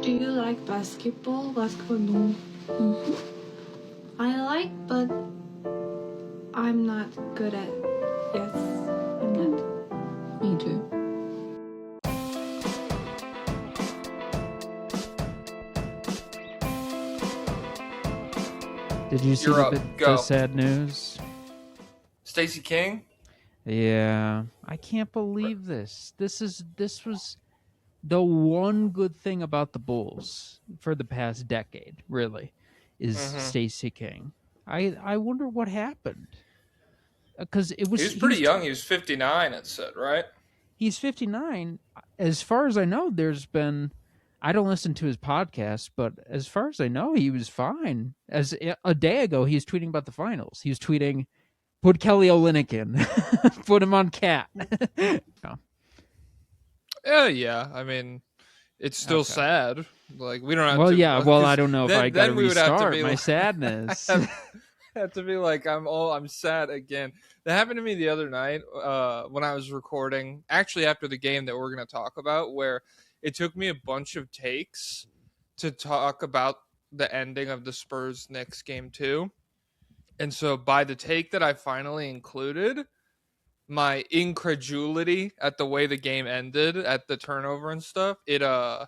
Do you like basketball? Basketball, no. I like, but I'm not good at. Yes, I'm not. Me too. Did you see the sad news? Stacey King? Yeah, I can't believe this. This was the one good thing about the Bulls for the past decade, really, is Stacey King. I wonder what happened. Because he was pretty young. He was 59, it said, right? He's 59. As far as I know, I don't listen to his podcast, but as far as I know, he was fine. As a day ago, he was tweeting about the finals. He was tweeting, "Put Kelly Olynyk in, put him on Cat." No. Yeah. I mean, it's still sad. Like, we don't have well, to. Yeah. Well, I don't know if I got to restart my like, sadness. have to be like, I'm sad again. That happened to me the other night when I was recording, actually after the game that we're going to talk about, where it took me a bunch of takes to talk about the ending of the Spurs Knicks game 2. And so by the take that I finally included, my incredulity at the way the game ended, at the turnover and stuff, I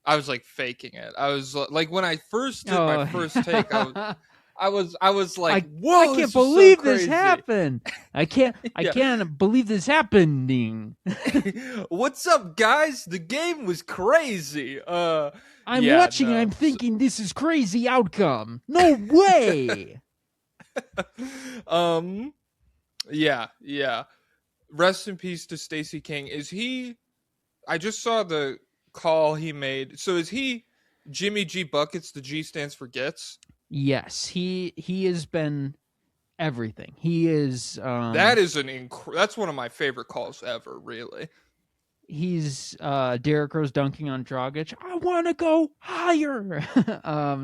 was like faking it. I was like, when I first did my first take, I was like, whoa, I can't believe this happened. I can't believe this happening. What's up, guys? The game was crazy. I'm watching and I'm thinking this is crazy outcome. No way. Yeah. Rest in peace to Stacey King. I just saw the call he made. So is he Jimmy G Buckets? The G stands for gets. Yes, he has been everything. He is. That's one of my favorite calls ever. Really. He's Derrick Rose dunking on Dragic. I want to go higher.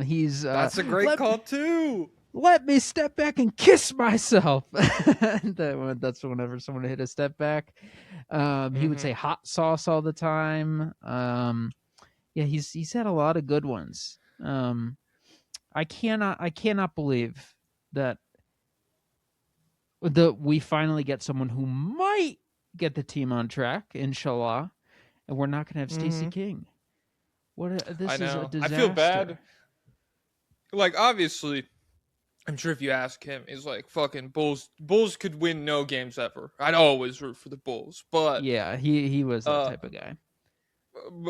He's that's a great call too. Let me step back and kiss myself. That's whenever someone hit a step back. He would say hot sauce all the time. Yeah, he's had a lot of good ones. I cannot believe that we finally get someone who might get the team on track, inshallah, and we're not going to have Stacey King. This is a disaster. I feel bad. Like, obviously, I'm sure if you ask him, he's like, fucking Bulls could win no games ever. I'd always root for the Bulls. But yeah, he was that type of guy.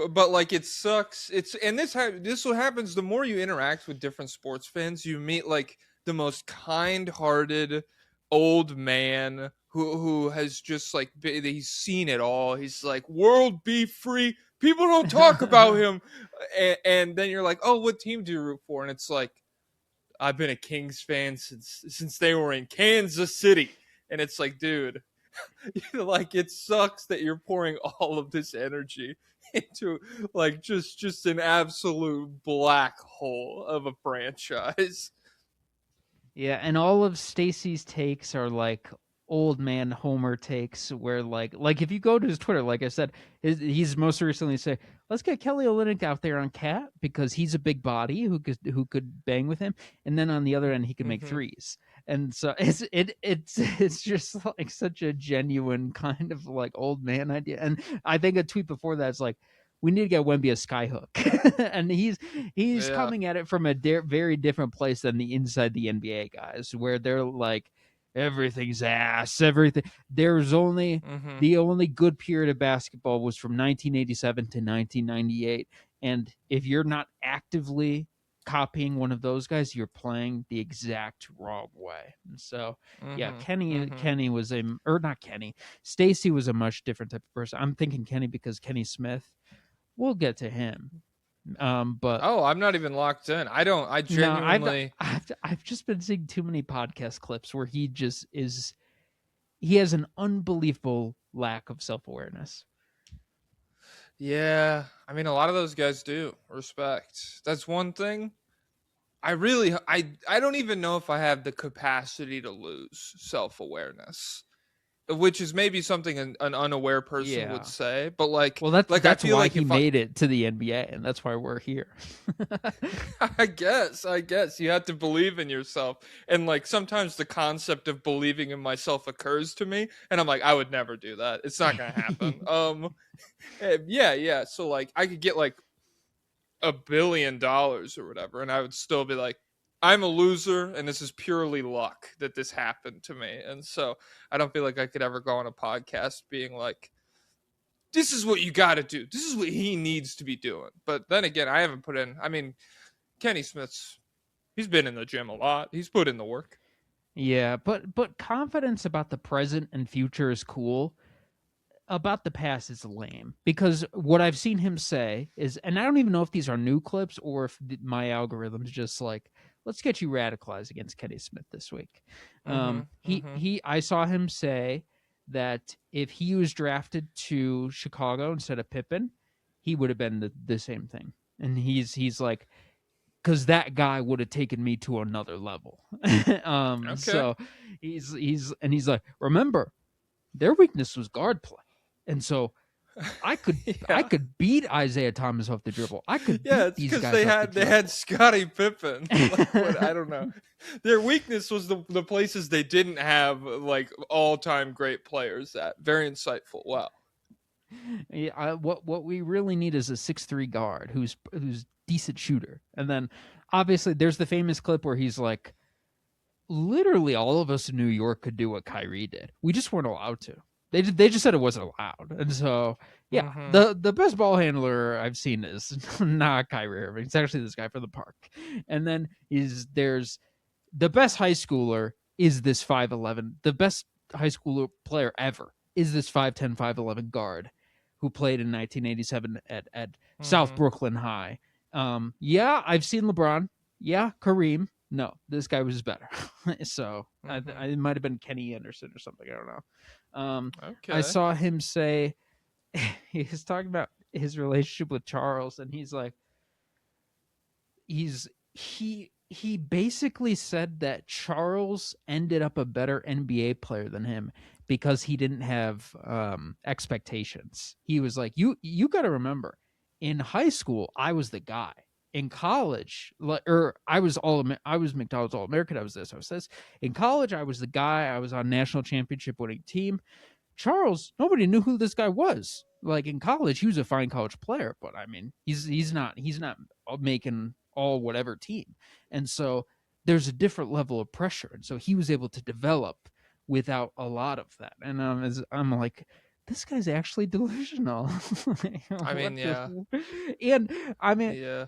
But like, it sucks. This what happens the more you interact with different sports fans. You meet like the most kind-hearted old man who has just like he's seen it all. He's like, world be free. People don't talk about him. And then you're like, oh, what team do you root for? And it's like, I've been a Kings fan since they were in Kansas City. And it's like, dude, like, it sucks that you're pouring all of this energy into like just an absolute black hole of a franchise. Yeah, and all of Stacey's takes are like old man Homer takes, where like if you go to his Twitter, like I said, he's most recently say, let's get Kelly Olynyk out there on Cat because he's a big body who could bang with him, and then on the other end he could make threes. And so it's just like such a genuine kind of like old man idea. And I think a tweet before that is like, we need to get Wemby'S skyhook, and he's coming at it from a very different place than the inside the NBA guys, where they're like, everything's ass, everything. There's only the only good period of basketball was from 1987 to 1998, and if you're not actively copying one of those guys, you're playing the exact wrong way. And so, Kenny was Stacey was a much different type of person. I'm thinking Kenny because Kenny Smith. We'll get to him. But I'm not even locked in. I genuinely I've just been seeing too many podcast clips where he just is. He has an unbelievable lack of self-awareness. Yeah, I mean, a lot of those guys do. Respect. That's one thing. I don't even know if I have the capacity to lose self-awareness. which is maybe something an unaware person Yeah. would say, but like, Well, I that's feel why like he if I, made it to the NBA, and that's why we're here. I guess you have to believe in yourself, and like sometimes the concept of believing in myself occurs to me, and I'm like, I would never do that. It's not gonna happen. Yeah. So like, I could get like $1 billion or whatever, and I would still be like, I'm a loser, and this is purely luck that this happened to me. And so I don't feel like I could ever go on a podcast being like, this is what you got to do. This is what he needs to be doing. But then again, I haven't put in. I mean, Kenny he's been in the gym a lot. He's put in the work. Yeah, but confidence about the present and future is cool. About the past is lame, because what I've seen him say is, and I don't even know if these are new clips or if my algorithm's just like, let's get you radicalized against Kenny Smith this week. I saw him say that if he was drafted to Chicago instead of Pippen, he would have been the same thing. And he's like, because that guy would have taken me to another level. Okay. So he's like, remember, their weakness was guard play, and so I could beat Isaiah Thomas off the dribble. I could beat it's these because guys. they had Scottie Pippen. Like, I don't know. Their weakness was the places they didn't have like all-time great players at. Very insightful. Wow. Yeah, what we really need is a 6'3" guard who's decent shooter. And then obviously there's the famous clip where he's like, literally all of us in New York could do what Kyrie did. We just weren't allowed to. They just said it wasn't allowed. And so yeah, the best ball handler I've seen is not Kyrie Irving. It's actually this guy from the park. And then there's the best high schooler is this 5'11". The best high school player ever is this 5'10", 5'11" guard who played in 1987 at South Brooklyn High. Yeah, I've seen LeBron. Yeah, Kareem. No, this guy was better. So it might have been Kenny Anderson or something. I don't know. Okay. I saw him say, he was talking about his relationship with Charles, and he's like, he basically said that Charles ended up a better NBA player than him because he didn't have expectations. He was like, you got to remember, in high school I was the guy. In college, I was McDonald's All-American. I was this. In college, I was the guy. I was on national championship winning team. Charles, nobody knew who this guy was. Like in college, he was a fine college player, but I mean, he's not making all whatever team. And so there's a different level of pressure. And so he was able to develop without a lot of that. And I'm like, this guy's actually delusional. I mean, yeah. And I mean, yeah.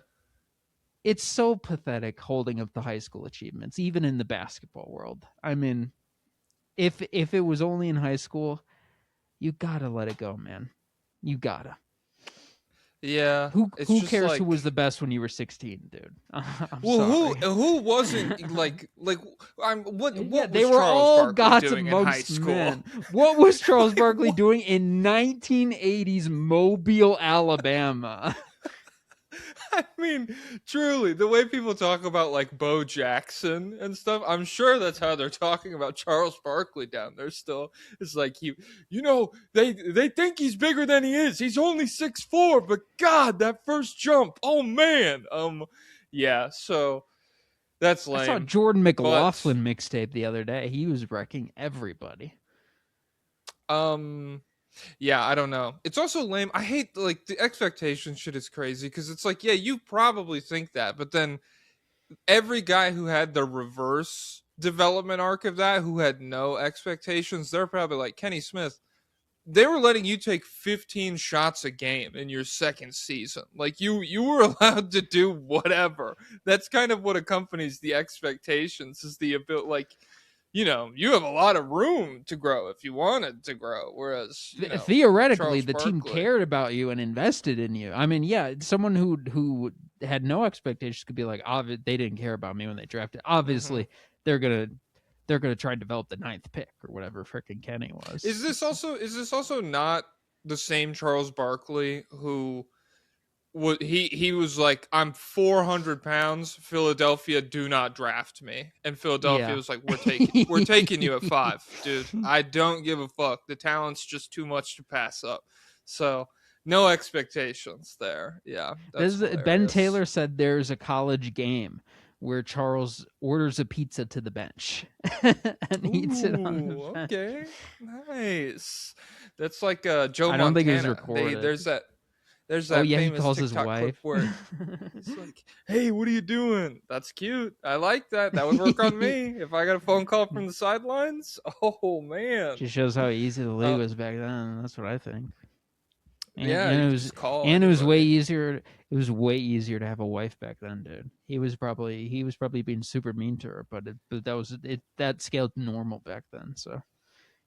It's so pathetic holding up the high school achievements, even in the basketball world. I mean, if it was only in high school, you gotta let it go, man. You gotta. Yeah. Who cares like, who was the best when you were 16, dude? I'm well, sorry. who wasn't like what Yeah, was they were Charles all Barkley gods doing in amongst high school? men. What was Charles Barkley doing in 1980s Mobile, Alabama? I mean, truly, the way people talk about like Bo Jackson and stuff, I'm sure that's how they're talking about Charles Barkley down there still. It's like they think he's bigger than he is. He's only 6'4", but God, that first jump. Oh man. Yeah, so that's lame. I saw Jordan McLaughlin mixtape the other day. He was wrecking everybody. Yeah, I don't know. It's also lame. I hate like the expectation shit is crazy because it's like, yeah, you probably think that, but then every guy who had the reverse development arc of that, who had no expectations, they're probably like Kenny Smith. They were letting you take 15 shots a game in your second season. Like you were allowed to do whatever. That's kind of what accompanies the expectations is the ability, like, you have a lot of room to grow if you wanted to grow. Whereas, theoretically, Charles the team Barkley cared about you and invested in you. I mean, yeah, someone who had no expectations could be like, they didn't care about me when they drafted. Obviously, they're gonna try and develop the 9th pick or whatever frickin' Kenny was. Is this also not the same Charles Barkley who he was like, I'm 400 pounds. Philadelphia, do not draft me. And Philadelphia Yeah. was like, we're taking you at 5, dude. I don't give a fuck. The talent's just too much to pass up. So no expectations there. Yeah, that's Ben hilarious. Taylor said there's a college game where Charles orders a pizza to the bench and eats it on the bench. Okay, nice. That's like Joe I don't think it was Montana. recorded. There's Oh that yeah, he famous calls his TikTok clip wife. where he's like, "Hey, what are you doing? That's cute. I like that. That would work on me if I got a phone call from the sidelines." Oh man. Just shows how easy the league Uh, was back then. That's what I think. yeah, And you it could was just call and it was way anybody. easier. It was way easier to have a wife back then, dude. He was probably being super mean to her, but that scaled normal back then. So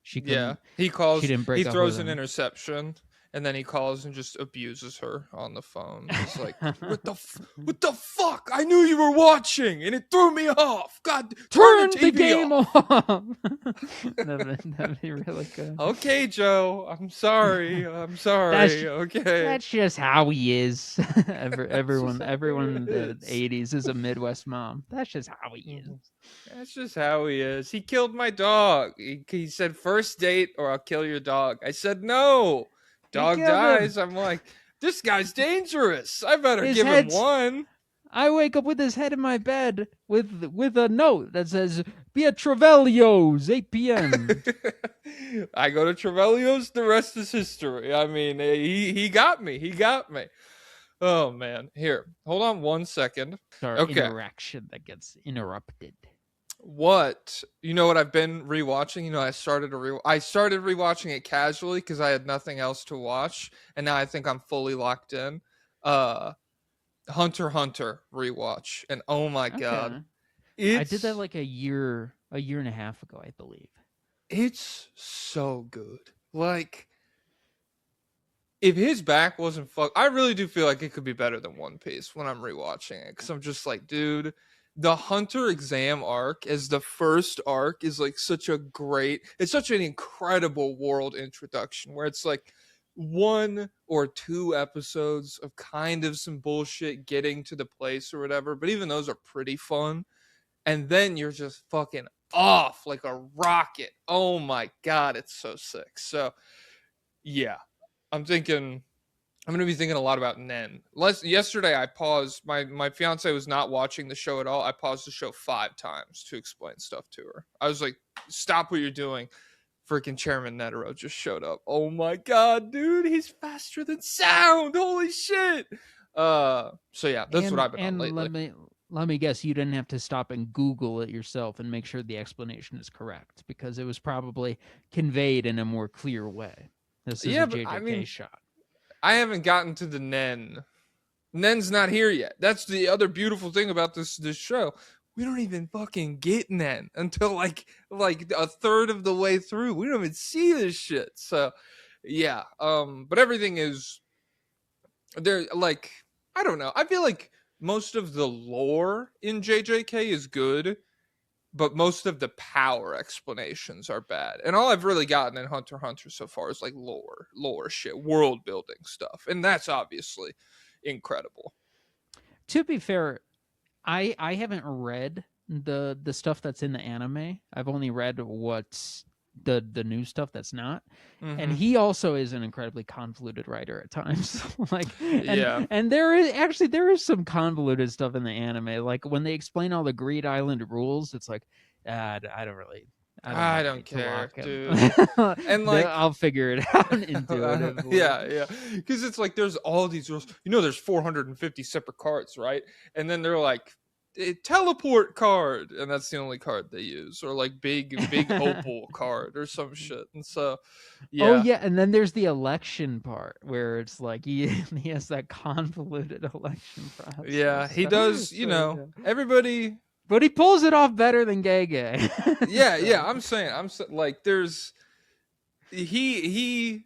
she Yeah, couldn't. he She calls. didn't He break up with throws an him. interception, and then he calls and just abuses her on the phone. He's like, "What the fuck? I knew you were watching, and it threw me off. God, turn the TV game off." off. That'd be really good. Okay, Joe. I'm sorry. I'm sorry. That's- Okay. That's just how he is. Everyone how in he the is. 80s is a Midwest mom. That's just how he is. That's just how he is. He killed my dog. He said, "First date or I'll kill your dog." I said, "No." Dog killed him. dies. I'm like, this guy's dangerous. I better His give him head's- one. I wake up with his head in my bed with a note that says, "Be at Trevelio's, 8 p.m." I go to Trevelio's. The rest is history. I mean, he got me. He got me. Oh man. Here, hold on 1 second. Our Okay. interaction that gets interrupted. What I've been rewatching? I started rewatching it casually because I had nothing else to watch, and now I think I'm fully locked in. Hunter x Hunter rewatch, and oh my god, I did that like a year and a half ago, I believe. It's so good. Like, if his back wasn't I really do feel like it could be better than One Piece when I'm rewatching it, because I'm just like, dude, the Hunter exam arc as the first arc is like it's such an incredible world introduction where it's like 1 or 2 episodes of kind of some bullshit getting to the place or whatever, but even those are pretty fun. And then you're just fucking off like a rocket. Oh my god, it's so sick. So yeah, I'm going to be thinking a lot about Nen. Yesterday I paused. My fiance was not watching the show at all. I paused the show 5 times to explain stuff to her. I was like, stop what you're doing. Freaking Chairman Netero just showed up. Oh my god, dude, he's faster than sound. Holy shit. So yeah, that's what I've been on lately. Let me guess, you didn't have to stop and Google it yourself and make sure the explanation is correct, because it was probably conveyed in a more clear way. This is a JJK shot. I haven't gotten to the Nen. Nen's not here yet. That's the other beautiful thing about this show. We don't even fucking get Nen until like a third of the way through. We don't even see this shit. So yeah. But everything is there. Like, I don't know. I feel like most of the lore in JJK is good, but most of the power explanations are bad. And all I've really gotten in Hunter x Hunter so far is like lore shit, world building stuff. And that's obviously incredible. To be fair, I haven't read the stuff that's in the anime. I've only read what's the new stuff that's not. Mm-hmm. And he also is an incredibly convoluted writer at times. Yeah. And there is some convoluted stuff in the anime. Like when they explain all the Greed Island rules, it's like, I don't care, dude. And like, I'll figure it out intuitively. Yeah. Because it's like there's all these rules. There's 450 separate cards, right? And then they're like, a teleport card, and that's the only card they use, or like big opal card or some shit. And so yeah. Oh yeah, and then there's the election part where it's like he has that convoluted election process. Yeah, he does. Everybody, but he pulls it off better than Gege. yeah. I'm saying, like, there's he.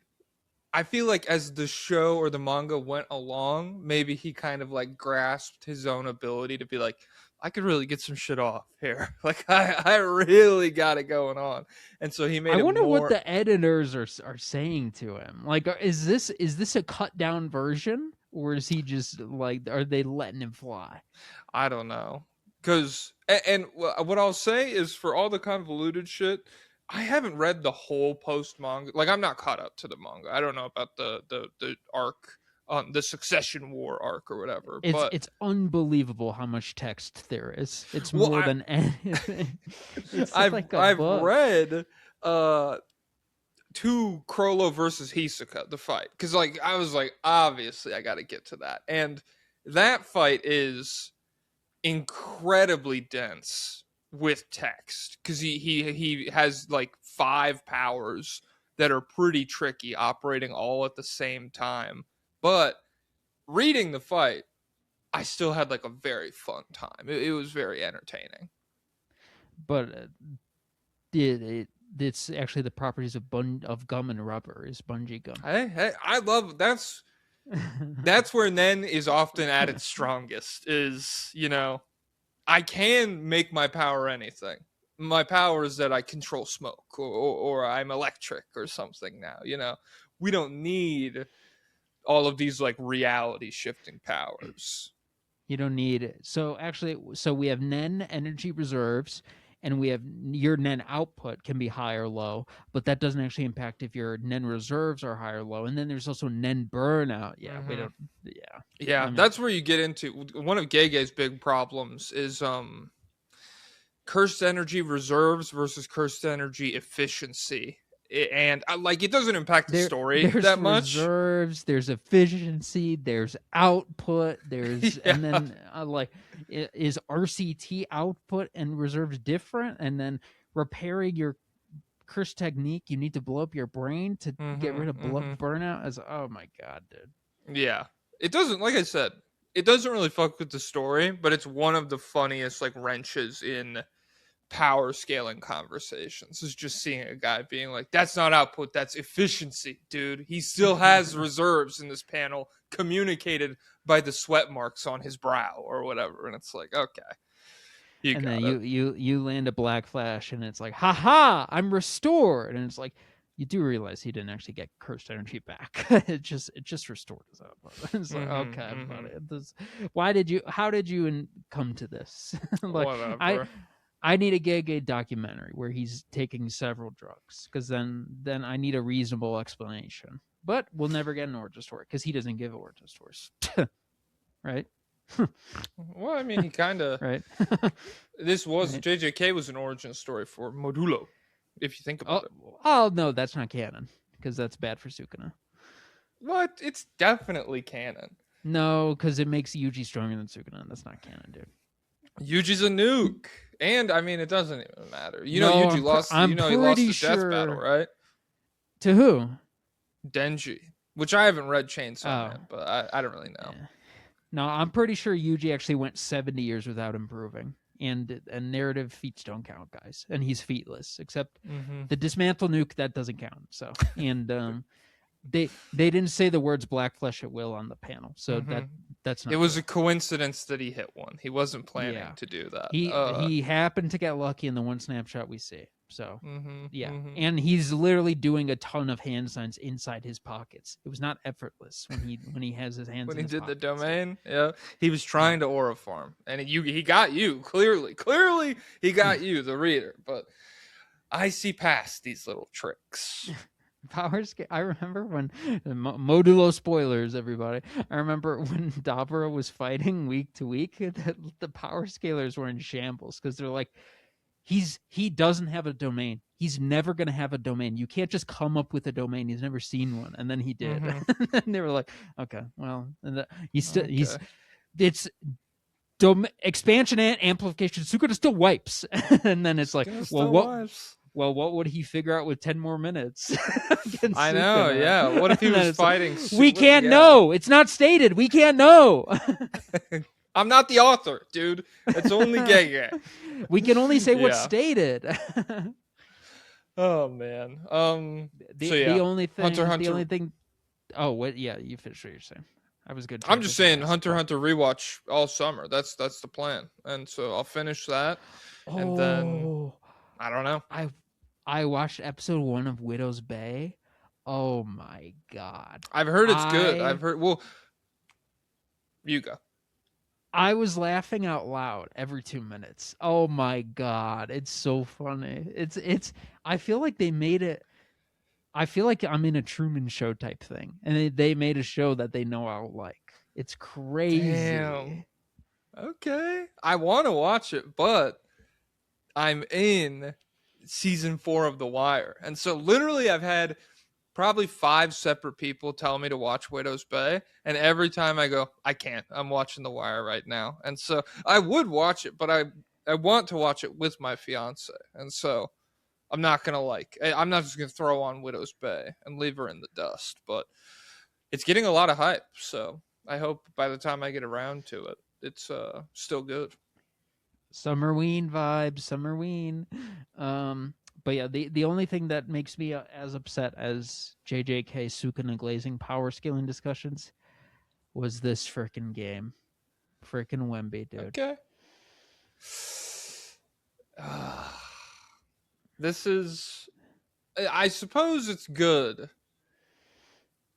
I feel like as the show or the manga went along, maybe he kind of like grasped his own ability to be like, I could really get some shit off here. Like I really got it going on. And so he made I wonder what the editors are saying to him. Like, is this a cut down version or is he just like, are they letting him fly? I don't know. Because, and what I'll say is for all the convoluted shit, I haven't read the whole post manga. Like, I'm not caught up to the manga. I don't know about the arc, the Succession War arc or whatever. But, It's unbelievable how much text there is. It's well, more than anything. It's like a I've book. read, to Crollo versus Hisoka, the fight. Because, like, I was like, obviously, I got to get to that. And that fight is incredibly dense with text because he has like 5 powers that are pretty tricky operating all at the same time. But reading the fight, I still had like a very fun time. It was very entertaining. But it's actually the properties of gum and rubber is bungee gum. Hey, I love that's where Nen is often at its strongest. Is, you know, I can make my power anything. My power is that I control smoke or I'm electric or something now. You know, we don't need all of these like reality shifting powers. You don't need it. So we have Nen energy reserves, and we have your Nen output can be high or low, but that doesn't actually impact if your Nen reserves are high or low. And then there's also Nen burnout. Yeah, we don't. Yeah, Yeah, I mean, that's where you get into one of Gege's big problems is cursed energy reserves versus cursed energy efficiency. And like it doesn't impact the story there's that much. Reserves, there's efficiency, there's output, there's Yeah. and then like is RCT output and reserves different? And then repairing your curse technique, you need to blow up your brain to get rid of burnout. As oh my god, dude. Yeah, it doesn't. Like I said, it doesn't really fuck with the story, but it's one of the funniest like wrenches in power scaling conversations is just seeing a guy being like, that's not output, that's efficiency, dude. He still has reserves in this panel communicated by the sweat marks on his brow or whatever. And it's like, okay. And then you land a black flash and it's like, haha, I'm restored. And it's like, you do realize he didn't actually get cursed energy back. it just restored his output. It's like, okay, buddy, how did you come to this? Like, whatever. I need a Gege documentary where he's taking several drugs, because then I need a reasonable explanation. But we'll never get an origin story because he doesn't give origin stories, right? Well, I mean, he kind of right. This was Right. JJK was an origin story for Modulo, if you think about it. Oh no, that's not canon because that's bad for Sukuna. What? It's definitely canon. No, because it makes Yuji stronger than Sukuna. That's not canon, dude. Yuji's a nuke, and I mean, it doesn't even matter. You know, No, Yuji lost. I'm You know, he lost the pretty death battle, sure- right? To who? Denji, which I haven't read Chainsaw Oh. Man, but I don't really know. Yeah. No, I'm pretty sure Yuji actually went 70 years without improving. And narrative feats don't count, guys. And he's featless, except the dismantle nuke, that doesn't count. So, and they didn't say the words black flesh at will on the panel. So that's not It was true. a coincidence that he hit one. He wasn't planning to do that. He happened to get lucky in the one snapshot we see. So yeah, mhm. and he's literally doing a ton of hand signs inside his pockets. It was not effortless when he has his hands. When in he his did the pockets. domain, yeah, he was trying to aura farm, and he got you clearly. Clearly, he got you, the reader. But I see past these little tricks. I remember when modulo spoilers, everybody. I remember when Dabura was fighting week to week, that the power scalers were in shambles because they're like, he doesn't have a domain. He's never gonna have a domain. You can't just come up with a domain. He's never seen one, and then he did. And they were like, okay, well, and it's expansion and amplification. Sukuna still wipes, and then it's like, what would he figure out with 10 more minutes? I know, Sukuna? yeah. What if he was fighting? We can't know. It's not stated. We can't know. I'm not the author, dude. It's only Gege. We can only say what's stated. Oh man. The only thing. Hunter x The Hunter. only thing. Oh, what? Yeah, you finished what you're saying. I was good. I'm just saying, Hunter x Hunter rewatch all summer. That's the plan, and so I'll finish that, and then I don't know. I watched episode 1 of Widow's Bay. Oh my god! I've heard it's good. I've heard. Well, You go. I was laughing out loud every 2 minutes. Oh my god, it's so funny. It's I feel like they made it I feel like I'm in a Truman Show type thing. And they made a show that they know I'll like. It's crazy. Damn. Okay. I want to watch it, but I'm in season 4 of The Wire. And so literally I've had probably 5 separate people tell me to watch Widow's Bay, and every time I go, I can't. I'm watching The Wire right now. And so I would watch it, but I want to watch it with my fiance. And so I'm not going to I'm not just going to throw on Widow's Bay and leave her in the dust, but it's getting a lot of hype. So I hope by the time I get around to it, it's still good. Summerween vibes, Summerween. But yeah, the only thing that makes me as upset as JJK, Sukin, and Glazing power scaling discussions was this freaking game. Freaking Wemby, dude. Okay. This is, I suppose it's good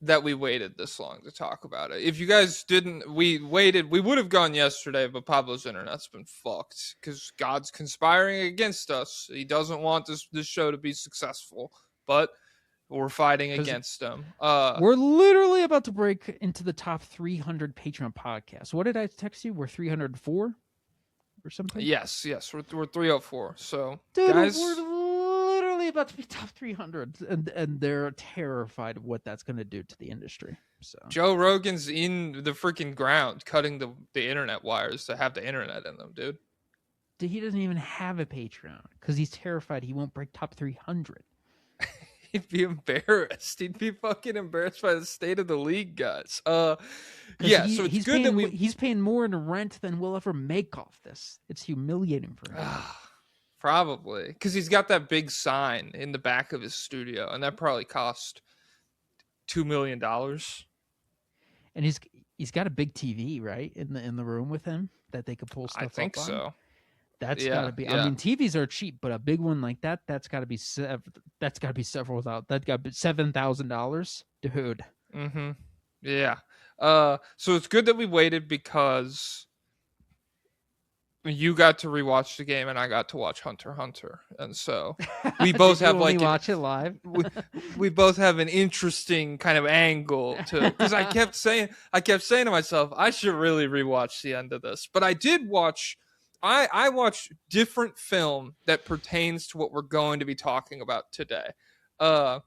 that we waited this long to talk about it. If you guys didn't, we would have gone yesterday, but Pablo's internet's been fucked because God's conspiring against us. He doesn't want this show to be successful, but we're fighting against him. We're literally about to break into the top 300 Patreon podcasts. What did I text you? We're 304 or something? Yes, we're 304. So, dude, guys, we're literally about to be top 300, and they're terrified of what that's going to do to the industry. So Joe Rogan's in the freaking ground cutting the internet wires to have the internet in them, dude. He doesn't even have a Patreon because he's terrified he won't break top 300. He'd be embarrassed. He'd be fucking embarrassed by the state of the league, guys. Yeah, so it's good that he's paying more in rent than we'll ever make off this. It's humiliating for him. Probably because he's got that big sign in the back of his studio, and that probably cost $2 million. And he's got a big TV, right, in the room with him that they could pull stuff up on. I think so. That's got to be. Yeah. I mean, TVs are cheap, but a big one like that's got to be several thousand. That got $7,000, dude. Mm-hmm. Yeah. So it's good that we waited because you got to rewatch the game and I got to watch Hunter x Hunter, and so we both have watch it live. we both have an interesting kind of angle to, because I kept saying to myself I should really rewatch the end of this, but I did watch. I watched different film that pertains to what we're going to be talking about today. I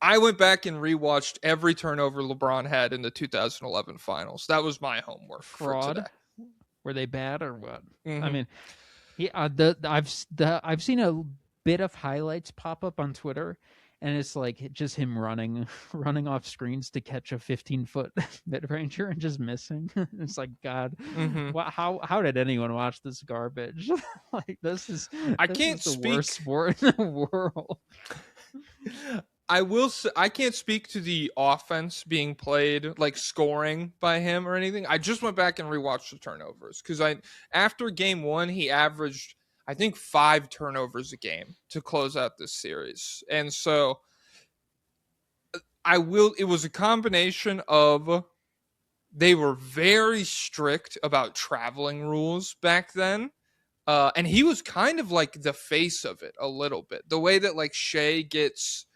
went back and rewatched every turnover LeBron had in the 2011 finals. That was my homework for today. Were they bad or what? Mm-hmm. I mean, I've seen a bit of highlights pop up on Twitter, and it's like just him running off screens to catch a 15-foot mid-ranger and just missing. It's like, God, how did anyone watch this garbage? Like this can't is the speak worst sport in the world. I will say, I can't speak to the offense being played, like scoring by him or anything. I just went back and rewatched the turnovers because after game 1 he averaged, I think, 5 turnovers a game to close out this series. And so it was a combination of, they were very strict about traveling rules back then. And he was kind of like the face of it a little bit. The way that like Shea gets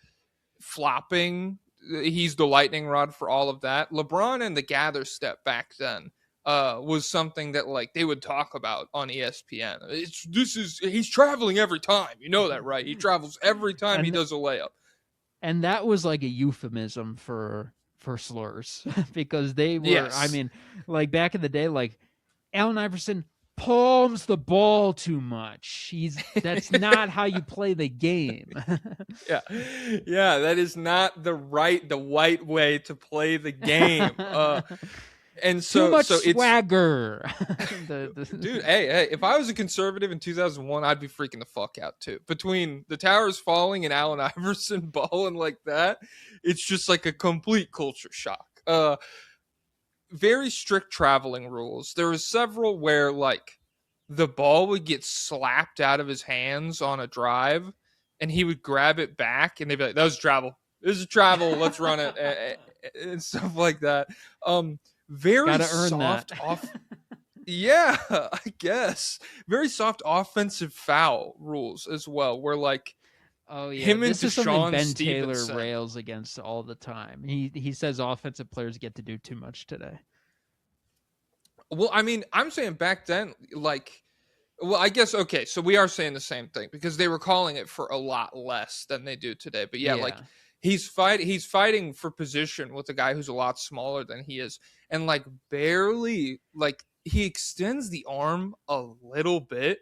flopping, he's the lightning rod for all of that. LeBron and the gather step back then was something that like they would talk about on ESPN. He's traveling every time. You know that, right? He travels every time he does a layup. And that was like a euphemism for slurs because they were, yes. I mean, like back in the day, like Allen Iverson palms the ball too much. That's not how you play the game. Yeah, that is not the white way to play the game. And so too much so swagger. Dude, hey, if I was a conservative in 2001, I'd be freaking the fuck out too. Between the towers falling and Allen Iverson balling like that, it's just like a complete culture shock. Very strict traveling rules. There was several where like the ball would get slapped out of his hands on a drive and he would grab it back and they'd be like, that was travel. This is travel. Let's run it. And stuff like that. very Gotta earn soft that. off. Yeah, I guess very soft offensive foul rules as well. Where like Oh yeah, him and this is something Deshaun Ben Taylor Stevenson. rails against all the time. He says offensive players get to do too much today. Well, I mean, I'm saying back then, like, well, I guess okay. So we are saying the same thing because they were calling it for a lot less than they do today. But yeah, like Yeah. he's fighting for position with a guy who's a lot smaller than he is, and like barely like he extends the arm a little bit,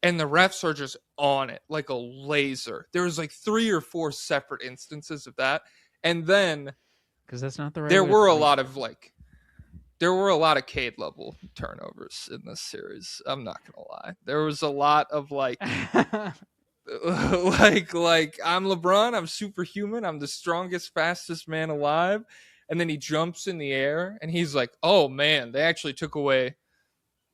and the refs are just on it like a laser. There was like 3 or 4 separate instances of that, and then Because that's not the right there way to were a play. lot of like there were a lot of Cade level turnovers in this series. I'm not gonna lie. There was a lot of like like I'm LeBron, I'm superhuman, I'm the strongest, fastest man alive. And then he jumps in the air and he's like, oh man, they actually took away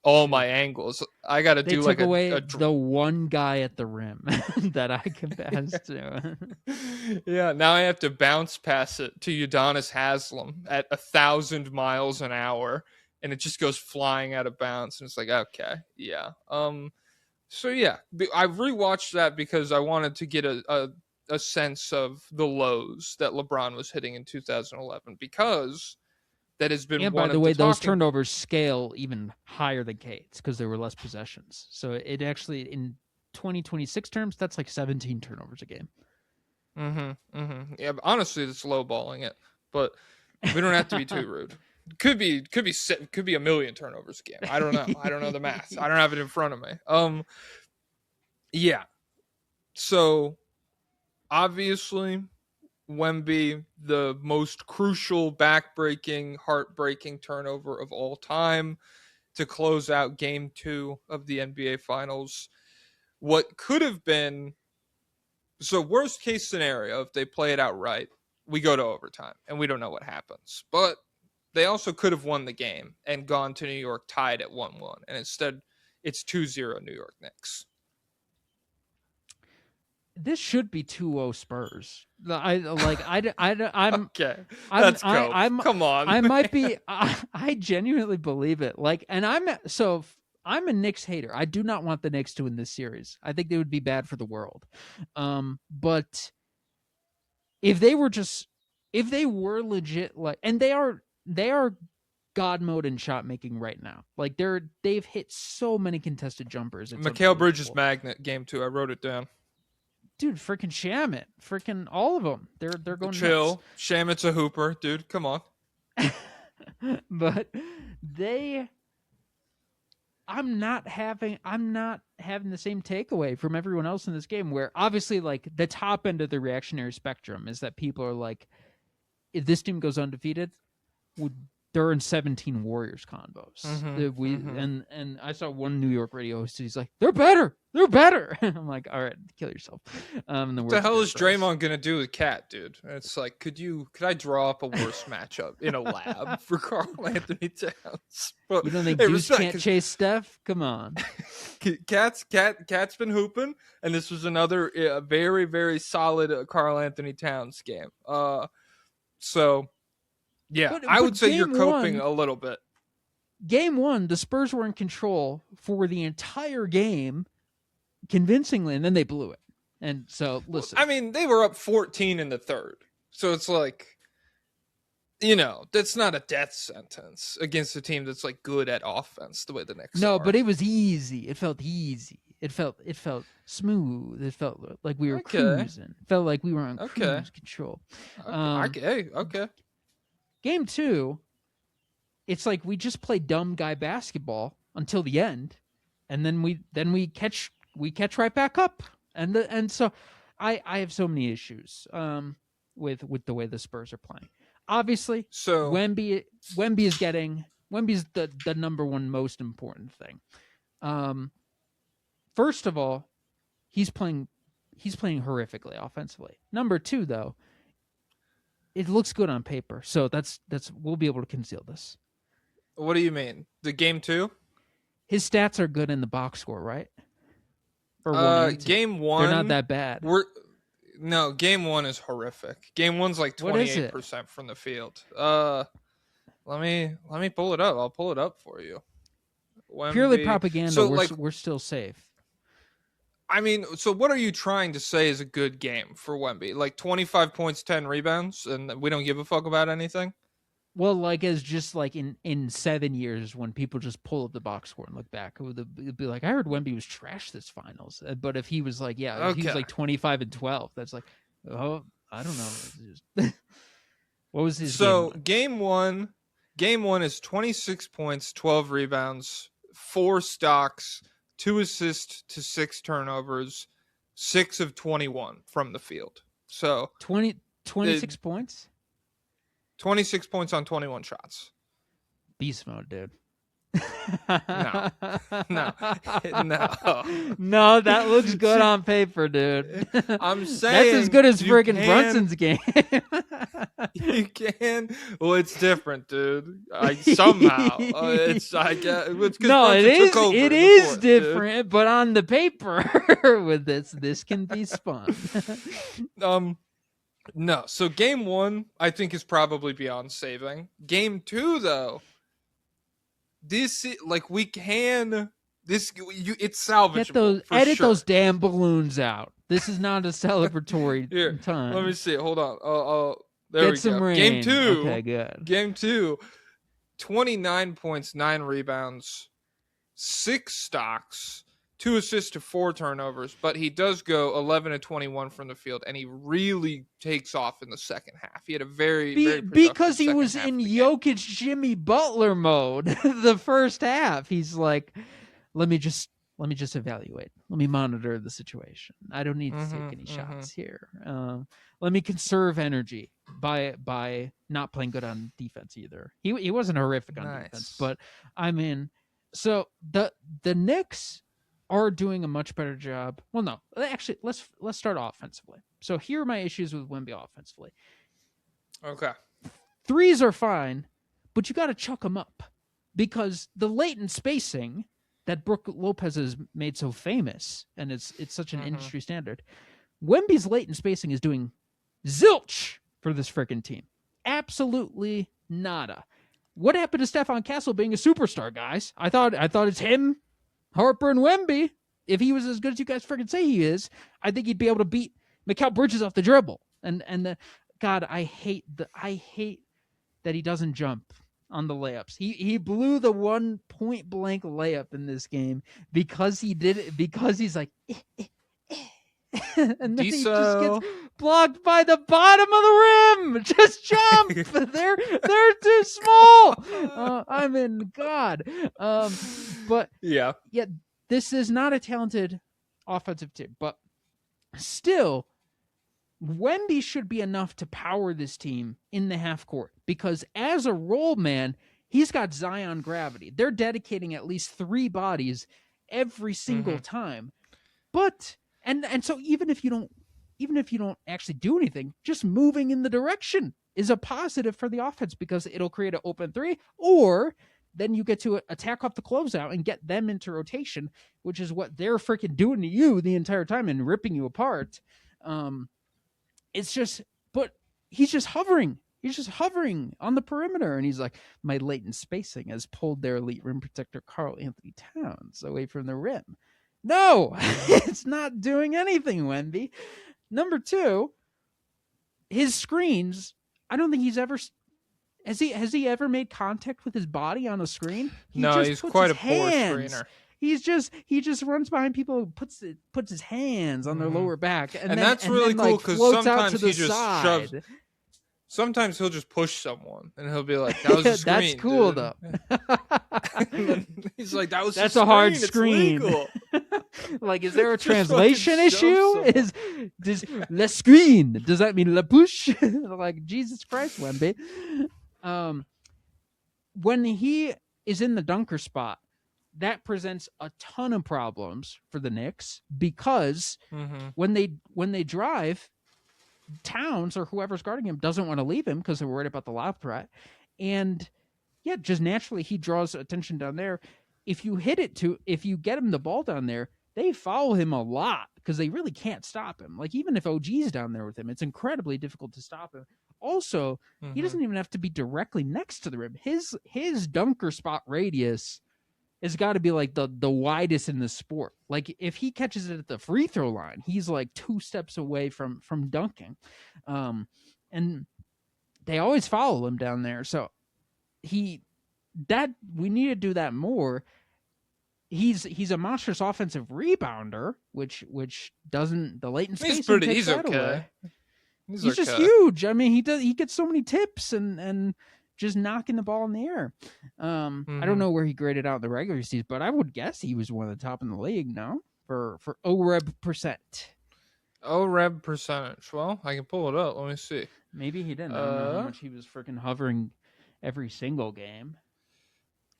all my angles. I gotta They do took like away the one guy at the rim that I can pass to. Yeah, now I have to bounce pass it to Udonis Haslam at 1,000 miles an hour, and it just goes flying out of bounds. And it's like, okay, yeah. So yeah, I rewatched that because I wanted to get a sense of the lows that LeBron was hitting in 2011 because that has been And by one the of the way, those talking. turnovers scale even higher than Cade's because there were less possessions. So it actually, in 2026 terms, that's like 17 turnovers a game. Yeah, but honestly, it's lowballing it, but we don't have to be too rude. Could be 1,000,000 turnovers a game. I don't know. I don't know the math. I don't have it in front of me. Yeah. So obviously, Wemby, the most crucial, backbreaking, heartbreaking turnover of all time to close out Game 2 of the NBA Finals. What could have been so worst case scenario if they play it out right, we go to overtime and we don't know what happens. But they also could have won the game and gone to New York tied at 1-1, and instead it's 2-0 New York Knicks. This should be 2-0 Spurs. I'm Okay, that's cope. Come on. I might be I genuinely believe it. Like, and I'm a Knicks hater. I do not want the Knicks to win this series. I think they would be bad for the world. But if they were legit, like, and they are God mode in shot making right now. Like they've hit so many contested jumpers. It's Mikal Bridges unbelievable. magnet Game 2. I wrote it down. Dude, freaking Shamit, freaking all of them. They're going Chill. nuts. Shamit's a hooper, dude. Come on. But I'm not having the same takeaway from everyone else in this game, where obviously like the top end of the reactionary spectrum is that people are like, if this team goes undefeated, they're in 17 Warriors combos. And I saw one New York radio host. He's like, they're better. I'm like, all right, kill yourself. What the hell is Draymond gonna do with Cat, dude? And it's like, could I draw up a worse matchup in a lab for Karl Anthony Towns? But, you don't think Deuce can't chase Steph? Come on. Cat's been hooping, and this was another very, very solid Karl Anthony Towns game. So yeah, but I would say you're coping one, a little bit. Game 1, the Spurs were in control for the entire game, convincingly, and then they blew it. And so, listen. I mean, they were up 14 in the third. So it's like, that's not a death sentence against a team that's like good at offense the way the Knicks are. But it was easy. It felt easy. It felt smooth. It felt like we were cruising. It felt like we were on cruise control. Okay. Game 2, it's like we just play dumb guy basketball until the end, and then we catch right back up, and so I have so many issues with the way the Spurs are playing. Obviously, so Wemby's the number one most important thing. First of all, he's playing horrifically offensively. Number 2, though, it looks good on paper, so that's we'll be able to conceal this. What do you mean? The Game 2? His stats are good in the box score, right? Or Game 1, they're not that bad. Game 1 is horrific. Game 1's like 28% from the field. Let me pull it up. I'll pull it up for you. Purely Wemby. propaganda. So, We're still safe. I mean, so what are you trying to say is a good game for Wemby? Like 25 points, 10 rebounds, and we don't give a fuck about anything? Well, like as just like in 7 years when people just pull up the box score and look back, it'd be like, I heard Wemby was trash this finals. But if he was like, if he was like 25 and 12, that's like, oh, I don't know. What was his game one? Game one is 26 points, 12 rebounds, 4 stocks, 2 assists to 6 turnovers, 6 of 21 from the field. So 26 points? 26 points on 21 shots. Beast mode, dude. No, no, that looks good on paper, dude. I'm saying that's as good as friggin' Brunson's game. You can. Well, it's different, dude. Somehow, it's no, it is different, dude. But on the paper, with this can be spun. No. So game one, I think, is probably beyond saving. Game two, though. It's salvageable. Edit those damn balloons out. This is not a celebratory time. Let me see. Hold on. There we go. Rain. Game two. Okay, good. Game two, 29 points, 9 rebounds, 6 stocks, 2 assists to 4 turnovers. But he does go 11 to 21 from the field, and he really takes off in the second half. He had a very because he was in Jokic Jimmy Butler mode the first half. He's like, let me just evaluate. Let me monitor the situation. I don't need to take any shots here. Let me conserve energy by not playing good on defense either. He wasn't horrific on defense, but I mean, so the Knicks are doing a much better job. Well, no, actually, let's start offensively. So here are my issues with Wemby offensively. Okay, threes are fine, but you got to chuck them up because the latent spacing that Brook Lopez has made so famous, and it's such an industry standard. Wemby's latent spacing is doing zilch for this freaking team. Absolutely nada. What happened to Stephon Castle being a superstar, guys? I thought it's him, Harper, and Wemby. If he was as good as you guys freaking say he is, I think he'd be able to beat Mikal Bridges off the dribble. God, I hate that he doesn't jump on the layups. He blew the 1 point blank layup in this game because he did it because he's like and then he just gets blocked by the bottom of the rim. Just jump. they're too small. I mean, God. But yeah, this is not a talented offensive team, but still Wemby should be enough to power this team in the half court because as a roll man, he's got Zion gravity. They're dedicating at least 3 bodies every single time. But and so even if you don't actually do anything, just moving in the direction is a positive for the offense because it'll create an open 3, or then you get to attack off the closeout and get them into rotation, which is what they're freaking doing to you the entire time and ripping you apart. It's just, but he's just hovering. He's just hovering on the perimeter. And he's like, my latent spacing has pulled their elite rim protector, Karl Anthony Towns, away from the rim. No, it's not doing anything, Wemby. Number 2, his screens, I don't think he's ever, has he ever made contact with his body on a screen? He's quite a poor screener. He just runs behind people, puts his hands on their lower back, and that's really cool because sometimes he just shoves. Sometimes he'll just push someone, and he'll be like, "That was a screen." That's cool, dude. Though. He's like, "That's a hard it's screen." Legal. Like, is there a translation issue? Does le screen? Does that mean le push? Like, Jesus Christ, Wemby. When he is in the dunker spot, that presents a ton of problems for the Knicks because when they drive, Towns or whoever's guarding him doesn't want to leave him because they're worried about the lob threat. And yeah, just naturally he draws attention down there. If you get him the ball down there, they foul him a lot because they really can't stop him. Like even if OG's down there with him, it's incredibly difficult to stop him. Also, he doesn't even have to be directly next to the rim. His dunker spot radius has got to be like the widest in the sport. Like if he catches it at the free throw line, he's like 2 steps away from dunking. And they always follow him down there. So we need to do that more. He's a monstrous offensive rebounder, which doesn't the latent spacing takes that away. He's okay. just huge. I mean, he gets so many tips and just knocking the ball in the air. I don't know where he graded out in the regular season, but I would guess he was one of the top in the league. No, for OREB percent. OREB percentage. Well, I can pull it up. Let me see. Maybe he didn't. I don't know how much he was freaking hovering every single game.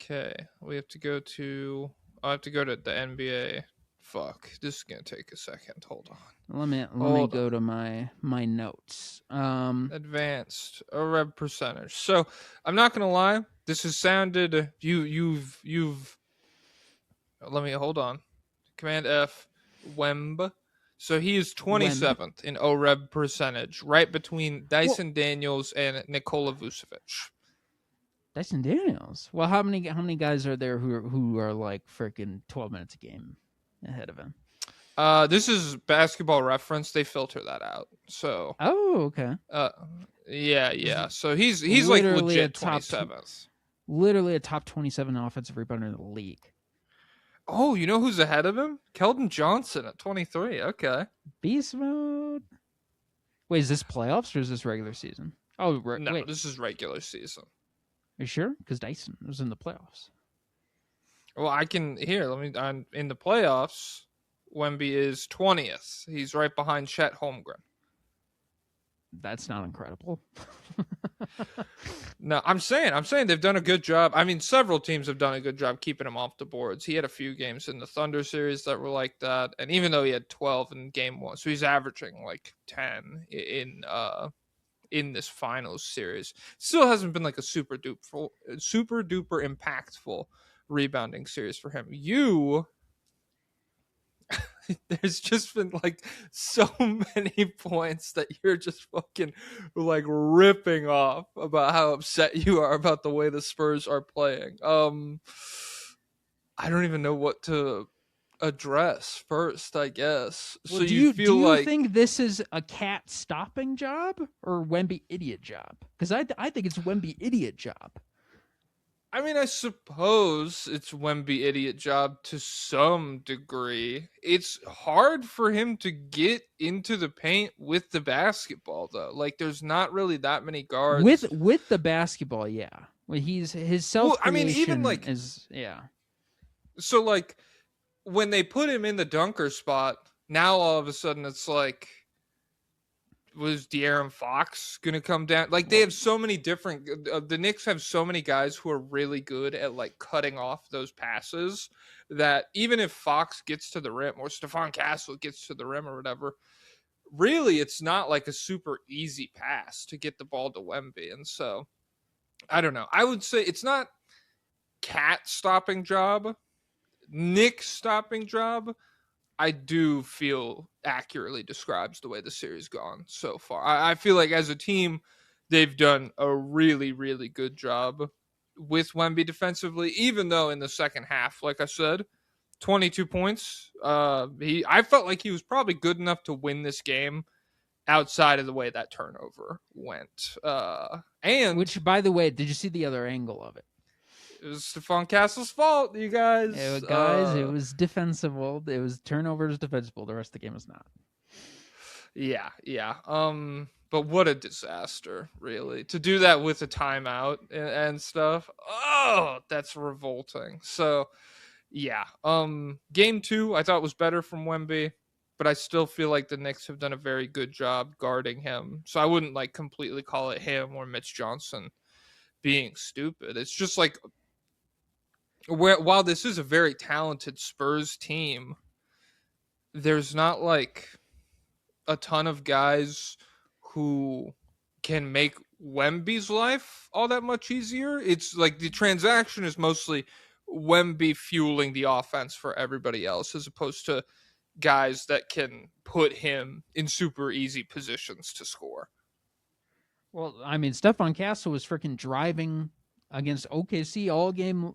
Okay, we have to go to. I have to go to the NBA. Fuck, this is gonna take a second. Hold on. Let me go to my notes. Advanced OREB percentage. So I'm not gonna lie. This has sounded. You've. Let me hold on. Command F. Wemb. So he is 27th in OREB percentage, right between Dyson Daniels and Nikola Vucevic. Dyson Daniels. Well, how many guys are there who are like freaking 12 minutes a game ahead of him? This is Basketball Reference. They filter that out. So. Oh, okay. Yeah. So he's like legit 27th. Literally a top 27 offensive rebounder in the league. Oh, you know who's ahead of him? Keldon Johnson at 23. Okay. Beast mode. Wait, is this playoffs or is this regular season? Oh, no, wait. This is regular season. Are you sure? Because Dyson was in the playoffs. Well, I'm in the playoffs. Wemby is 20th. He's right behind Chet Holmgren. That's not incredible. No, I'm saying they've done a good job. I mean, several teams have done a good job keeping him off the boards. He had a few games in the Thunder series that were like that, and even though he had 12 in game 1, so he's averaging like 10 in this finals series, still hasn't been like a super duper impactful rebounding series for him. There's just been like so many points that you're just fucking like ripping off about how upset you are about the way the Spurs are playing. I don't even know what to address first, I guess. Well, so do you think this is a cat stopping job or Wemby idiot job? Because I think it's Wemby idiot job. I mean, I suppose it's Wemby idiot job to some degree. It's hard for him to get into the paint with the basketball, though. Like, there's not really that many guards with the basketball. Yeah, well, his self. I mean, even like yeah. So like when they put him in the dunker spot, now all of a sudden it's like, was De'Aaron Fox going to come down? Like, they have so many different the Knicks have so many guys who are really good at like cutting off those passes that even if Fox gets to the rim or Stephon Castle gets to the rim or whatever, really it's not like a super easy pass to get the ball to Wemby. And so I don't know. I would say it's not cat stopping job, Nick stopping job. I do feel accurately describes the way the series gone so far. I feel like as a team, they've done a really, really good job with Wemby defensively, even though in the second half, like I said, 22 points. I felt like he was probably good enough to win this game outside of the way that turnover went. Which, by the way, did you see the other angle of it? It was Stephon Castle's fault, you guys. It was defensible. It was turnovers defensible. The rest of the game was not. Yeah. But what a disaster, really. To do that with a timeout and stuff. Oh, that's revolting. So, yeah. Game 2, I thought was better from Wemby, but I still feel like the Knicks have done a very good job guarding him. So I wouldn't like completely call it him or Mitch Johnson being stupid. It's just like, while this is a very talented Spurs team, there's not like a ton of guys who can make Wemby's life all that much easier. It's like the transaction is mostly Wemby fueling the offense for everybody else, as opposed to guys that can put him in super easy positions to score. Well, I mean, Stephon Castle was freaking driving against OKC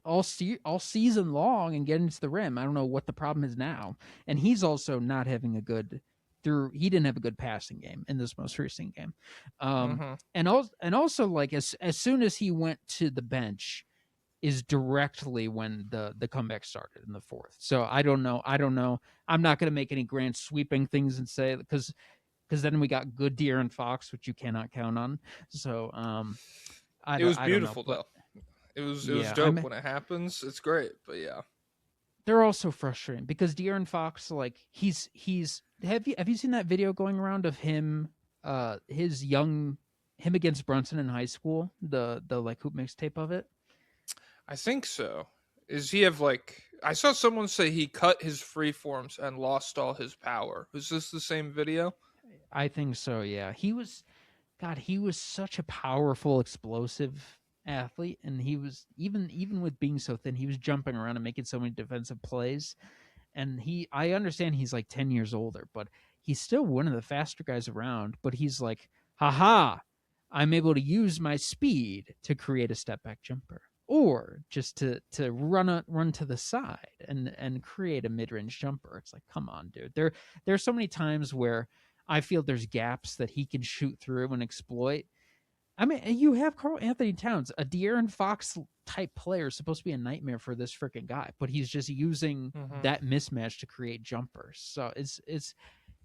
all season long and getting to the rim. I don't know what the problem is now, and he's also not having a good He didn't have a good passing game in this most recent game, Mm-hmm. and also like as soon as he went to the bench is directly when the comeback started in the fourth. So I don't know. I'm not going to make any grand sweeping things and say because then we got good De'Aaron Fox, which you cannot count on. So It was I don't know, beautiful but though. It was yeah, dope when it happens. It's great, but yeah. they're also frustrating because De'Aaron Fox, like he's have you seen that video going around of him him against Brunson in high school, the like hoop mixtape of it? I think so. Is he have like? I saw someone say he cut his freeforms and lost all his power. Was this the same video? I think so. Yeah, he was such a powerful, explosive athlete, and he was even with being so thin, he was jumping around and making so many defensive plays. And I understand he's like 10 years older, but he's still one of the faster guys around. But he's like, haha, I'm able to use my speed to create a step back jumper, or just to run to the side and create a mid range jumper. It's like, come on, dude. There's so many times where I feel there's gaps that he can shoot through and exploit. I mean, you have Karl Anthony Towns, a De'Aaron Fox type player, supposed to be a nightmare for this freaking guy, but he's just using that mismatch to create jumpers. So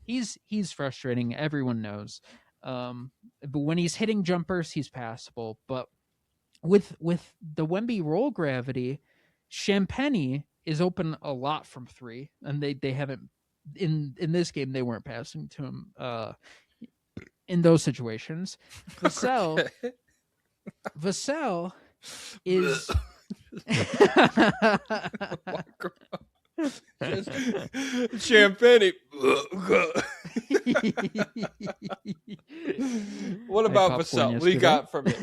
he's frustrating. Everyone knows. But when he's hitting jumpers, he's passable. But with the Wemby roll gravity, Champagnie is open a lot from three, and they haven't in this game. They weren't passing to him in those situations. Vassell is Champagne. What about Vassell? What do you got from it?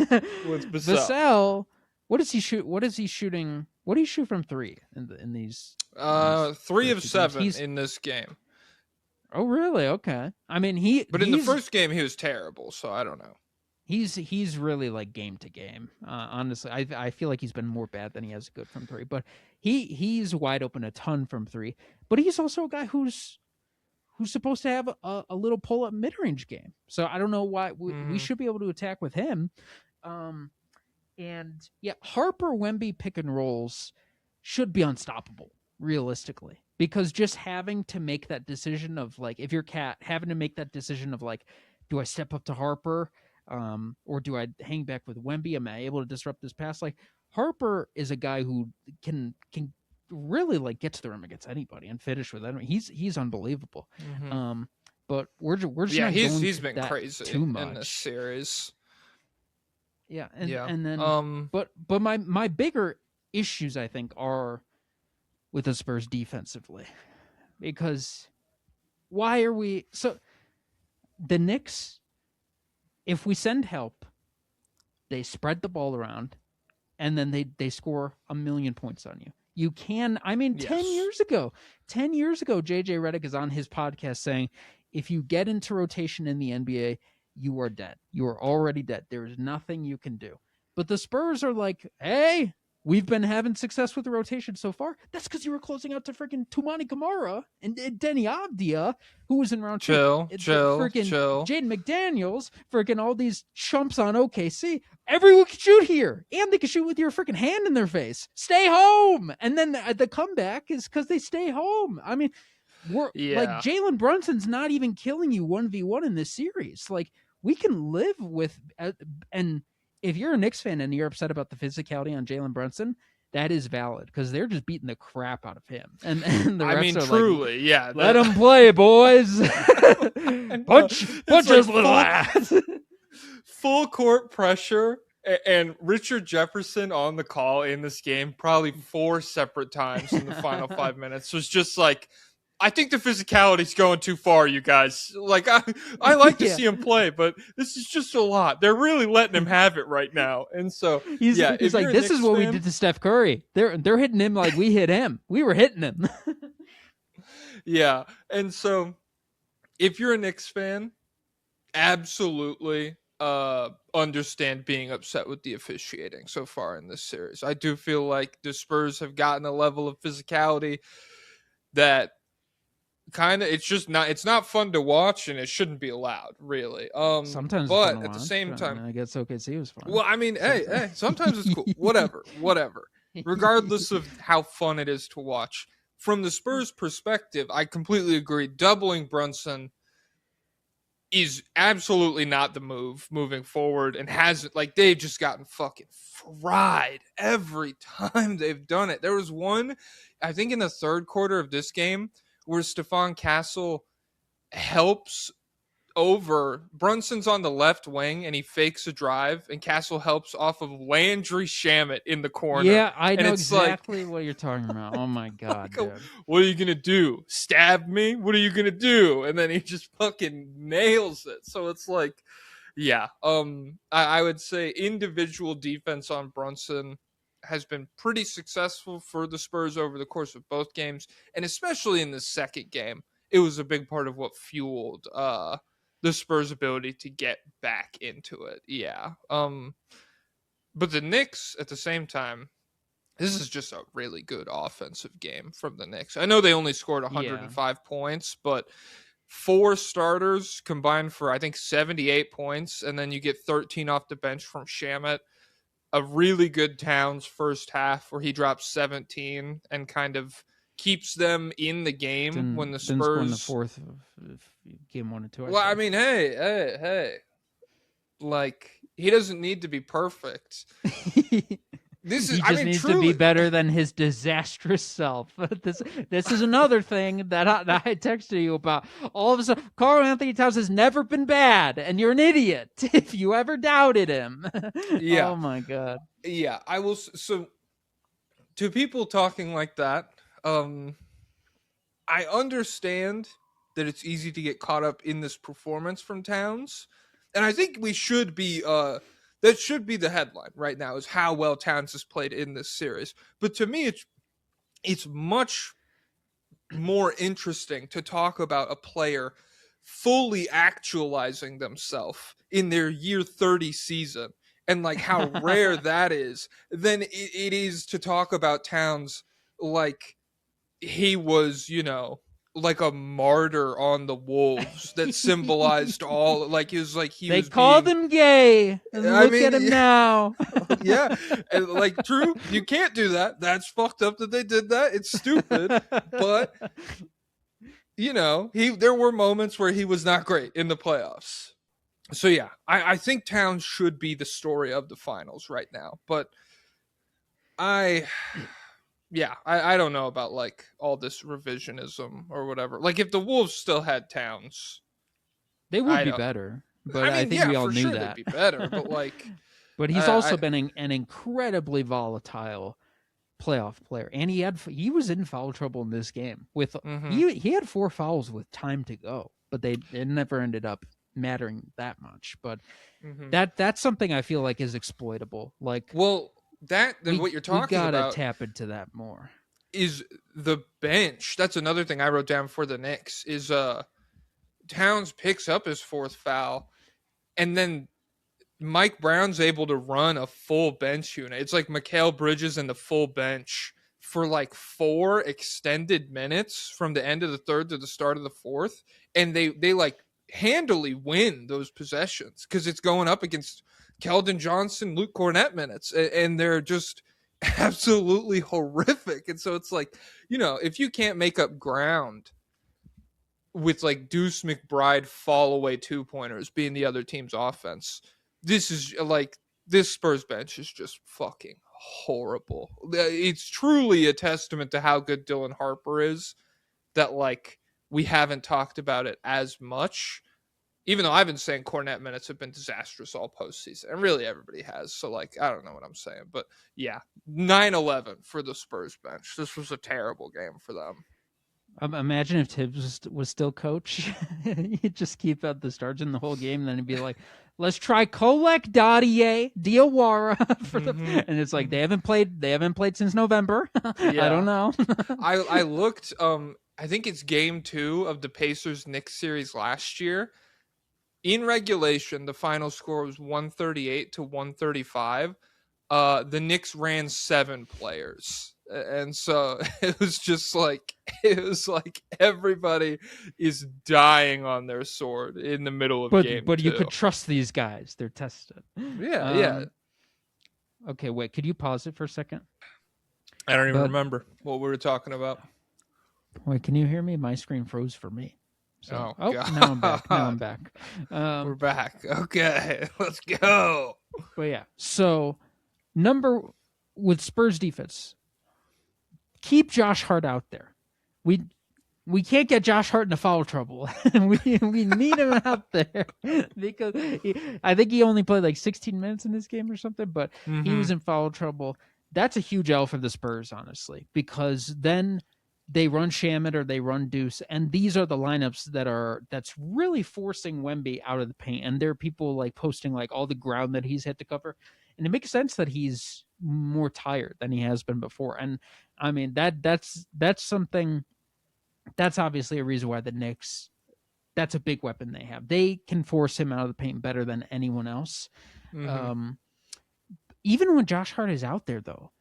What's Vassell? What does he shoot? What is he shooting? What do you shoot from three in these? 3 of 7 in this game. Oh, really? Okay. I mean, But in the first game, he was terrible. So I don't know. He's really like game to game. Honestly, I feel like he's been more bad than he has good from three. But he's wide open a ton from three. But he's also a guy who's supposed to have a little pull up mid range game. So I don't know why we should be able to attack with him. And yeah, Harper Wemby pick and rolls should be unstoppable realistically, because just having to make that decision of like, if you're Cat, having to make that decision of like, do I step up to Harper? Or do I hang back with Wemby? Am I able to disrupt this pass? Like, Harper is a guy who can really like get to the rim against anybody and finish with anyone. He's unbelievable. But we're just not he's going been that crazy too much in this series. Yeah, and then but my bigger issues, I think, are with the Spurs defensively, because why are we so the Knicks? If we send help, they spread the ball around, and then they score 1,000,000 points on you. You can, I mean, Yes. 10 years ago, JJ Redick is on his podcast saying, if you get into rotation in the NBA, you are dead. You are already dead. There is nothing you can do. But the Spurs are like, hey, we've been having success with the rotation so far. That's because you were closing out to freaking Toumani Camara and Denny Avdia, who was in round chill. two. Jaden McDaniels, freaking all these chumps on OKC. Everyone can shoot here, and they can shoot with your freaking hand in their face. Stay home. And then the comeback is because they stay home. I mean, like Jalen Brunson's not even killing you 1v1 in this series. Like, we can live with, and if you're a Knicks fan and you're upset about the physicality on Jalen Brunson, that is valid, because they're just beating the crap out of him. And the refs are truly, like, yeah. Let him play, boys. punch his little ass. Full court pressure, and Richard Jefferson on the call in this game probably 4 separate times in the final 5 minutes was just like, I think the physicality's going too far, you guys. Like, I like to see him play, but this is just a lot. They're really letting him have it right now. And so, he's like, this is what we did to Steph Curry. They're hitting him like we hit him. We were hitting him. Yeah. And so, if you're a Knicks fan, absolutely understand being upset with the officiating so far in this series. I do feel like the Spurs have gotten a level of physicality that kind of it's not fun to watch, and it shouldn't be allowed, really. Sometimes it's fun to But at the watch. same time, I guess OKC was fun. well, I mean, hey, sometimes it's cool. Whatever. Regardless of how fun it is to watch. From the Spurs perspective, I completely agree. Doubling Brunson is absolutely not the move moving forward, and hasn't, like, they've just gotten fucking fried every time they've done it. There was one, I think in the third quarter of this game, where Stephon Castle helps over Brunson's on the left wing, and he fakes a drive, and Castle helps off of Landry Shamet in the corner. Yeah, I And know it's like, exactly what you're talking about. Oh my god, dude. what are you gonna do? Stab me? What are you gonna do? And then he just fucking nails it. So it's like, yeah. I would say individual defense on Brunson has been pretty successful for the Spurs over the course of both games, and especially in the second game, it was a big part of what fueled the Spurs' ability to get back into it. Yeah. But the Knicks, at the same time, this is just a really good offensive game from the Knicks. I know they only scored 105 points, but 4 starters combined for, I think, 78 points, and then you get 13 off the bench from Shamet. A really good Towns first half where he drops 17 and kind of keeps them in the game when the Spurs... Didn't score in the fourth of game 1 and 2. Well, I mean, hey. Like, he doesn't need to be perfect. This is, he just needs to be better than his disastrous self. This is another thing that I texted you about. All of a sudden, Karl Anthony Towns has never been bad, and you're an idiot if you ever doubted him. Yeah. Oh my god. Yeah, I will. So, to people talking like that, I understand that it's easy to get caught up in this performance from Towns, and I think we should be. That should be the headline right now, is how well Towns has played in this series. But to me, it's much more interesting to talk about a player fully actualizing themselves in their year 30 season, and like how rare that is, than it is to talk about Towns like he was, like a martyr on the Wolves that symbolized all, like he was like they called him gay. And look at him now. Yeah, and like, true, you can't do that. That's fucked up that they did that. It's stupid, but there were moments where he was not great in the playoffs. So yeah, I think Towns should be the story of the finals right now, but I don't know about like all this revisionism or whatever. Like, if the Wolves still had Towns, they would be better. But I think we all knew that. They'd be better. But like, but he's also been an incredibly volatile playoff player, and he was in foul trouble in this game. With he had 4 fouls with time to go, but it never ended up mattering that much. But that's something I feel like is exploitable. Like, well. What you're talking about, we gotta tap into that more, is the bench. That's another thing I wrote down for the Knicks, is Towns picks up his 4th foul, and then Mike Brown's able to run a full bench unit. It's like Mikal Bridges and the full bench for like 4 extended minutes from the end of the 3rd to the start of the 4th, and they like handily win those possessions because it's going up against Keldon Johnson, Luke Cornett minutes, and they're just absolutely horrific. And so it's like, if you can't make up ground with like Deuce McBride fall away 2-pointers being the other team's offense, this Spurs bench is just fucking horrible. It's truly a testament to how good Dylan Harper is that like we haven't talked about it as much. Even though I've been saying Cornette minutes have been disastrous all postseason, and really everybody has. So, like, I don't know what I'm saying. But, yeah, 9-11 for the Spurs bench. This was a terrible game for them. Imagine if Tibbs was still coach. He'd just keep out the starts in the whole game, and then he'd be like, let's try Kolek, Dadier, Diawara. And it's like, they haven't played since November. Yeah. I don't know. I looked, I think it's game 2 of the Pacers-Knicks series last year. In regulation, the final score was 138 to 135. The Knicks ran 7 players. And so it was like everybody is dying on their sword in the middle of game But 2. you could trust these guys. They're tested. Yeah. Okay, wait. Could you pause it for a second? I don't even remember what we were talking about. Wait, can you hear me? My screen froze for me. So, God. Now I'm back. We're back. Okay, let's go. But yeah, so with Spurs defense, keep Josh Hart out there. We can't get Josh Hart into foul trouble. we need him out there because I think he only played like 16 minutes in this game or something, but he was in foul trouble. That's a huge L for the Spurs, honestly, because then they run Shamet or they run Deuce, and these are the lineups that's really forcing Wemby out of the paint. And there are people like posting like all the ground that he's had to cover, and it makes sense that he's more tired than he has been before. And I mean that's something. That's obviously a reason why the Knicks, that's a big weapon they have. They can force him out of the paint better than anyone else. Even when Josh Hart is out there, though,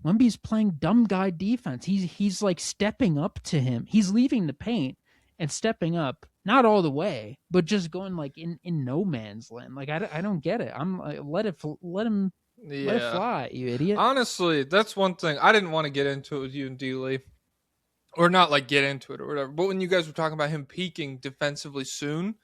Wemby's playing dumb guy defense. He's like stepping up to him. He's leaving the paint and stepping up, not all the way, but just going like in no man's land. Like I don't get it. I'm like, let it fly, you idiot. Honestly, that's one thing I didn't want to get into it with you and D-Lee. Or not like get into it or whatever. But when you guys were talking about him peaking defensively soon,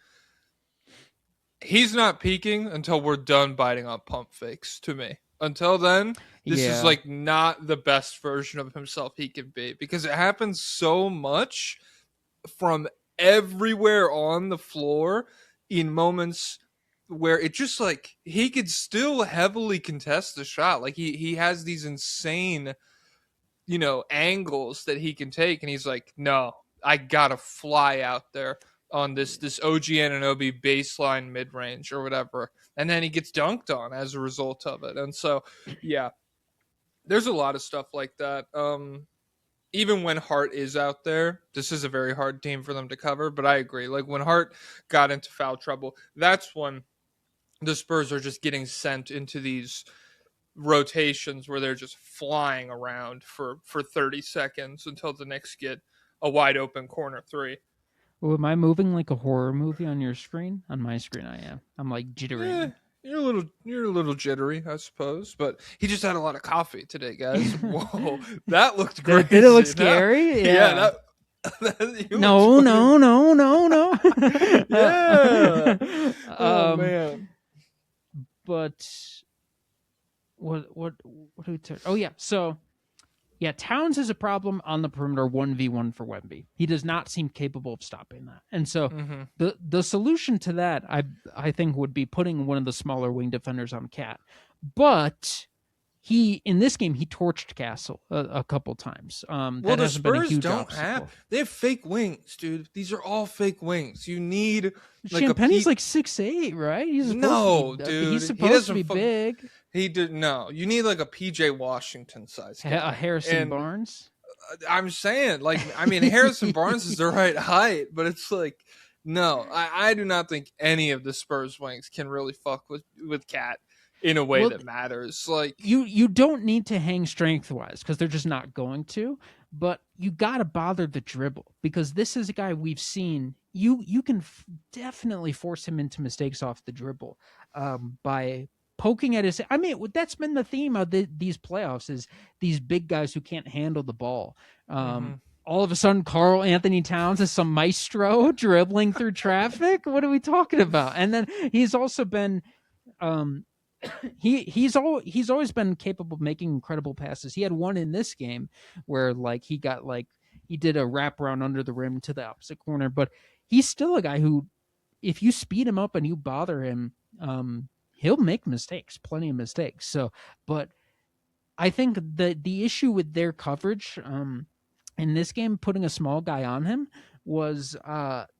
he's not peaking until we're done biting on pump fakes to me. Until then, this is like not the best version of himself he can be because it happens so much from everywhere on the floor in moments where it just like he could still heavily contest the shot. Like he has these insane angles that he can take, and he's like, no, I gotta fly out there on this OG Anunoby baseline mid-range or whatever, and then he gets dunked on as a result of it. And so yeah, there's a lot of stuff like that. Even when Hart is out there, this is a very hard team for them to cover, but I agree, like when Hart got into foul trouble, that's when the Spurs are just getting sent into these rotations where they're just flying around for 30 seconds until the Knicks get a wide open corner 3. Well, am I moving like a horror movie on your screen? On my screen, I am. I'm like jittery. You're a little jittery, I suppose. But he just had a lot of coffee today, guys. Whoa, that looked great. Did it look scary? Yeah. No. Yeah. Oh man. But what do we turn? Oh yeah, so yeah, Towns is a problem on the perimeter 1v1 for Wemby. He does not seem capable of stopping that. And so the solution to that I think would be putting one of the smaller wing defenders on Cat. But in this game he torched Castle a couple times. Well, the Spurs they have fake wings, dude. These are all fake wings. You need like Champagne's like 6'8", right? He's supposed to be big. He did no. You need like a PJ Washington size guy. A Harrison Barnes. I'm saying, like, I mean, Harrison Barnes is the right height, but it's like, no, I do not think any of the Spurs wings can really fuck with Cat in a way that matters. Like you don't need to hang strength wise because they're just not going to. But you got to bother the dribble because this is a guy we've seen. You can definitely force him into mistakes off the dribble by poking at his. I mean, that's been the theme of these playoffs is these big guys who can't handle the ball. All of a sudden, Karl Anthony Towns is some maestro dribbling through traffic. What are we talking about? And then he's also been. He's always been capable of making incredible passes. He had one in this game where like he did a wraparound under the rim to the opposite corner, but he's still a guy who, if you speed him up and you bother him, he'll make mistakes, plenty of mistakes. So, but I think the issue with their coverage in this game, putting a small guy on him, was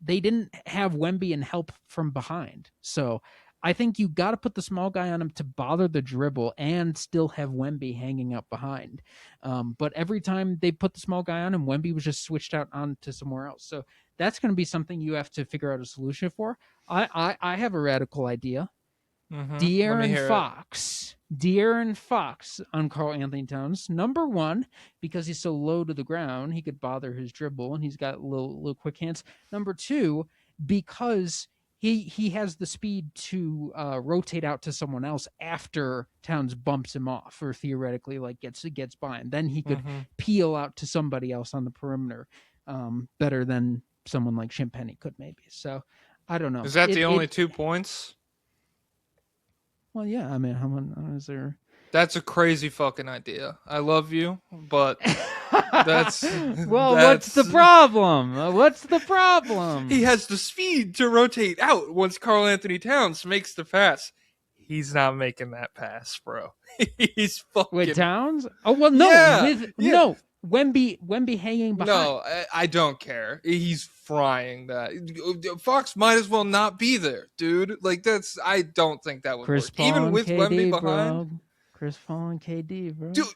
they didn't have Wemby and help from behind. So I think you got to put the small guy on him to bother the dribble and still have Wemby hanging up behind. But every time they put the small guy on him, Wemby was just switched out onto somewhere else. So that's going to be something you have to figure out a solution for. I have a radical idea. Let me De'Aaron hear Fox on Karl Anthony Towns. Number one, because he's so low to the ground, he could bother his dribble and he's got little quick hands. Number two, because he has the speed to rotate out to someone else after Towns bumps him off, or theoretically like gets by, and then he could peel out to somebody else on the perimeter better than someone like Shampenny could maybe. So I don't know. Is that the only 2 points? Well, yeah. I mean, how much is there? That's a crazy fucking idea. I love you, but that's what's the problem? What's the problem? He has the speed to rotate out once Karl Anthony Towns makes the pass. He's not making that pass, bro. He's fucking. With Towns? Oh well, no. No. Wemby hanging behind. No, I don't care. He's frying that. Fox might as well not be there, dude. Like that's. I don't think that would Chris work. Paul Even with KD, Wemby bro. behind. Chris Paul and KD, bro. Dude,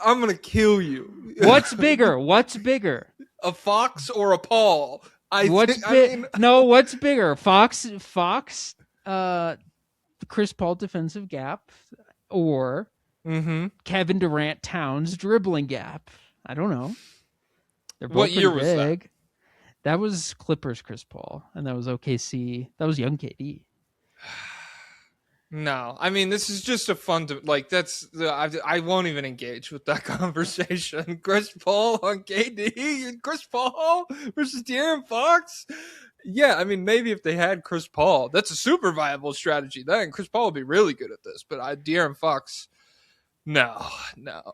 I'm gonna kill you. What's bigger? What's bigger? A Fox or a Paul? What's bigger? Fox, Chris Paul defensive gap, or Kevin Durant Towns dribbling gap? I don't know. They're both what year pretty was big. That was Clippers Chris Paul, and that was OKC. That was young KD. No, I mean this is just a fun like that's I won't even engage with that conversation. Chris Paul on KD, Chris Paul versus De'Aaron Fox. Yeah, I mean maybe if they had Chris Paul, that's a super viable strategy. Then Chris Paul would be really good at this. But De'Aaron Fox, no,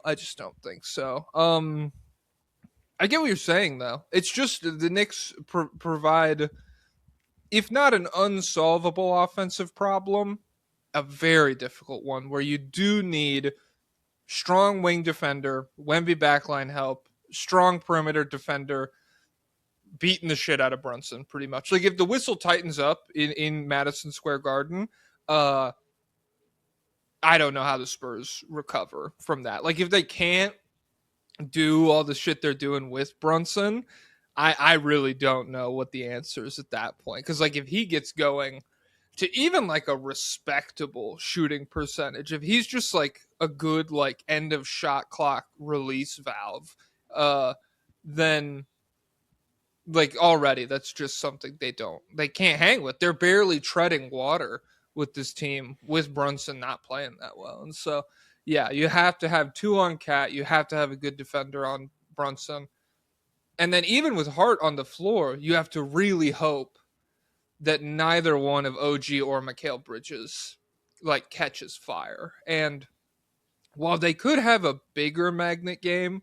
I just don't think so. I get what you're saying though. It's just the Knicks provide, if not an unsolvable offensive problem, a very difficult one where you do need strong wing defender, Wemby backline help, strong perimeter defender, beating the shit out of Brunson pretty much. Like if the whistle tightens up in Madison Square Garden, I don't know how the Spurs recover from that. Like if they can't do all the shit they're doing with Brunson, I really don't know what the answer is at that point. Because like if he gets going to even like a respectable shooting percentage, if he's just like a good like end of shot clock release valve, then like already that's just something they can't hang with. They're barely treading water with this team with Brunson not playing that well. And so yeah, you have to have two on Cat, you have to have a good defender on Brunson. And then even with Hart on the floor, you have to really hope that neither one of OG or Mikal Bridges like catches fire. And while they could have a bigger magnet game,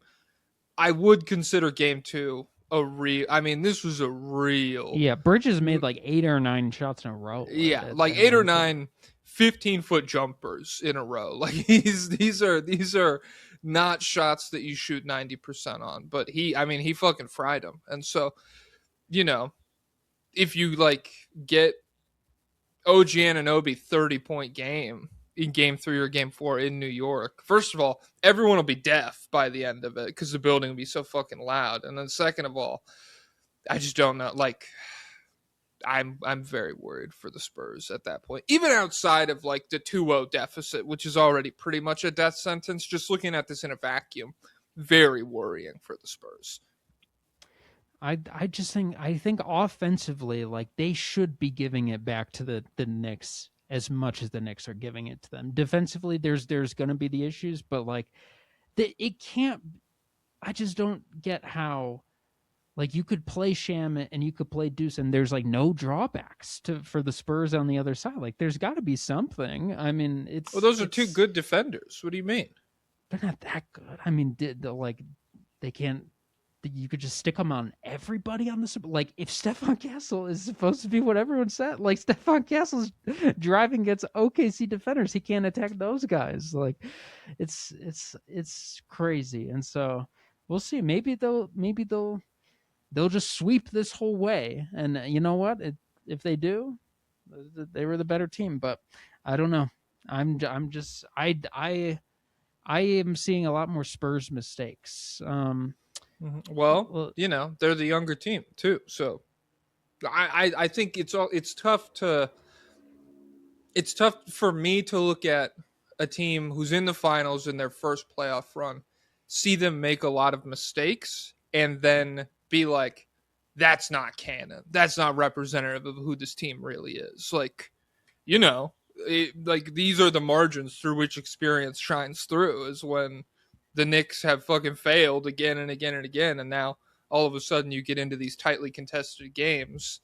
I would consider game 2 this was a real. Yeah, Bridges made like 8 or 9 shots in a row. Yeah, like 8 or 9 15-foot jumpers in a row. Like these are not shots that you shoot 90% on, but he fucking fried them. And so, if you like get OG Anunoby 30-point game in game 3 or game 4 in New York, first of all, everyone will be deaf by the end of it because the building will be so fucking loud. And then second of all, I just don't know. Like, I'm very worried for the Spurs at that point. Even outside of like the 2-0 deficit, which is already pretty much a death sentence, just looking at this in a vacuum, very worrying for the Spurs. I think offensively, like they should be giving it back to the Knicks as much as the Knicks are giving it to them. Defensively, there's going to be the issues, but like it can't. I just don't get how. Like you could play Sham and you could play Deuce, and there's like no drawbacks for the Spurs on the other side. Like there's got to be something. I mean, those are two good defenders. What do you mean? They're not that good. I mean, they can't. You could just stick them on everybody on the like. If Stephon Castle is supposed to be what everyone said, like Stephon Castle's driving against OKC defenders, he can't attack those guys. Like, it's crazy, and so we'll see. Maybe they'll they'll just sweep this whole way. And you know what? If they do, they were the better team. But I don't know. I'm just I am seeing a lot more Spurs mistakes. Well, Well, they're the younger team too, so I think it's tough for me to look at a team who's in the finals in their first playoff run, see them make a lot of mistakes, and then be like, that's not canon. That's not representative of who this team really is. Like, like these are the margins through which experience shines through, is when the Knicks have fucking failed again and again and again. And now all of a sudden you get into these tightly contested games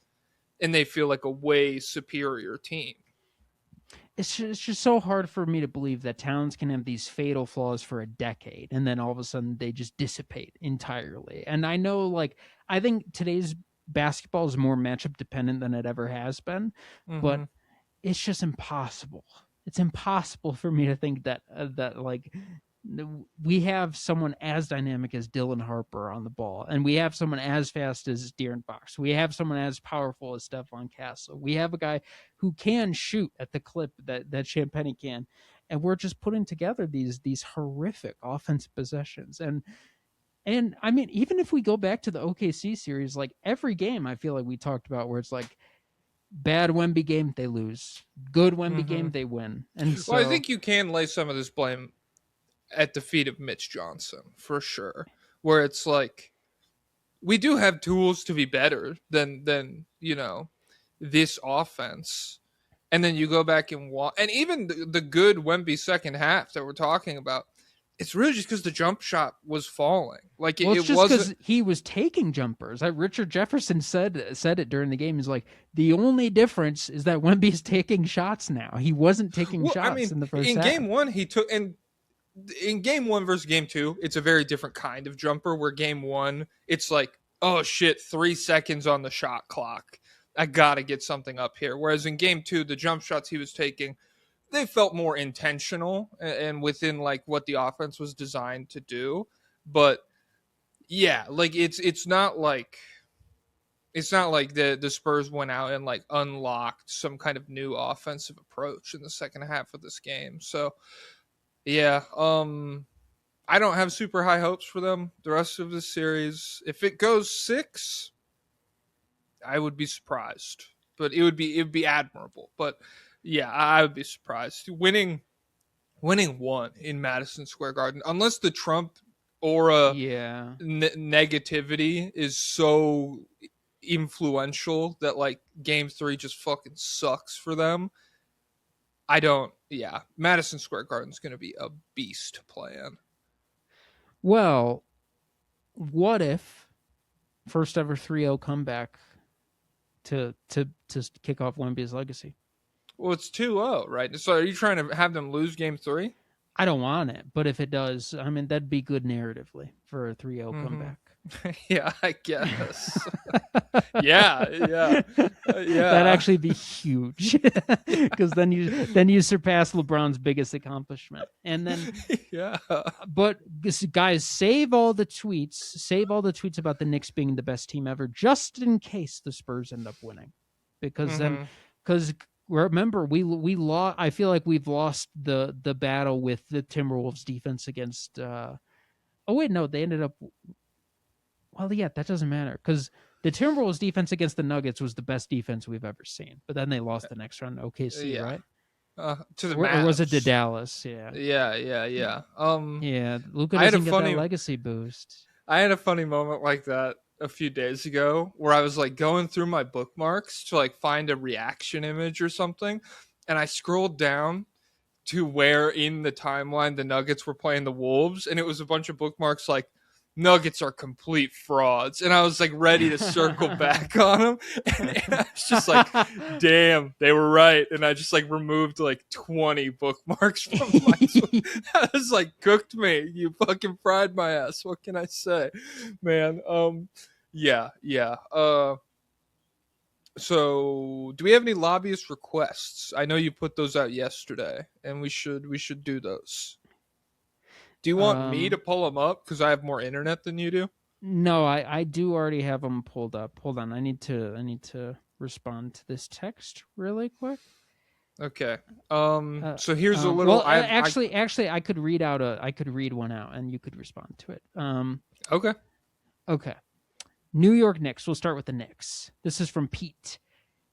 and they feel like a way superior team. it's just so hard for me to believe that Towns can have these fatal flaws for a decade and then all of a sudden they just dissipate entirely. And I know, like, I think today's basketball is more matchup dependent than it ever has been, but it's just impossible. It's impossible for me to think that like we have someone as dynamic as Dylan Harper on the ball, and we have someone as fast as De'Aaron Fox. We have someone as powerful as Stephon Castle. We have a guy who can shoot at the clip that Champagnie can, and we're just putting together these horrific offensive possessions. And I mean, even if we go back to the OKC series, like every game, I feel like we talked about where it's like bad Wemby game, they lose. Good Wemby game, they win. And so, well, I think you can lay some of this blame at the feet of Mitch Johnson for sure, where it's like we do have tools to be better than this offense. And then you go back and watch, and even the good Wemby second half that we're talking about, it's really just because the jump shot was falling. Like well, it's it just wasn't because he was taking jumpers. Richard Jefferson said it during the game. He's like, the only difference is that Wemby's taking shots now. He wasn't taking shots in the first half. Game one, he took, and in game one versus game two, it's a very different kind of jumper, where game one, it's like, oh shit, 3 seconds on the shot clock. I got to get something up here. Whereas in game two, the jump shots he was taking, they felt more intentional and within like what the offense was designed to do. But yeah, like it's not like the Spurs went out and like unlocked some kind of new offensive approach in the second half of this game. So yeah, I don't have super high hopes for them the rest of this series. If it goes 6, I would be surprised, but it would be admirable. But yeah, I would be surprised. Winning 1 in Madison Square Garden, unless the Trump aura negativity is so influential that like game 3 just fucking sucks for them. Madison Square Garden's going to be a beast to play in. Well, what if first ever 3-0 comeback to kick off Wemby's legacy? Well, it's 2-0, right? So are you trying to have them lose game 3? I don't want it, but if it does, I mean, that'd be good narratively for a 3-0 comeback. Yeah, I guess. yeah. That'd actually be huge, because then you surpass LeBron's biggest accomplishment, and then But guys, save all the tweets about the Knicks being the best team ever, just in case the Spurs end up winning, because then remember we lost. I feel like we've lost the battle with the Timberwolves defense against. Oh wait, no, they ended up. Well, yeah, that doesn't matter, because the Timberwolves defense against the Nuggets was the best defense we've ever seen. But then they lost the next round to OKC, right? To the or was it to Dallas? Yeah. Yeah. Luka doesn't get that legacy boost. I had a funny moment like that a few days ago where I was like going through my bookmarks to like find a reaction image or something, and I scrolled down to where in the timeline the Nuggets were playing the Wolves, and it was a bunch of bookmarks like Nuggets are complete frauds, and I was like ready to circle back on them, and I was just like, damn, they were right. And I just like removed like 20 bookmarks from my I was like, cooked me, you fucking fried my ass, what can I say, man? So do we have any lobbyist requests? I know you put those out yesterday, and we should do those. Do you want me to pull them up because I have more internet than you do? No, I do already have them pulled up. Hold on, I need to respond to this text really quick. Okay. So here's a little. Well, I actually, I could read one out, and you could respond to it. Okay. Okay. New York Knicks. We'll start with the Knicks. This is from Pete.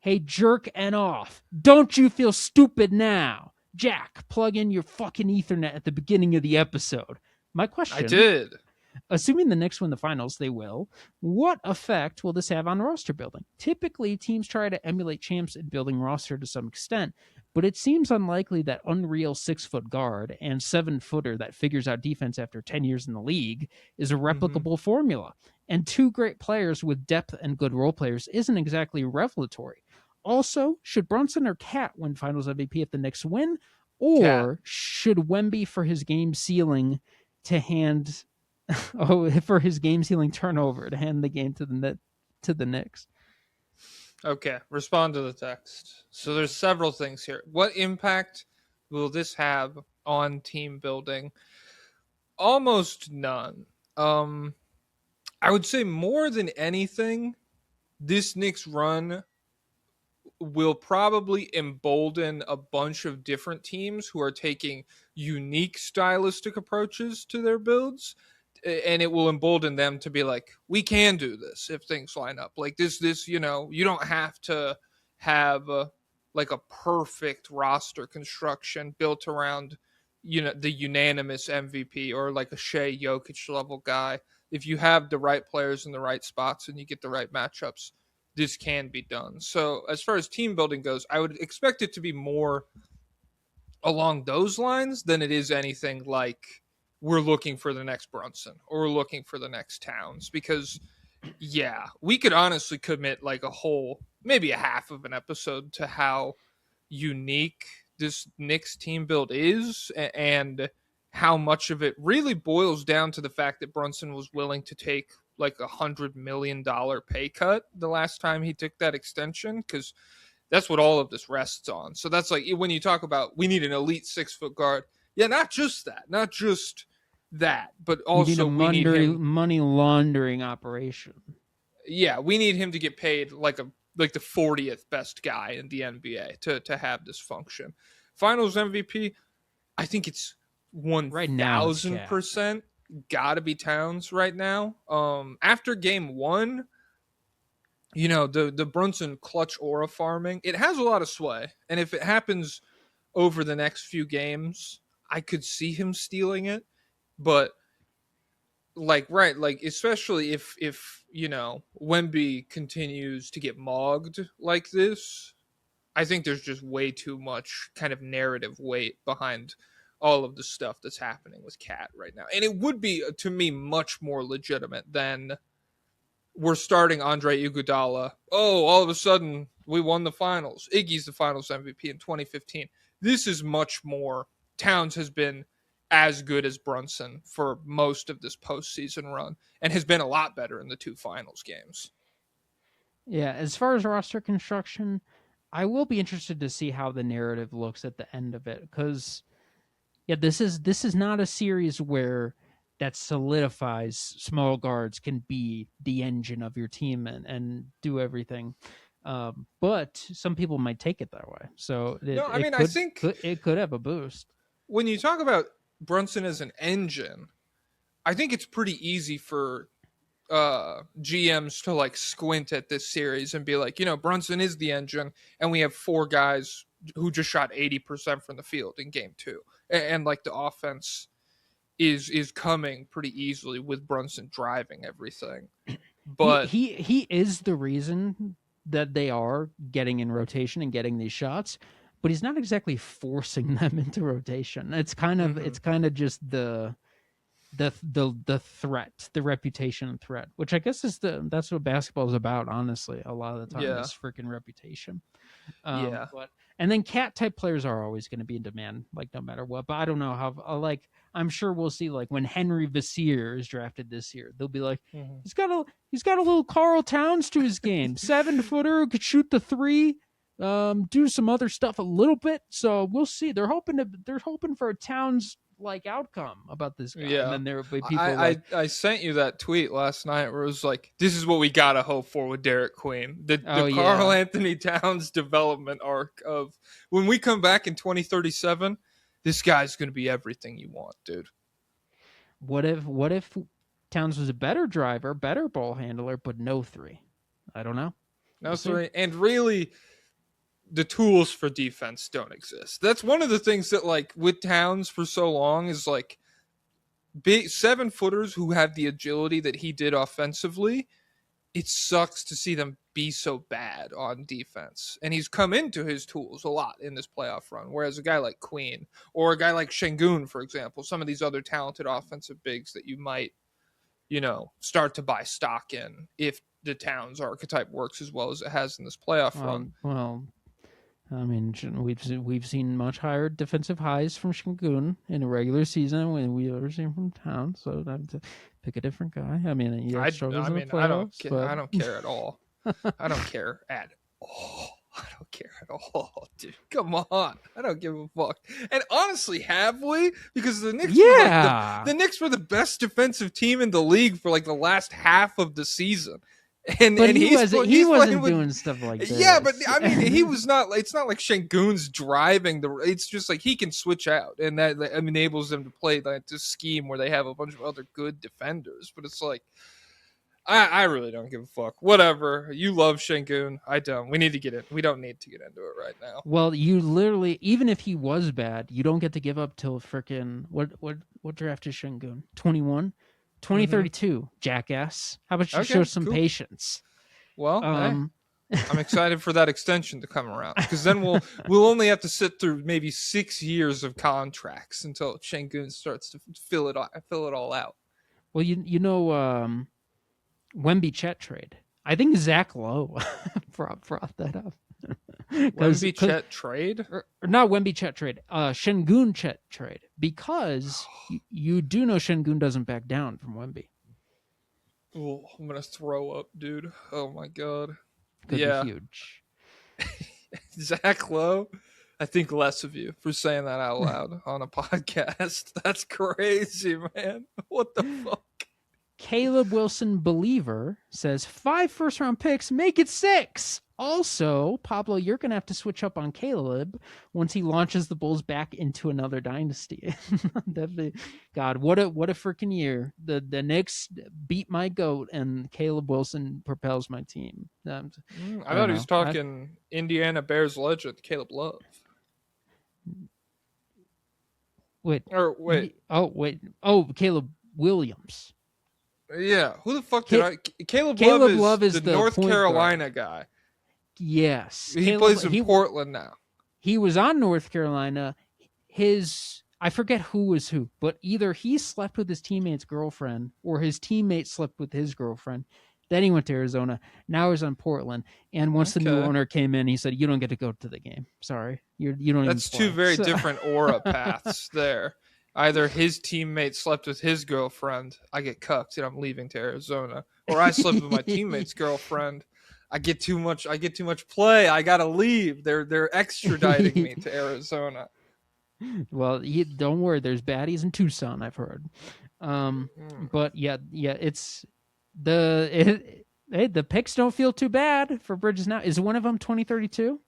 Hey, jerk and off. Don't you feel stupid now? Jack, plug in your fucking Ethernet at the beginning of the episode. My question. I did. Assuming the Knicks win the finals, they will. What effect will this have on roster building? Typically, teams try to emulate champs in building roster to some extent, but it seems unlikely that unreal 6-foot guard and 7-footer that figures out defense after 10 years in the league is a replicable formula. And two great players with depth and good role players isn't exactly revelatory. Also, should Brunson or Cat win Finals MVP if the Knicks win? Or Cat. should Wemby for his game ceiling to hand for his game sealing turnover to hand the game to the Knicks? Okay, respond to the text. So there's several things here. What impact will this have on team building? Almost none. I would say more than anything, this Knicks run will probably embolden a bunch of different teams who are taking unique stylistic approaches to their builds, and it will embolden them to be like, we can do this if things line up like this. You don't have to have like a perfect roster construction built around the unanimous MVP or like a Shea Jokic level guy. If you have the right players in the right spots and you get the right matchups, this can be done. So as far as team building goes, I would expect it to be more along those lines than it is anything like we're looking for the next Brunson or we're looking for the next Towns, because yeah, we could honestly commit like a whole, maybe a half of an episode to how unique this Knicks team build is, and how much of it really boils down to the fact that Brunson was willing to take like $100 million pay cut the last time he took that extension, because that's what all of this rests on. So that's like when you talk about we need an elite 6-foot guard. Yeah, not just that, but also we need him. Money laundering operation. Yeah, we need him to get paid like the 40th best guy in the NBA to have this function. Finals MVP, I think it's 1,000% gotta be Towns right now. After game one, the Brunson clutch aura farming, it has a lot of sway, and if it happens over the next few games, I could see him stealing it. But like especially if Wemby continues to get mogged like this, I think there's just way too much kind of narrative weight behind all of the stuff that's happening with Cat right now. And it would be, to me, much more legitimate than we're starting Andre Iguodala. Oh, all of a sudden we won the finals. Iggy's the finals MVP in 2015. This is much more. Towns has been as good as Brunson for most of this postseason run and has been a lot better in the two finals games. Yeah, as far as roster construction, I will be interested to see how the narrative looks at the end of it, because this is not a series where that solidifies small guards can be the engine of your team and do everything. But some people might take it that way. So I think it could have a boost. When you talk about Brunson as an engine, I think it's pretty easy for GMs to like squint at this series and be like, Brunson is the engine, and we have 4 guys who just shot 80% from the field in game 2, and like the offense is coming pretty easily with Brunson driving everything. But he is the reason that they are getting in rotation and getting these shots, but he's not exactly forcing them into rotation. It's kind of just the threat, the reputation threat, which I guess that's what basketball is about, honestly. A lot of the time, is freaking reputation. But and then Cat type players are always going to be in demand, like no matter what. But I don't know how. I'm sure we'll see. Like when Henry Vassier is drafted this year, they'll be like, he's got a little Karl Towns to his game, 7-footer, could shoot the 3. Do some other stuff a little bit. So we'll see. They're hoping for a Towns like outcome about this guy. Yeah. And then there will be people I sent you that tweet last night where it was like, this is what we gotta hope for with Derek Queen. The Karl Anthony Towns development arc of when we come back in 2037, this guy's gonna be everything you want, dude. What if Towns was a better driver, better ball handler, but no 3? I don't know. No 3. And really, the tools for defense don't exist. That's one of the things that, like, with Towns for so long is like big 7-footers who have the agility that he did offensively. It sucks to see them be so bad on defense. And he's come into his tools a lot in this playoff run. Whereas a guy like Queen or a guy like Şengün, for example, some of these other talented offensive bigs that you might, start to buy stock in if the Towns archetype works as well as it has in this playoff run. Well, I mean, we've seen much higher defensive highs from Şengün in a regular season when we've ever seen from Towns. So I have to pick a different guy. I mean, I don't care at all. I don't care at all, dude. Come on, I don't give a fuck. And honestly, have we? Because the Knicks, the Knicks were the best defensive team in the league for like the last half of the season. But he wasn't doing stuff like this. Yeah, but I mean, he was not. It's not like Şengün's driving the. It's just like he can switch out, and that enables them to play like this scheme where they have a bunch of other good defenders. But it's like, I really don't give a fuck. Whatever, you love Şengün, I don't. We don't need to get into it right now. Well, you literally, even if he was bad, you don't get to give up till frickin' what draft is Şengün? 21. 2032, jackass. How about you show some patience? Well, I'm excited for that extension to come around because then we'll only have to sit through maybe 6 years of contracts until Şengün starts to fill it all out. Well, Wemby Chet trade. I think Zach Lowe brought that up. Wemby Chet trade? Or not Wemby Chet trade. Şengün Chet trade. Because you do know Şengün doesn't back down from Wemby. Oh, I'm going to throw up, dude. Oh, my God. Could be huge. Zach Lowe, I think less of you for saying that out loud on a podcast. That's crazy, man. What the fuck? Caleb Wilson Believer says 5 first-round picks, make it 6. Also, Pablo, you're going to have to switch up on Caleb once he launches the Bulls back into another dynasty. God, what a freaking year. The Knicks beat my GOAT, and Caleb Wilson propels my team. I thought he was talking Indiana Bears legend, Caleb Love. Wait. Caleb Williams. Yeah, who the fuck Caleb Love is the North Carolina guy. Yes. He plays in Portland now. He was on North Carolina. I forget who was who, but either he slept with his teammate's girlfriend or his teammate slept with his girlfriend. Then he went to Arizona. Now he's on Portland. And once the new owner came in, he said, "You don't get to go to the game. Sorry. You don't." That's two very different aura paths there. Either his teammate slept with his girlfriend, I get cucked and I'm leaving to Arizona, or I slept with my teammate's girlfriend. I get too much play. I gotta leave. They're extraditing me to Arizona. Well, don't worry. There's baddies in Tucson, I've heard. But yeah, it's the picks don't feel too bad for Bridges now. Is one of them 2032?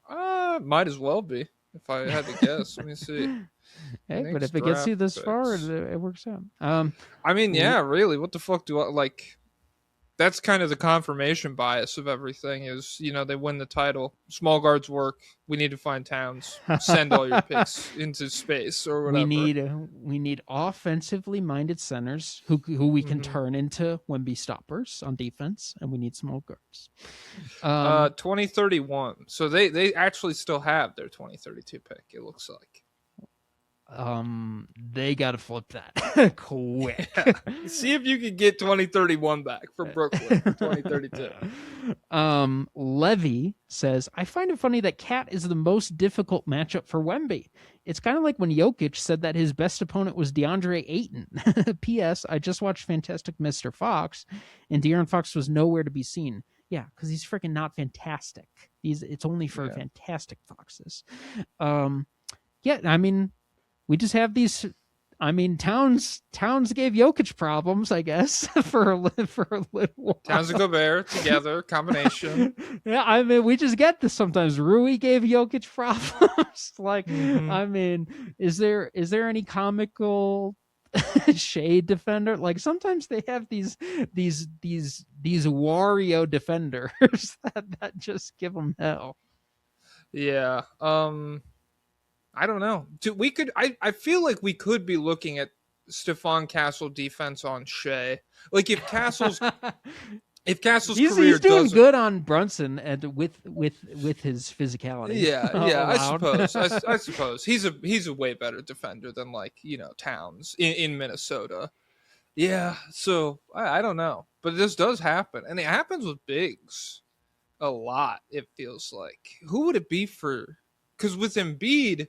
Might as well be if I had to guess. Let me see. Hey, but if it gets you this far, it works out. I mean, yeah, really. What the fuck do I like? That's kind of the confirmation bias of everything is, they win the title. Small guards work. We need to find Towns. Send all your picks into space or whatever. We need offensively minded centers who we can turn into Wemby stoppers on defense, and we need small guards. 2031. So they actually still have their 2032 pick, it looks like. They gotta flip that quick. Yeah. See if you can get 2031 back from Brooklyn for 2032. Levy says, I find it funny that Cat is the most difficult matchup for Wemby. It's kind of like when Jokic said that his best opponent was DeAndre Ayton. P.S. I just watched Fantastic Mr. Fox, and De'Aaron Fox was nowhere to be seen. Yeah, because he's freaking not fantastic. It's only for fantastic foxes. Yeah, I mean, we just have these. I mean, Towns gave Jokic problems, I guess, for a little while. Towns and Gobert together, combination. Yeah, I mean, we just get this sometimes. Rui gave Jokic problems. Like, Mhm. I mean, is there any comical shade defender? Like sometimes they have these Wario defenders that just give them hell. Yeah. I don't know. I feel like we could be looking at Stephon Castle defense on Shea. Like if Castle's he's career doing doesn't. good on Brunson and with his physicality. Yeah, I allowed. suppose. I suppose he's a way better defender than like Towns in Minnesota. Yeah, so I don't know, but this does happen, and it happens with bigs a lot. It feels like who would it be for? Because with Embiid,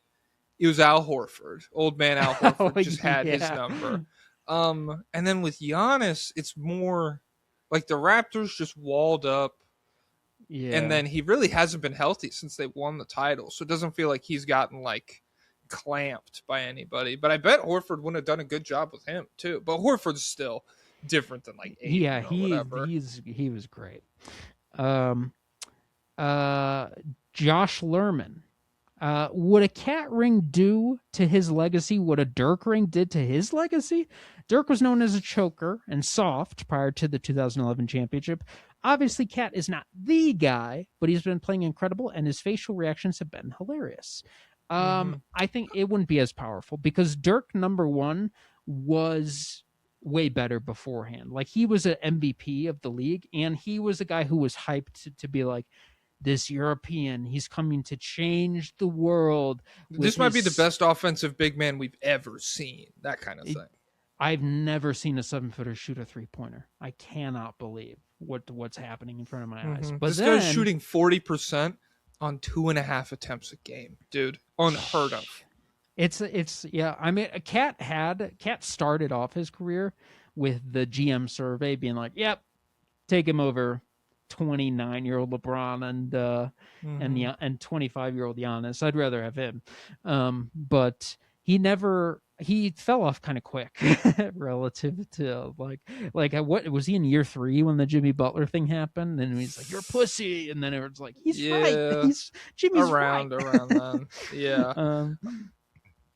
it was Al Horford, old man Al Horford, Oh, just had his yeah. number. And then with Giannis, it's more like the Raptors just walled up. Yeah. And then he really hasn't been healthy since they won the title. So it doesn't feel like he's gotten like clamped by anybody. But I bet Horford would have done a good job with him too. But Horford's still different than like Ayton yeah, or whatever. he was great. Josh Lerman. Would a cat ring do to his legacy what a Dirk ring did to his legacy? Dirk was known as a choker and soft prior to the 2011 championship. Obviously, Cat is not the guy, but he's been playing incredible, and his facial reactions have been hilarious. I think it wouldn't be as powerful because Dirk, number one, was way better beforehand. Like, he was an MVP of the league, and he was a guy who was hyped to be like, this European, he's coming to change the world. This might be the best offensive big man we've ever seen. That kind of thing. I've never seen a 7-footer shoot a 3-pointer. I cannot believe what's happening in front of my eyes. But this guy's shooting 40% on 2.5 attempts a game, dude. Unheard of. It's yeah. I mean, Cat started off his career with the GM survey being like, "Yep, take him over 29-year-old LeBron and 25-year-old Giannis. I'd rather have him." But he fell off kind of quick relative to like what was he in year 3 when the Jimmy Butler thing happened? And he's like, "You're a pussy," and then everyone's like, "He's right. Jimmy's around then." Yeah.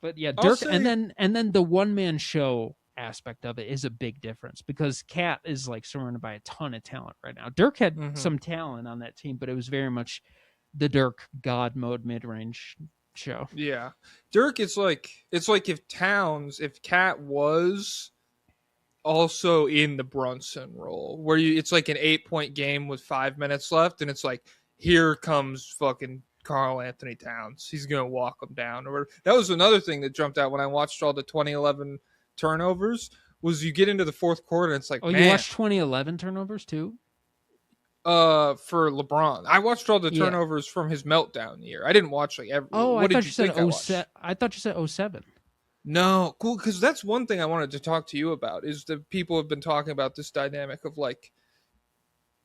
But yeah, Dirk, and then the one-man show aspect of it is a big difference because Cat is like surrounded by a ton of talent right now. Dirk had some talent on that team, but it was very much the Dirk God mode mid-range show. Yeah. Dirk, it's like if Cat was also in the Brunson role where it's like an 8-point game with 5 minutes left and it's like, here comes fucking Karl Anthony Towns. He's going to walk him down. Or that was another thing that jumped out when I watched all the 2011 turnovers was you get into the fourth quarter and it's like, you watched 2011 turnovers too? For LeBron, I watched all the turnovers from his meltdown year. I didn't watch like every. Oh, what I did thought you said 07. I thought you said 07. No, cool, because that's one thing I wanted to talk to you about is that people have been talking about this dynamic of like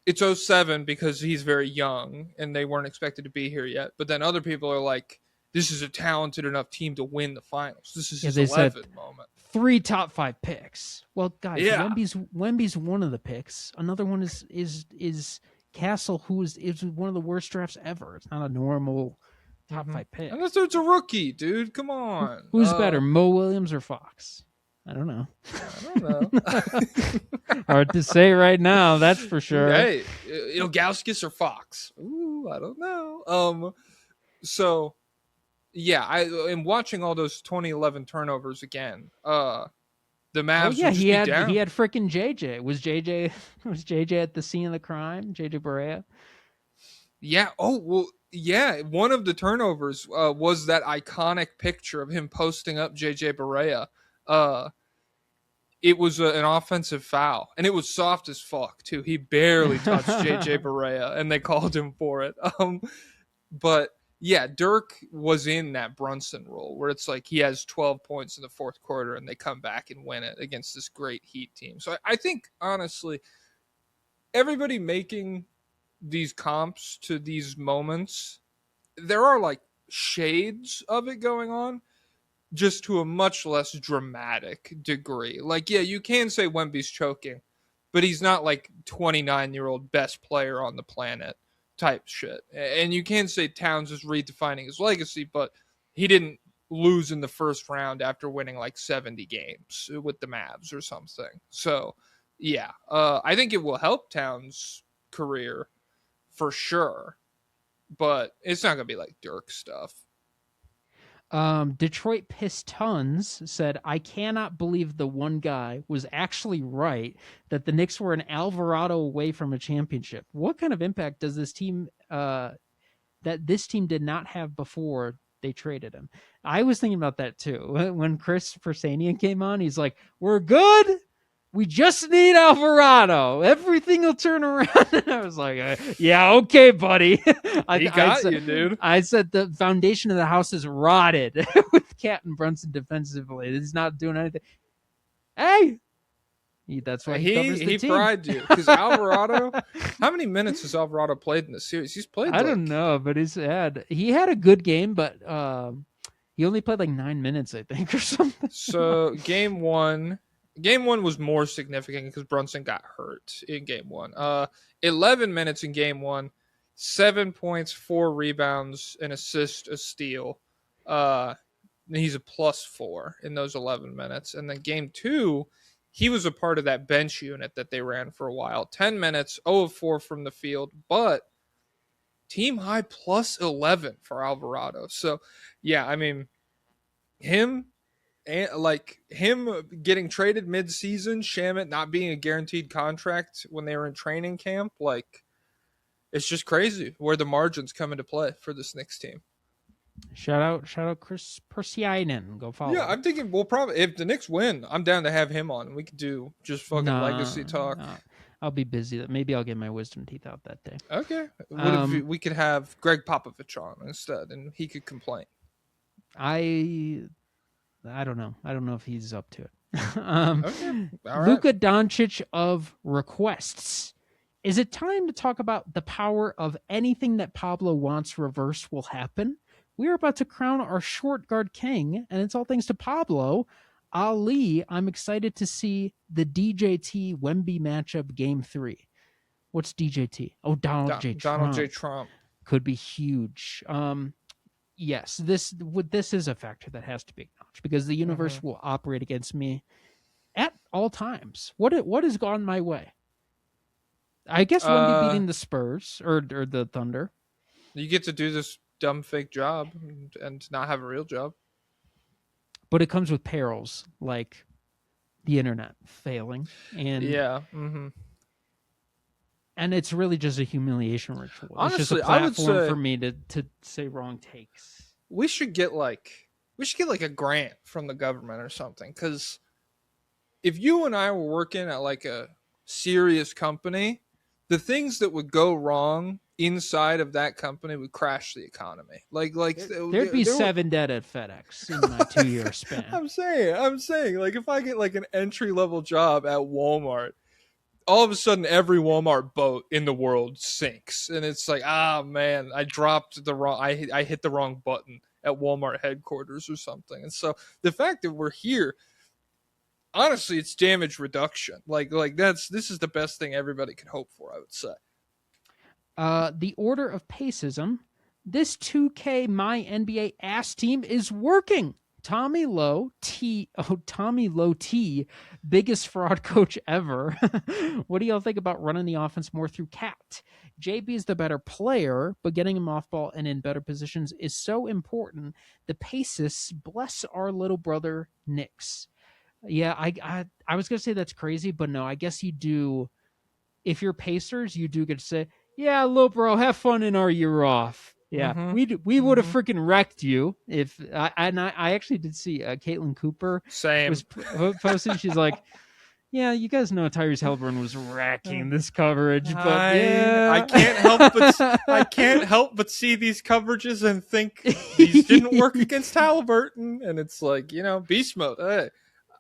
it's 07 because he's very young and they weren't expected to be here yet, but then other people are like, this is a talented enough team to win the finals. This is his 11 moment. 3 top 5 picks. Well, guys, Wemby's one of the picks. Another one is Castle, who is one of the worst drafts ever. It's not a normal top 5 pick. Unless it's a rookie, dude. Come on. Who's better, Mo Williams or Fox? I don't know. Hard to say right now, that's for sure. Hey, Ilgauskas or Fox? Ooh, I don't know. So yeah, I am watching all those 2011 turnovers again. The Mavs. He had freaking JJ. Was JJ at the scene of the crime? JJ Barea. Yeah. Oh well. Yeah. One of the turnovers was that iconic picture of him posting up JJ Barea. It was an offensive foul, and it was soft as fuck too. He barely touched JJ Barea, and they called him for it. But yeah, Dirk was in that Brunson role where it's like he has 12 points in the fourth quarter and they come back and win it against this great Heat team. So I think, honestly, everybody making these comps to these moments, there are like shades of it going on. just to a much less dramatic degree. Like, yeah, you can say Wemby's choking, but he's not like 29-year-old best player on the planet type shit. And you can say Towns is redefining his legacy, but he didn't lose in the first round after winning like 70 games with the Mavs or something. So, yeah, I think it will help Towns' career for sure, but it's not going to be like Dirk stuff. Detroit Pistons said, I cannot believe the one guy was actually right that the Knicks were an Alvarado away from a championship. What kind of impact does this team, that this team did not have before they traded him? I was thinking about that too. When Chris Persanian came on, he's like, we're good. We just need Alvarado. Everything will turn around. And I was like, yeah, okay, buddy. He got you, dude. I said the foundation of the house is rotted with Cat and Brunson defensively. He's not doing anything. Hey, that's why he covers the team. He pried you. Because Alvarado, how many minutes has Alvarado played in the series? He's played I don't know, but he had a good game, but he only played like 9 minutes, I think, or something. So Game one was more significant because Brunson got hurt in game one. 11 minutes in game one, 7 points, 4 rebounds, an assist, a steal. He's a +4 in those 11 minutes. And then game two, he was a part of that bench unit that they ran for a while. 10 minutes, 0 of 4 from the field, but team high +11 for Alvarado. So, yeah, I mean, him getting traded mid-season, Shamet not being a guaranteed contract when they were in training camp, like, it's just crazy where the margins come into play for this Knicks team. Shout out Chris Persianen. Go follow. Yeah, I'm thinking we'll probably, if the Knicks win, I'm down to have him on and we could do just fucking legacy talk. I'll be busy. Maybe I'll get my wisdom teeth out that day. Okay. What if we could have Greg Popovich on instead and he could complain? I don't know. I don't know if he's up to it. Okay. All right. Luka Doncic of requests. Is it time to talk about the power of anything that Pablo wants reversed will happen? We are about to crown our short guard king, and it's all thanks to Pablo. Ali, I'm excited to see the DJT Wemby matchup game 3. What's DJT? Oh, Donald J. Trump. Could be huge. Yes, this is a factor that has to be acknowledged because the universe will operate against me at all times. What has gone my way? I guess Wemby beating the Spurs or the Thunder. You get to do this dumb fake job and not have a real job. But it comes with perils like the internet failing and and it's really just a humiliation ritual. Honestly, it's just a platform for me to say wrong takes. We should get like a grant from the government or something, because if you and I were working at like a serious company, the things that would go wrong inside of that company would crash the economy. Like there'd be 7 dead at FedEx in my 2-year span. I'm saying, like, if I get like an entry level job at Walmart, all of a sudden every Walmart boat in the world sinks, and it's like, man, I dropped the wrong, I hit the wrong button at Walmart headquarters or something. And so the fact that we're here, honestly, it's damage reduction. Like this is the best thing everybody could hope for, I would say. The order of pacism. This 2K My NBA ass team is working. Tommy Lowe T, biggest fraud coach ever. What do y'all think about running the offense more through Cat? JB is the better player, but getting him off ball and in better positions is so important. The Paces bless our little brother Knicks. Yeah, I was gonna say that's crazy, but no, I guess you do. If you're Pacers, you do get to say, yeah, little bro, have fun in our year off. Yeah, we would have freaking wrecked you if I actually did see Caitlin Cooper was posting. She's like, yeah, you guys know Tyrese Halliburton was wrecking this coverage, but I can't help but see these coverages and think these didn't work against Halliburton, and it's like, beast mode. Hey.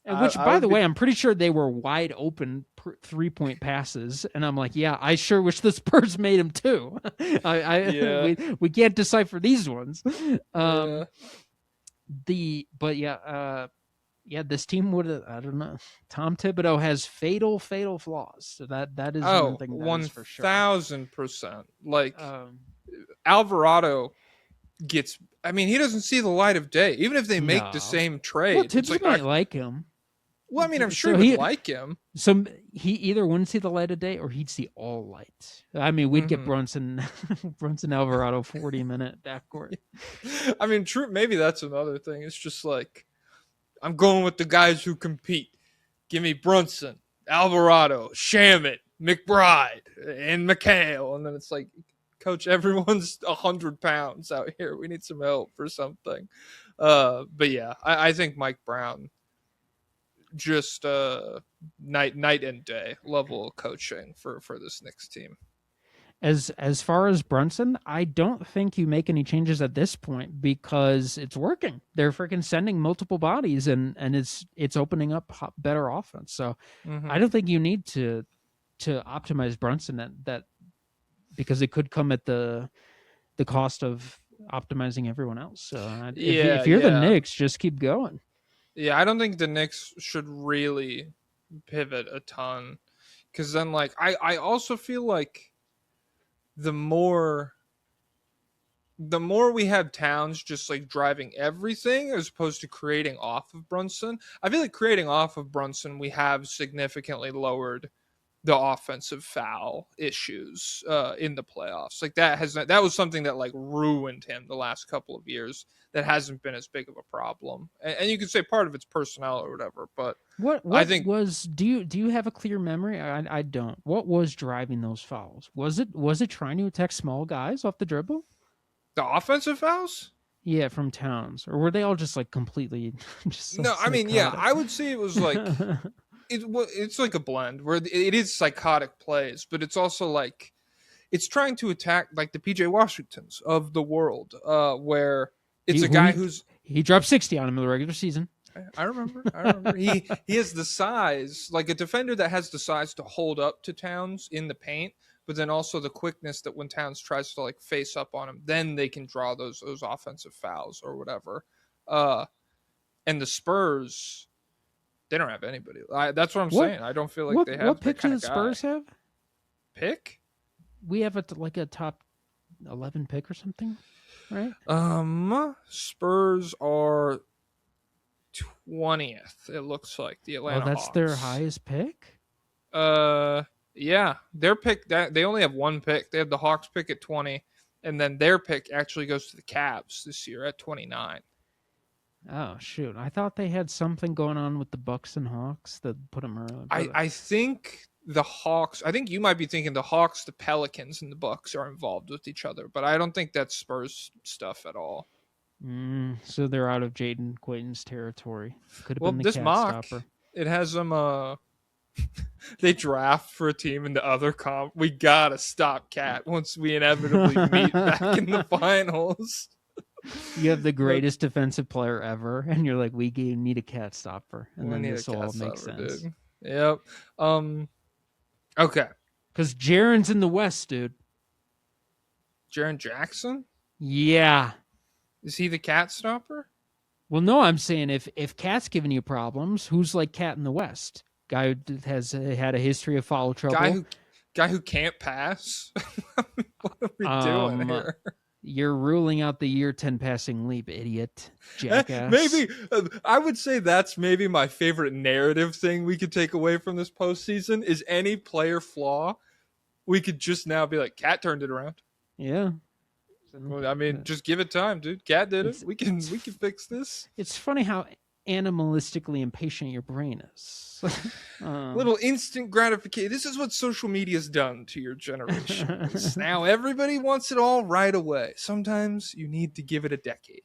Which, by the way, I'm pretty sure they were wide open 3-point passes, and I'm like, yeah, I sure wish the Spurs made them too. We can't decipher these ones. This team would I don't know. Tom Thibodeau has fatal flaws. So that is one Oh, thing that is for sure. 1000%. Like Um, Alvarado gets. I mean, he doesn't see the light of day. Even if they make the no. same Well, trade, it's Tibbs like might like him. well, I mean, I'm sure So he would like him. So he either wouldn't see the light of day or he'd see all light. I mean, we'd get Brunson Alvarado 40-minute backcourt. I mean, true. Maybe that's another thing. It's just like I'm going with the guys who compete. Give me Brunson, Alvarado, Shamit, McBride, and McHale, and then it's like, Coach, everyone's 100 pounds out here. We need some help or something. But yeah, I think Mike Brown just night and day level of coaching for this Knicks team. As far as Brunson, I don't think you make any changes at this point because it's working. They're freaking sending multiple bodies and it's opening up better offense. So I don't think you need to optimize Brunson that because it could come at the cost of optimizing everyone else. So if you're the Knicks, just keep going. Yeah, I don't think the Knicks should really pivot a ton because then like I also feel like the more we have Towns just like driving everything as opposed to creating off of Brunson, I feel like creating off of Brunson, we have significantly lowered the offensive foul issues in the playoffs. Like that was something that like ruined him the last couple of years. That hasn't been as big of a problem, and you could say part of it's personnel or whatever. But what I think do you have a clear memory? I don't. What was driving those fouls? Was it trying to attack small guys off the dribble? the offensive fouls. Yeah, from Towns, or were they all just like completely? Just No, I mean, yeah, I would say it was like it's like a blend where it is psychotic plays, but it's also like it's trying to attack like the PJ Washingtons of the world, where it's a guy who's he dropped 60 on him in the regular season. I remember. He has the size, like a defender that has the size to hold up to Towns in the paint, but then also the quickness that when Towns tries to like face up on him, then they can draw those offensive fouls or whatever. And the Spurs, they don't have anybody. That's what I'm saying. I don't feel like they have. What pick do the Spurs have? Pick? We have a top 11 pick or something, right? Spurs are 20th. It looks like the Atlanta. Oh, that's Hawks. their highest pick. Yeah, their pick that they only have one pick. They have the Hawks pick at 20, and then their pick actually goes to the Cavs this year at 29. Oh shoot! I thought they had something going on with the Bucks and Hawks that put them early. I think the Hawks. I think you might be thinking the Hawks, the Pelicans, and the Bucks are involved with each other, but I don't think that's Spurs stuff at all. So they're out of Jaden Quayton's territory. Could have been the this cat mock, stopper. It has them. They draft for a team in the other comp. We gotta stop Cat once we inevitably meet back in the finals. You have the greatest defensive player ever, and you're like, we need a cat stopper, and then this all makes sense. Dude. Yep. Okay. Because Jaren's in the West, dude. Jaren Jackson? Yeah. Is he the cat stopper? Well, no, I'm saying if Cat's giving you problems, who's like Cat in the West? Guy who has had a history of foul trouble. Guy who can't pass. What are we doing here? You're ruling out the year 10 passing leap, idiot. Jackass. Maybe I would say that's maybe my favorite narrative thing we could take away from this postseason is any player flaw. We could just now be like, Cat turned it around. Yeah. Well, I mean, just give it time, dude. Cat did it. We can fix this. It's funny how animalistically impatient your brain is. Little instant gratification. This is what social media's done to your generation. Now everybody wants it all right away. Sometimes you need to give it a decade.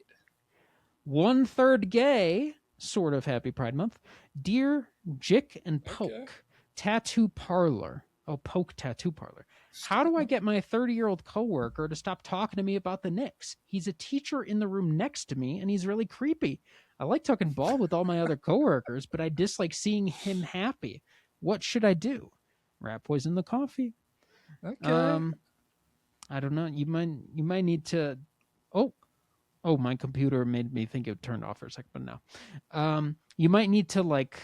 1/3 gay, sort of happy Pride Month. Dear Jick and Poke, Tattoo Parlor. Oh, Poke Tattoo Parlor. How do I get my 30-year-old coworker to stop talking to me about the Knicks? He's a teacher in the room next to me, and he's really creepy. I like talking ball with all my other coworkers, but I dislike seeing him happy. What should I do? Rat poison the coffee. Okay. I don't know. You might need to. Oh, Oh, my computer made me think it turned off for a second, but no. You might need to like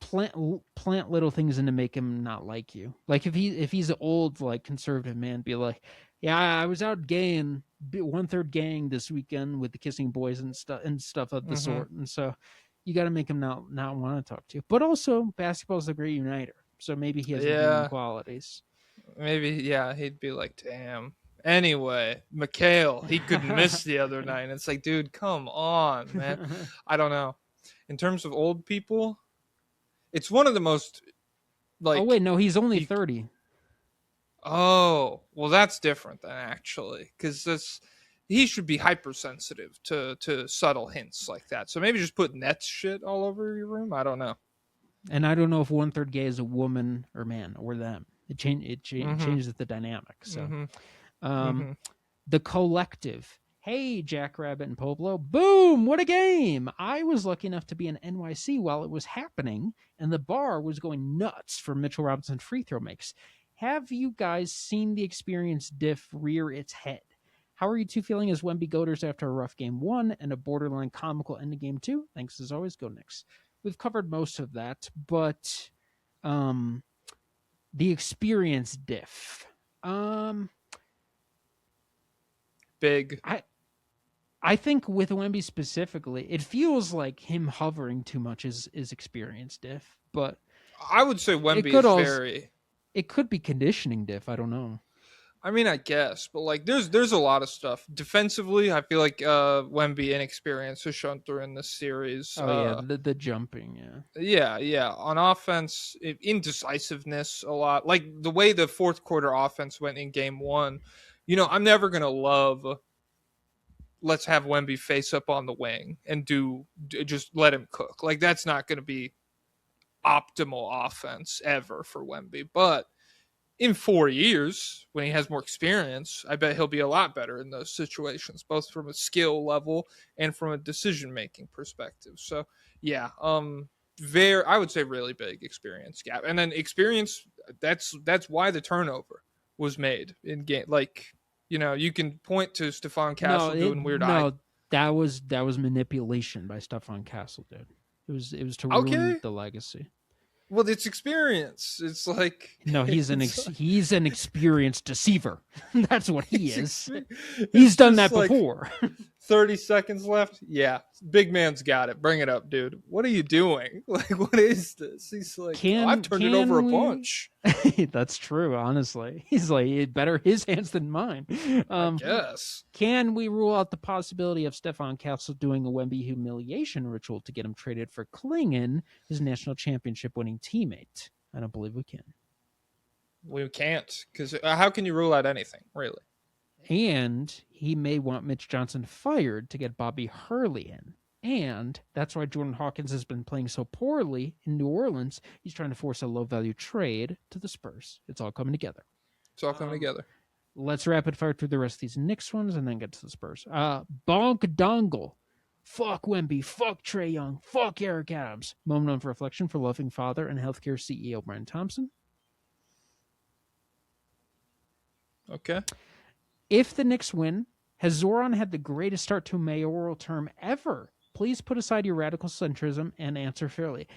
plant little things in to make him not like you. Like if he's an old like conservative man, be like, yeah, I was out gaying 1/3 gang this weekend with the kissing boys and stuff of the sort, and so you got to make him not want to talk to you. But also, basketball's a great uniter, so maybe he has redeeming qualities. Maybe, yeah, he'd be like, damn. Anyway, Mikhail, he couldn't miss the other night. And it's like, dude, come on, man. I don't know. In terms of old people, it's one of the most, like... Oh, wait, no, he's only 30. Oh, well, that's different then, actually. Because he should be hypersensitive to subtle hints like that. So maybe just put Nets shit all over your room? I don't know. And I don't know if 1/3 gay is a woman or man or them. It changes the dynamic. So, The Collective. Hey, Jackrabbit and Pablo. Boom! What a game! I was lucky enough to be in NYC while it was happening, and the bar was going nuts for Mitchell Robinson free throw makes. Have you guys seen the experience diff rear its head? How are you two feeling as Wemby Goaters after a rough game 1 and a borderline comical end of game 2? Thanks as always, go Knicks. We've covered most of that, but the experience diff. Big. I think with Wemby specifically, it feels like him hovering too much is experience diff, but I would say Wemby is very... It could be conditioning diff, I don't know. I mean, I guess, but like, there's a lot of stuff defensively. I feel like Wemby inexperience has shown through in this series. Oh yeah, the jumping, yeah. Yeah. On offense, indecisiveness a lot. Like the way the fourth quarter offense went in game 1. You know, I'm never gonna love. Let's have Wemby face up on the wing and just let him cook. Like that's not gonna be optimal offense ever for Wemby, but in 4 years, when he has more experience, I bet he'll be a lot better in those situations, both from a skill level and from a decision-making perspective. So, yeah, I would say really big experience gap. And then experience, that's why the turnover was made in game. Like, you know, you can point to Stephon Castle doing weird eye. That was manipulation by Stephon Castle, dude. It was to ruin the legacy. Well, it's experience. It's like no, he's an experienced deceiver. That's what he is. He's done that before. 30 seconds left. Yeah, big man's got it. Bring it up, dude. What are you doing? Like, what is this? He's like, I've turned it over a bunch. That's true. Honestly, he's like, better his hands than mine. I guess. Can we rule out the possibility of Stephon Castle doing a Wemby humiliation ritual to get him traded for Klingon, his national championship winning teammate? I don't believe we can. We can't, because how can you rule out anything, really? And he may want Mitch Johnson fired to get Bobby Hurley in. And that's why Jordan Hawkins has been playing so poorly in New Orleans. He's trying to force a low-value trade to the Spurs. It's all coming together. Let's rapid fire through the rest of these Knicks ones and then get to the Spurs. Bonk Dongle. Fuck Wemby. Fuck Trae Young. Fuck Eric Adams. Moment of reflection for loving father and healthcare CEO Brian Thompson. Okay. If the Knicks win, has Zoran had the greatest start to a mayoral term ever? Please put aside your radical centrism and answer fairly.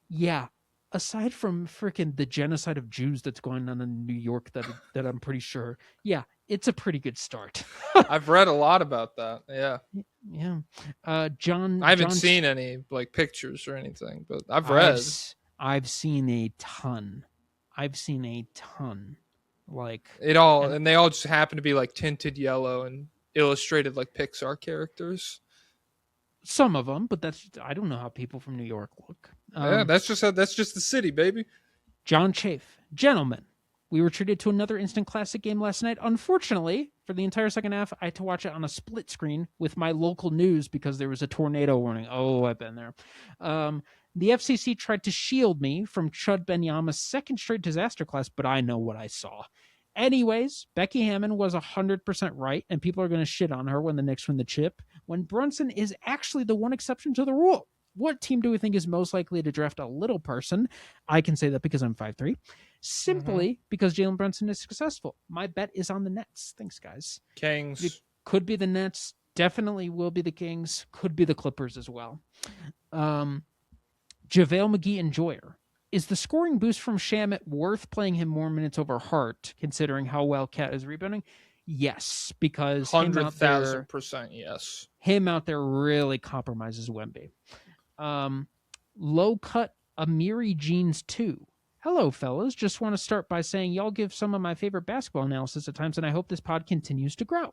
Yeah, aside from freaking the genocide of Jews that's going on in New York that I'm pretty sure, yeah, it's a pretty good start. I've read a lot about that, yeah. Yeah. I haven't seen any like pictures or anything, but I've read. I've seen a ton. Like it all, and they all just happen to be like tinted yellow and illustrated like Pixar characters. Some of them, but I don't know how people from New York look. Yeah, that's just the city, baby. John Chafe, gentlemen, we were treated to another instant classic game last night. Unfortunately, for the entire second half, I had to watch it on a split screen with my local news because there was a tornado warning. Oh, I've been there. The FCC tried to shield me from Chud Benyama's second straight disaster class, but I know what I saw. Anyways, Becky Hammon was 100% right, and people are going to shit on her when the Knicks win the chip, when Brunson is actually the one exception to the rule. What team do we think is most likely to draft a little person? I can say that because I'm 5'3". Simply because Jalen Brunson is successful. My bet is on the Nets. Thanks, guys. Kings. It could be the Nets. Definitely will be the Kings. Could be the Clippers as well. JaVale McGee and Joyer. Is the scoring boost from Shamet worth playing him more minutes over Hart, considering how well Cat is rebounding? Yes, because him out there 100,000% yes. Really compromises Wemby. Low cut Amiri Jeans 2. Hello, fellas. Just want to start by saying y'all give some of my favorite basketball analysis at times, and I hope this pod continues to grow.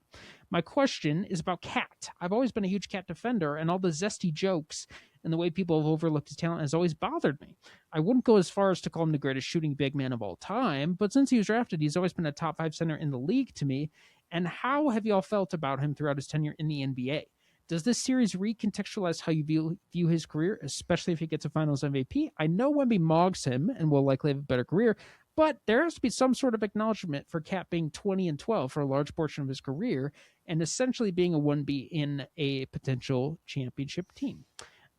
My question is about Cat. I've always been a huge Cat defender, and all the zesty jokes and the way people have overlooked his talent has always bothered me. I wouldn't go as far as to call him the greatest shooting big man of all time, but since he was drafted, he's always been a top 5 center in the league to me. And how have y'all felt about him throughout his tenure in the NBA? Does this series recontextualize how you view his career, especially if he gets a Finals MVP? I know Wemby mogs him and will likely have a better career, but there has to be some sort of acknowledgement for Cat being 20-12 for a large portion of his career and essentially being a 1B in a potential championship team.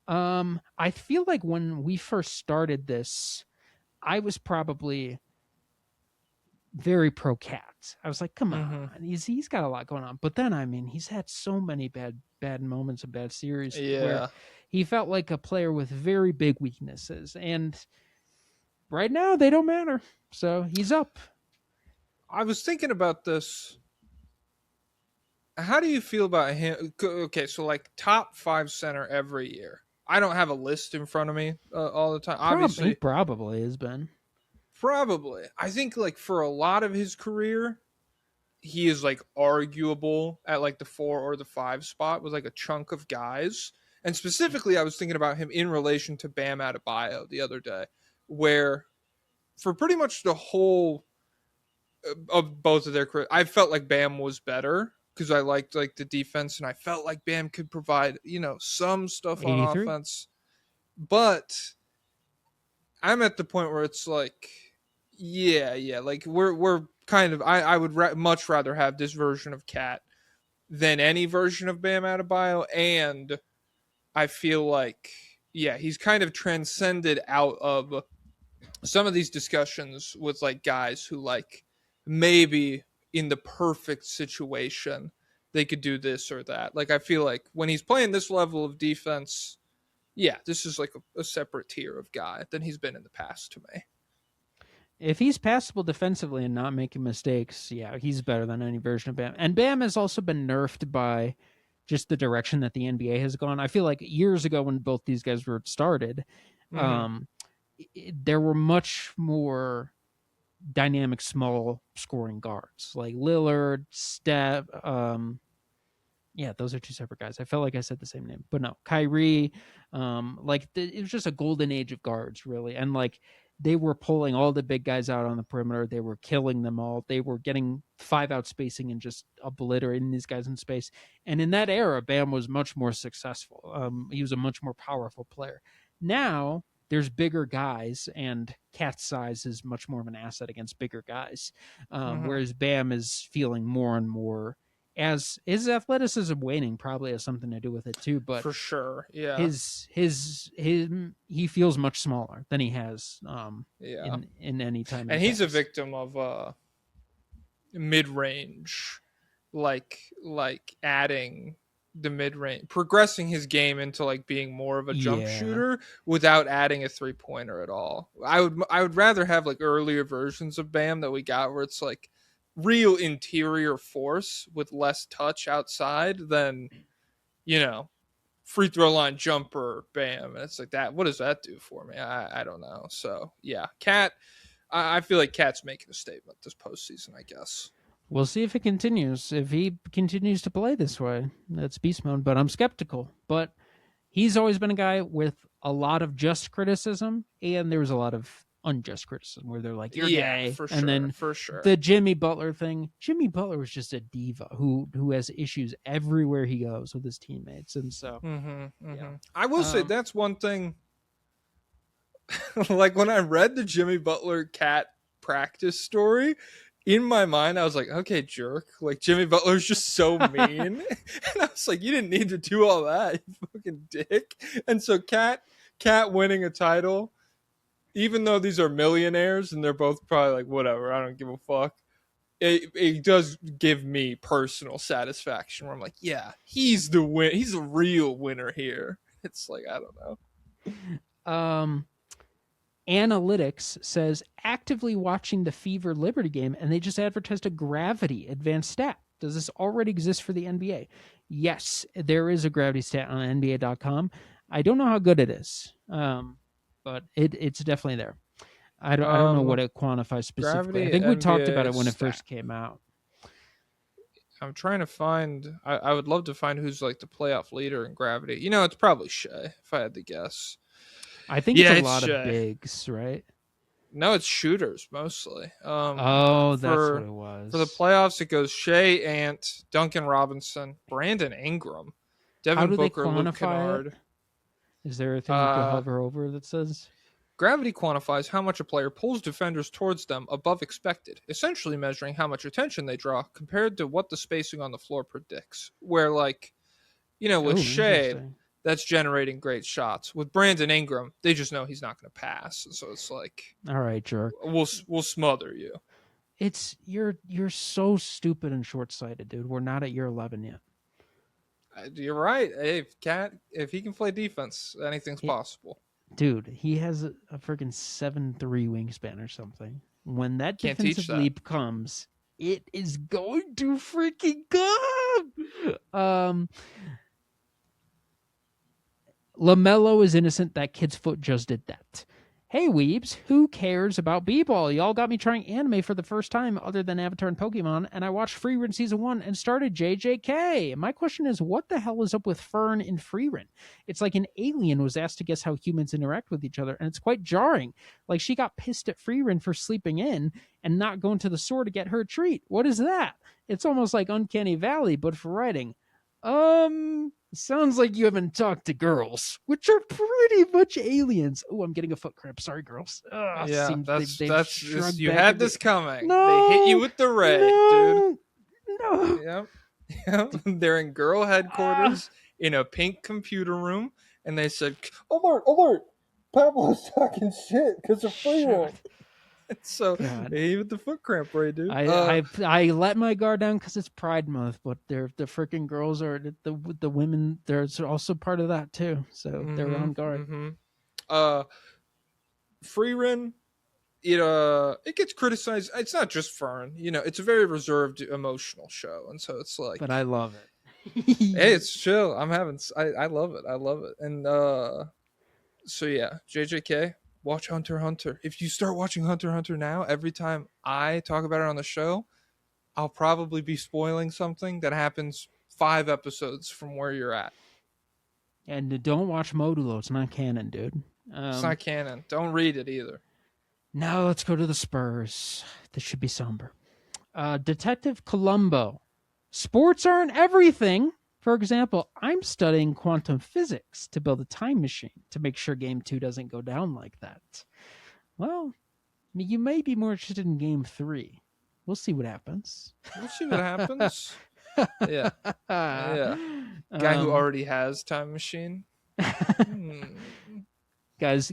I feel like when we first started this, I was probably very pro Cat. I was like, come on, he's got a lot going on. But then, I mean, he's had so many bad moments and bad series where he felt like a player with very big weaknesses. And right now, they don't matter. So he's up. I was thinking about this. How do you feel about him? Okay, so like top 5 center every year. I don't have a list in front of me all the time. Obviously, he probably has been. Probably. I think like for a lot of his career, he is like arguable at like the 4 or the 5 spot with like a chunk of guys. And specifically, I was thinking about him in relation to Bam Adebayo the other day, where for pretty much the whole of both of their career, I felt like Bam was better because I liked like the defense and I felt like Bam could provide, some stuff on 83. offense. But I'm at the point where it's like, yeah, like we're kind of. I would much rather have this version of Cat than any version of Bam Adebayo, and I feel like he's kind of transcended out of some of these discussions with like guys who like maybe in the perfect situation they could do this or that. Like I feel like when he's playing this level of defense, this is like a separate tier of guy than he's been in the past to me. If he's passable defensively and not making mistakes, he's better than any version of Bam. And Bam has also been nerfed by just the direction that the NBA has gone. I feel like years ago when both these guys were started, there were much more dynamic small scoring guards like Lillard, Steph. Those are 2 separate guys. I felt like I said the same name, but no, Kyrie. It was just a golden age of guards, really, and like they were pulling all the big guys out on the perimeter. They were killing them all. They were getting 5-out spacing and just obliterating these guys in space. And in that era, Bam was much more successful. He was a much more powerful player. Now there's bigger guys, and Cat's size is much more of an asset against bigger guys. Whereas Bam is feeling more and more as his athleticism waning probably has something to do with it too, but for sure, he feels much smaller than he has in any time. And he's a victim of mid-range, like adding the mid-range, progressing his game into like being more of a jump shooter without adding a 3-pointer at all. I would rather have like earlier versions of Bam that we got where it's like real interior force with less touch outside than, free throw line jumper Bam. And it's like that. What does that do for me? I don't know. So Cat, I feel like Cat's making a statement this postseason, I guess. We'll see if it continues. If he continues to play this way, that's beast mode, but I'm skeptical. But he's always been a guy with a lot of just criticism, and there was a lot of unjust criticism where they're like, you're gay. For and sure, then for sure. The Jimmy Butler thing. Jimmy Butler was just a diva who has issues everywhere he goes with his teammates. And so I will say that's one thing. Like when I read the Jimmy Butler Cat practice story, in my mind, I was like, okay, jerk. Like, Jimmy Butler's just so mean. And I was like, you didn't need to do all that, you fucking dick. And so Cat winning a title, even though these are millionaires and they're both probably like, whatever, I don't give a fuck. it does give me personal satisfaction where I'm like, yeah, he's the win. He's a real winner here. It's like, I don't know. Analytics says actively watching the Fever Liberty game, and they just advertised a Gravity advanced stat. Does this already exist for the NBA? Yes, there is a Gravity stat on NBA.com. I don't know how good it is, but it's definitely there. I don't know what it quantifies specifically. Gravity I think we talked about NBA it when it stat. first came out. I'm trying to find. I would love to find who's like the playoff leader in Gravity. You know, it's probably Shea, if I had to guess. I think Yeah, it's a it's lot Shea. of bigs, right? No, it's shooters mostly. Oh, that's what it was. For the playoffs, it goes Shea, Ant, Duncan Robinson, Brandon Ingram, How Devin do they Booker, Luke quantify Kennard. it? Is there a thing you can hover over that says? Gravity quantifies how much a player pulls defenders towards them above expected, essentially measuring how much attention they draw compared to what the spacing on the floor predicts. Where, like, you know, with Shea, Interesting. that's generating great shots. With Brandon Ingram, they just know he's not going to pass, so it's like, All right, jerk. we'll smother you. It's you're so stupid and short-sighted, dude. We're not at year 11 yet. You're right. Hey, if he can play defense, anything's possible. Dude, he has a freaking 7'3" wingspan or something. When that Can't teach defensive that. leap comes, it is going to freaking come. LaMelo is innocent. That kid's foot just did that. Hey, weebs, who cares about b-ball? Y'all got me trying anime for the first time other than Avatar and Pokemon, and I watched Freerun Season 1 and started JJK. My question is, what the hell is up with Fern in Freerun? It's like an alien was asked to guess how humans interact with each other, and it's quite jarring. Like she got pissed at Freerun for sleeping in and not going to the store to get her a treat. What is that? It's almost like Uncanny Valley, but for writing. Sounds like you haven't talked to girls, which are pretty much aliens. Oh, I'm getting a foot cramp. Sorry, girls. Yeah, Shrugged you back had at this me. coming. No, They hit you with the red, no, no. dude. Yep. They're in girl headquarters in a pink computer room, and they said, "Alert! Pablo's talking shit because of Freerun." So God. they hit you with the foot cramp, right, dude? I let my guard down because it's Pride Month, but the freaking girls are the women. They're also part of that too, so they're on guard. Freerun, it gets criticized. It's not just Fern, it's a very reserved, emotional show, and so it's like. But I love it. Hey, it's chill. I love it, and so yeah, JJK. Watch Hunter x Hunter. If you start watching Hunter x Hunter now, every time I talk about it on the show, I'll probably be spoiling something that happens 5 episodes from where you're at. And don't watch Modulo. It's not canon, dude. It's not canon. Don't read it either. Now let's go to the Spurs. This should be somber. Detective Columbo. Sports aren't everything. For example, I'm studying quantum physics to build a time machine to make sure Game 2 doesn't go down like that. Well, you may be more interested in Game 3. We'll see what happens. Yeah. Yeah. Guy who already has time machine.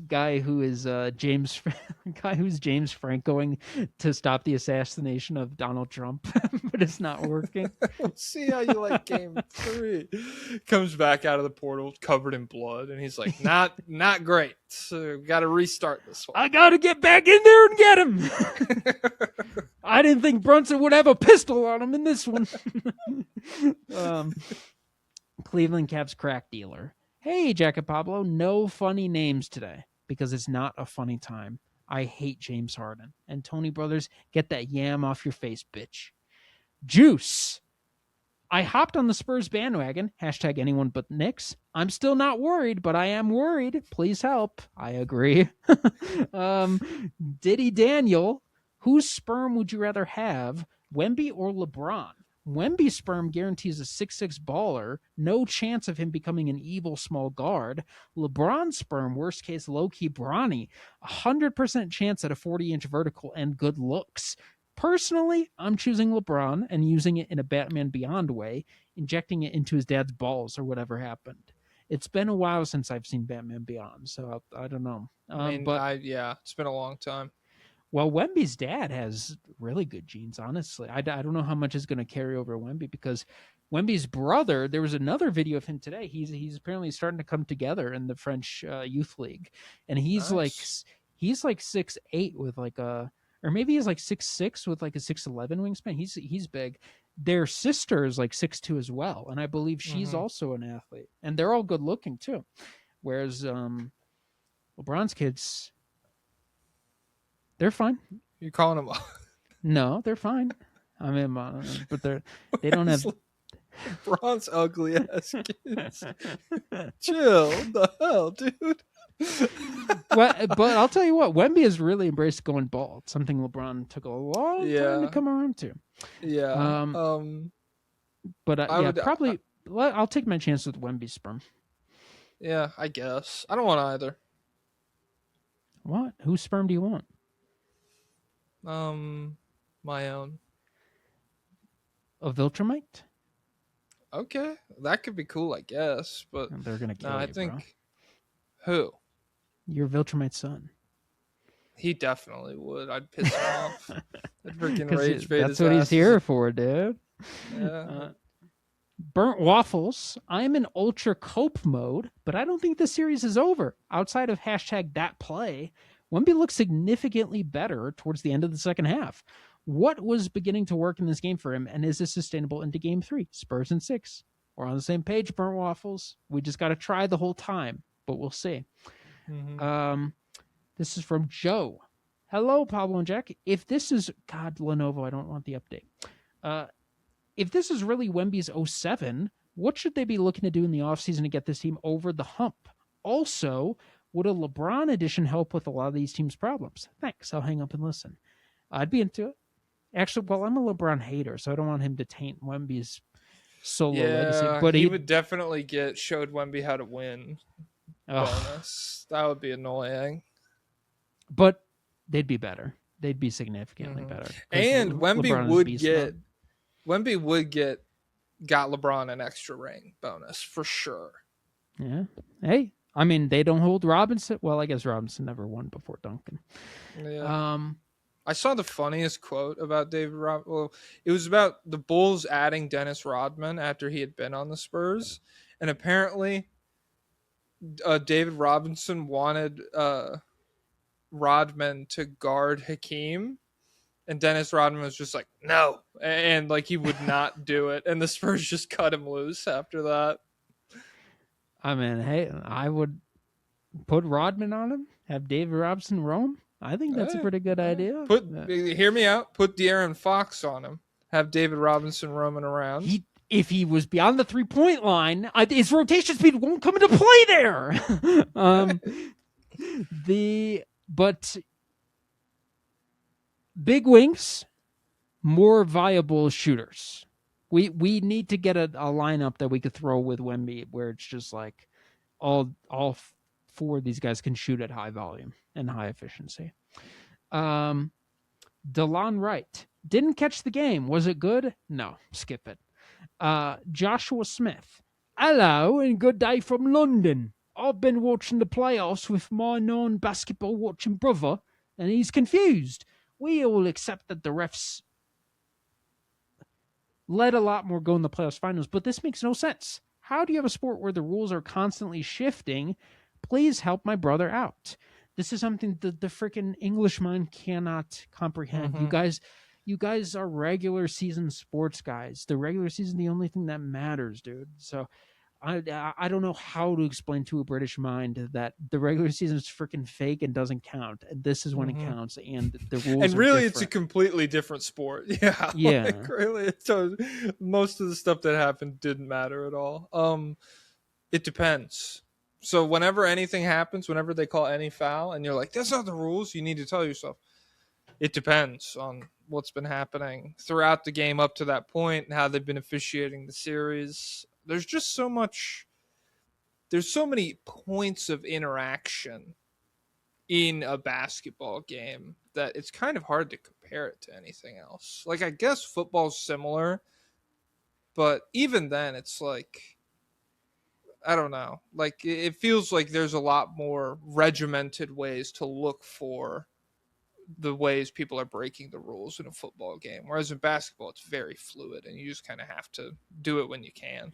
Guy who is James Francoing to stop the assassination of Donald Trump, but it's not working. We'll see how you like Game 3. Comes back out of the portal covered in blood, and he's like, not great. So got to restart this one. I got to get back in there and get him. I didn't think Brunson would have a pistol on him in this one. Cleveland Cavs crack dealer. Hey, Jack and Pablo, no funny names today because it's not a funny time. I hate James Harden. And Tony Brothers, get that yam off your face, bitch. Juice. I hopped on the Spurs bandwagon. Hashtag anyone but Knicks. I'm still not worried, but I am worried. Please help. I agree. Diddy Daniel. Whose sperm would you rather have, Wemby or LeBron? Wemby's sperm guarantees a 6'6" baller, no chance of him becoming an evil small guard. LeBron's sperm, worst case, low-key brawny, 100% chance at a 40-inch vertical and good looks. Personally, I'm choosing LeBron and using it in a Batman Beyond way, injecting it into his dad's balls or whatever happened. It's been a while since I've seen Batman Beyond, so I don't know. it's been a long time. Well, Wemby's dad has really good genes, honestly. I don't know how much is going to carry over Wemby because Wemby's brother, there was another video of him today. He's apparently starting to come together in the French youth league. And Nice. he's like 6'8" with like a, or maybe he's like 6'6" with like a 6'11" wingspan. He's big. Their sister is like 6'2" as well. And I believe she's Mm-hmm. also an athlete. And they're all good looking too. Whereas LeBron's kids, they're fine. You calling him? No, they're fine. I mean, but they don't have. Bron's ugly ass kids. Chill. What the hell, dude? Well, but I'll tell you what, Wemby has really embraced going bald. Something LeBron took a long time to come around to. Yeah. But I would probably I'll take my chance with Wemby's sperm. Yeah, I guess. I don't want either. What? Whose sperm do you want? My own. A Viltrumite? Okay, that could be cool, I guess. But They're gonna kill no, you, I think bro. who? You're Viltrumite's son. He definitely would. I'd piss him off. I'd freaking 'Cause rage bait that's his what he's ass. here for, dude. Yeah. Burnt waffles. I'm in ultra cope mode, but I don't think the series is over. Outside of hashtag that play, Wemby looks significantly better towards the end of the second half. What was beginning to work in this game for him, and is this sustainable into game 3? Spurs in 6. We're on the same page, burnt waffles. We just got to try the whole time, but we'll see. Mm-hmm. This is from Joe. Hello, Pablo and Jack. If this is God Lenovo, I don't want the update. If this is really Wemby's 07, what should they be looking to do in the offseason to get this team over the hump? Also, would a LeBron addition help with a lot of these teams' problems? Thanks. I'll hang up and listen. I'd be into it. Actually, well, I'm a LeBron hater, so I don't want him to taint Wemby's solo legacy. But he would definitely showed Wemby how to win. Ugh. Bonus. That would be annoying. But they'd be better. They'd be significantly better. And Wemby would got LeBron an extra ring bonus for sure. Yeah. Hey, I mean, they don't hold Robinson. Well, I guess Robinson never won before Duncan. Yeah. I saw the funniest quote about David Robinson. Well, it was about the Bulls adding Dennis Rodman after he had been on the Spurs. And apparently, David Robinson wanted Rodman to guard Hakeem. And Dennis Rodman was just like, no. And like he would not do it. And the Spurs just cut him loose after that. I mean, hey, I would put Rodman on him, have David Robinson roam. I think that's a pretty good idea. Hear me out. Put De'Aaron Fox on him. Have David Robinson roaming around. If he was beyond the 3-point line, his rotation speed won't come into play there. But big wings, more viable shooters. We need to get a lineup that we could throw with Wemby where it's just like all 4 of these guys can shoot at high volume and high efficiency. DeLon Wright didn't catch the game. Was it good? No, skip it. Joshua Smith. Hello and good day from London. I've been watching the playoffs with my non-basketball watching brother, and he's confused. We all accept that the refs let a lot more go in the playoffs finals, but this makes no sense. How do you have a sport where the rules are constantly shifting? Please help my brother out. This is something that the freaking English mind cannot comprehend. You guys are regular season sports guys. The regular season is the only thing that matters, dude. So I don't know how to explain to a British mind that the regular season is freaking fake and doesn't count. This is when it counts, and the rules. And really, are it's a completely different sport. Yeah, yeah. Like, really, so most of the stuff that happened didn't matter at all. It depends. So whenever anything happens, whenever they call any foul, and you're like, "That's not the rules," you need to tell yourself, it depends on what's been happening throughout the game up to that point and how they've been officiating the series. There's just so much. There's so many points of interaction in a basketball game that it's kind of hard to compare it to anything else. Like, I guess football's similar, but even then, it's like, I don't know. Like, it feels like there's a lot more regimented ways to look for the ways people are breaking the rules in a football game. Whereas in basketball, it's very fluid, and you just kind of have to do it when you can.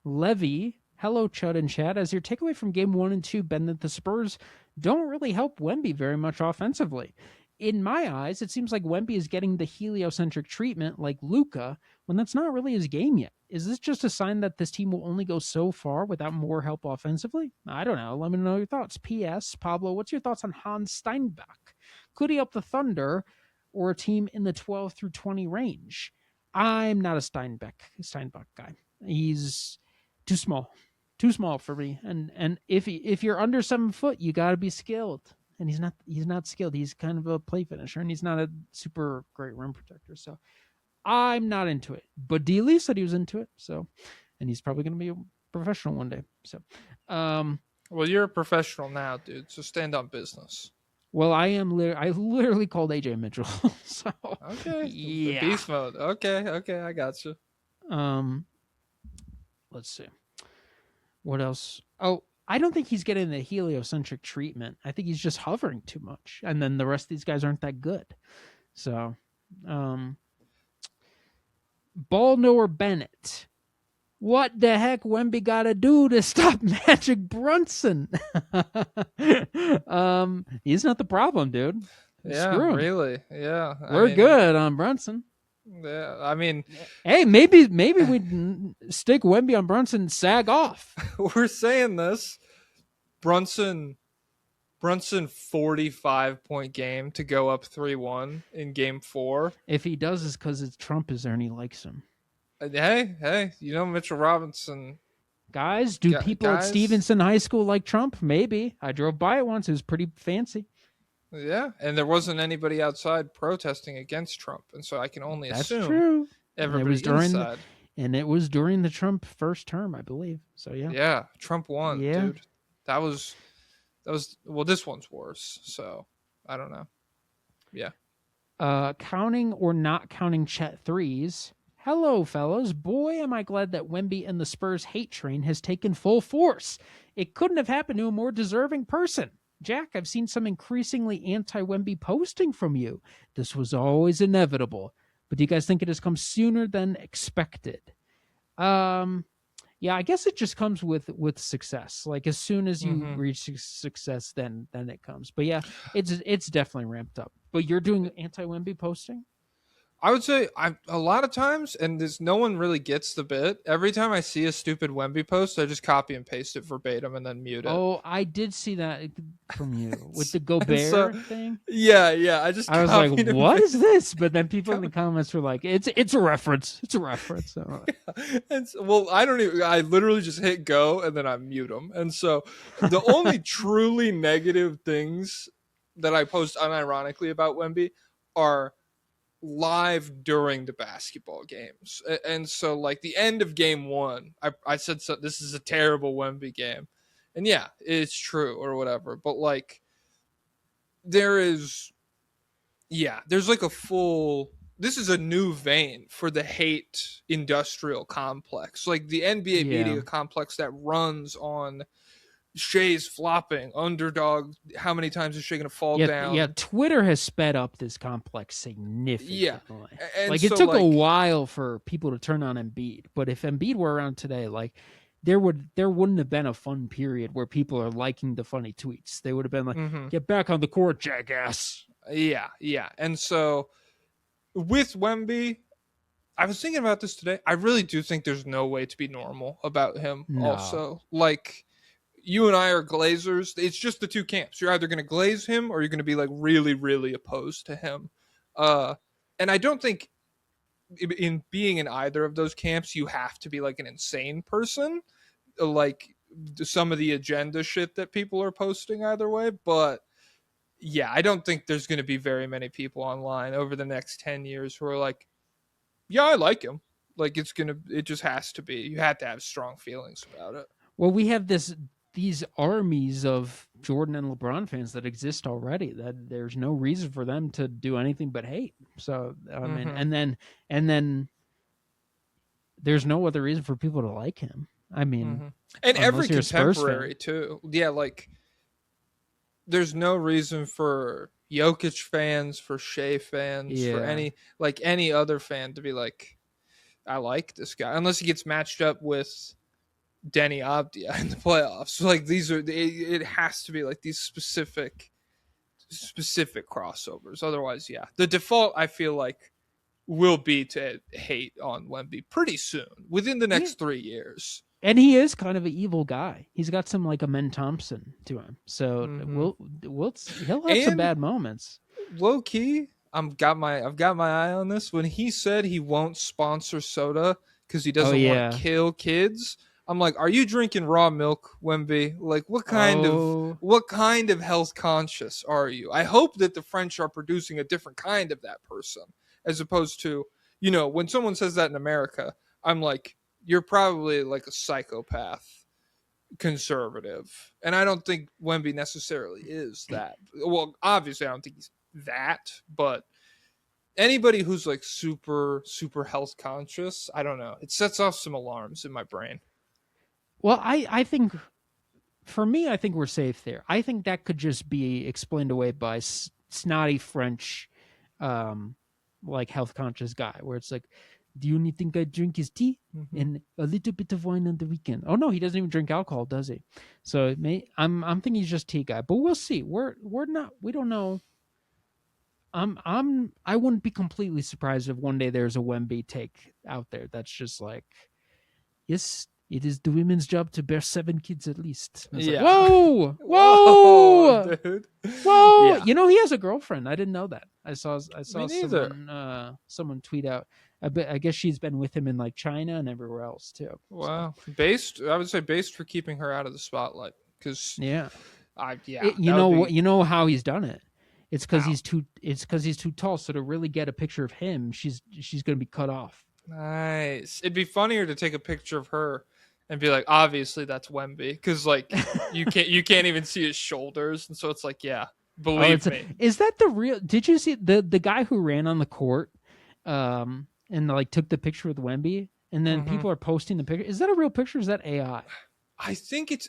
Levy, hello, Chud and Chad. As your takeaway from game 1 and 2 been that the Spurs don't really help Wemby very much offensively. In my eyes, it seems like Wemby is getting the heliocentric treatment like Luka when that's not really his game yet. Is this just a sign that this team will only go so far without more help offensively? I don't know. Let me know your thoughts. P.S. Pablo, what's your thoughts on Hans Steinbach? Could he help the Thunder or a team in the 12 through 20 range? I'm not a Steinbach guy. He's too small for me. And if you're under 7 foot, you got to be skilled. And he's not skilled. He's kind of a play finisher, and he's not a super great rim protector. So I'm not into it. But D. Lee said he was into it. So, and he's probably going to be a professional one day. So, well, you're a professional now, dude. So stand on business. Well, I literally called AJ Mitchell. So okay, yeah, beast mode. Okay, I got you. Let's see. What else? Oh, I don't think he's getting the heliocentric treatment. I think he's just hovering too much. And then the rest of these guys aren't that good. So, Ball Knower Bennett. What the heck Wemby got to do to stop Magic Brunson? He's not the problem, dude. Yeah, Screw him. really. Yeah. We're good on Brunson. Yeah, I mean, hey, maybe we stick Wemby on Brunson and sag off. We're saying this. Brunson 45-point game to go up 3-1 in game 4. If he does, it's because Trump is there and he likes him. Hey, you know Mitchell Robinson. Guys, do people at Stevenson High School like Trump? Maybe. I drove by it once. It was pretty fancy. Yeah, and there wasn't anybody outside protesting against Trump, and so I can only assume true. Everybody inside. And it was during the Trump first term, I believe. So yeah. Yeah, Trump won, dude. That was well, this one's worse, so I don't know. Yeah. Counting or not counting Chet threes. Hello, fellas. Boy, am I glad that Wemby and the Spurs hate train has taken full force. It couldn't have happened to a more deserving person. Jack, I've seen some increasingly anti-Wemby posting from you. This was always inevitable. But do you guys think it has come sooner than expected? Yeah, I guess it just comes with success. Like as soon as you reach success, then it comes. But yeah, it's definitely ramped up. But you're doing anti-Wemby posting? I would say a lot of times, and no one really gets the bit. Every time I see a stupid Wemby post, I just copy and paste it verbatim and then mute it. Oh, I did see that from you with the Gobert thing. Yeah. I was like, "What is this?" But then people in the comments were like, "It's a reference. It's a reference." So, I literally just hit go and then I mute them. And so the only truly negative things that I post unironically about Wemby are live during the basketball games. And so like the end of game 1, I said, so this is a terrible Wemby game. And yeah, it's true or whatever. But like there's like this is a new vein for the hate industrial complex. Like the NBA media complex that runs on Shea's flopping, underdog. How many times is Shea going to fall down? Yeah, Twitter has sped up this complex significantly. Yeah. And like it took a while for people to turn on Embiid, but if Embiid were around today, like there wouldn't have been a fun period where people are liking the funny tweets. They would have been like, "Get back on the court, jackass." Yeah. And so with Wemby, I was thinking about this today. I really do think there's no way to be normal about him. No. Also, like. You and I are Glazers. It's just the two camps. You're either going to glaze him or you're going to be like really, really opposed to him. And I don't think in being in either of those camps, you have to be like an insane person, like some of the agenda shit that people are posting either way. But yeah, I don't think there's going to be very many people online over the next 10 years who are like, yeah, I like him. Like it just has to be. You have to have strong feelings about it. Well, we have these armies of Jordan and LeBron fans that exist already, that there's no reason for them to do anything but hate. So, I mean, and then there's no other reason for people to like him. I mean, and every contemporary too. Yeah. Like there's no reason for Jokic fans, for Shea fans, for Yeah. any other fan to be like, I like this guy, unless he gets matched up with Denny Avdia in the playoffs. Like these are, it has to be like these specific crossovers. Otherwise, yeah, the default I feel like will be to hate on Wemby pretty soon, within the Yeah. next 3 years. And he is kind of an evil guy. He's got some like a Men Thompson to him. So he'll have some And bad moments. low key, I've got my eye on this. When he said he won't sponsor soda because he doesn't want to kill kids, I'm like, are you drinking raw milk, Wemby? Like, what kind of health conscious are you? I hope that the French are producing a different kind of that person, as opposed to, when someone says that in America, I'm like, you're probably like a psychopath conservative. And I don't think Wemby necessarily is that. Well, obviously I don't think he's that, but anybody who's like super, super health conscious, I don't know. It sets off some alarms in my brain. Well, I think, for me, I think we're safe there. I think that could just be explained away by snotty French, like health conscious guy, where it's like, do you only think I drink his tea and a little bit of wine on the weekend? Oh no, he doesn't even drink alcohol, does he? So I'm thinking he's just tea guy, but we'll see. We don't know. I wouldn't be completely surprised if one day there's a Wemby take out there that's just like, yes, it is the women's job to bear 7 kids at least. Yeah. Like, whoa, dude. whoa. Yeah. He has a girlfriend. I didn't know that. I saw someone tweet out. I guess she's been with him in like China and everywhere else too. Wow. So. I would say based for keeping her out of the spotlight, because Yeah. you know how he's done it. It's because he's too tall. So to really get a picture of him, she's going to be cut off. Nice. It'd be funnier to take a picture of her and be like, obviously that's Wemby, because like you can't even see his shoulders, and so it's like, yeah, believe me. Is that the real? Did you see the guy who ran on the court, and like took the picture with Wemby, and then people are posting the picture? Is that a real picture? Or is that AI? I think it's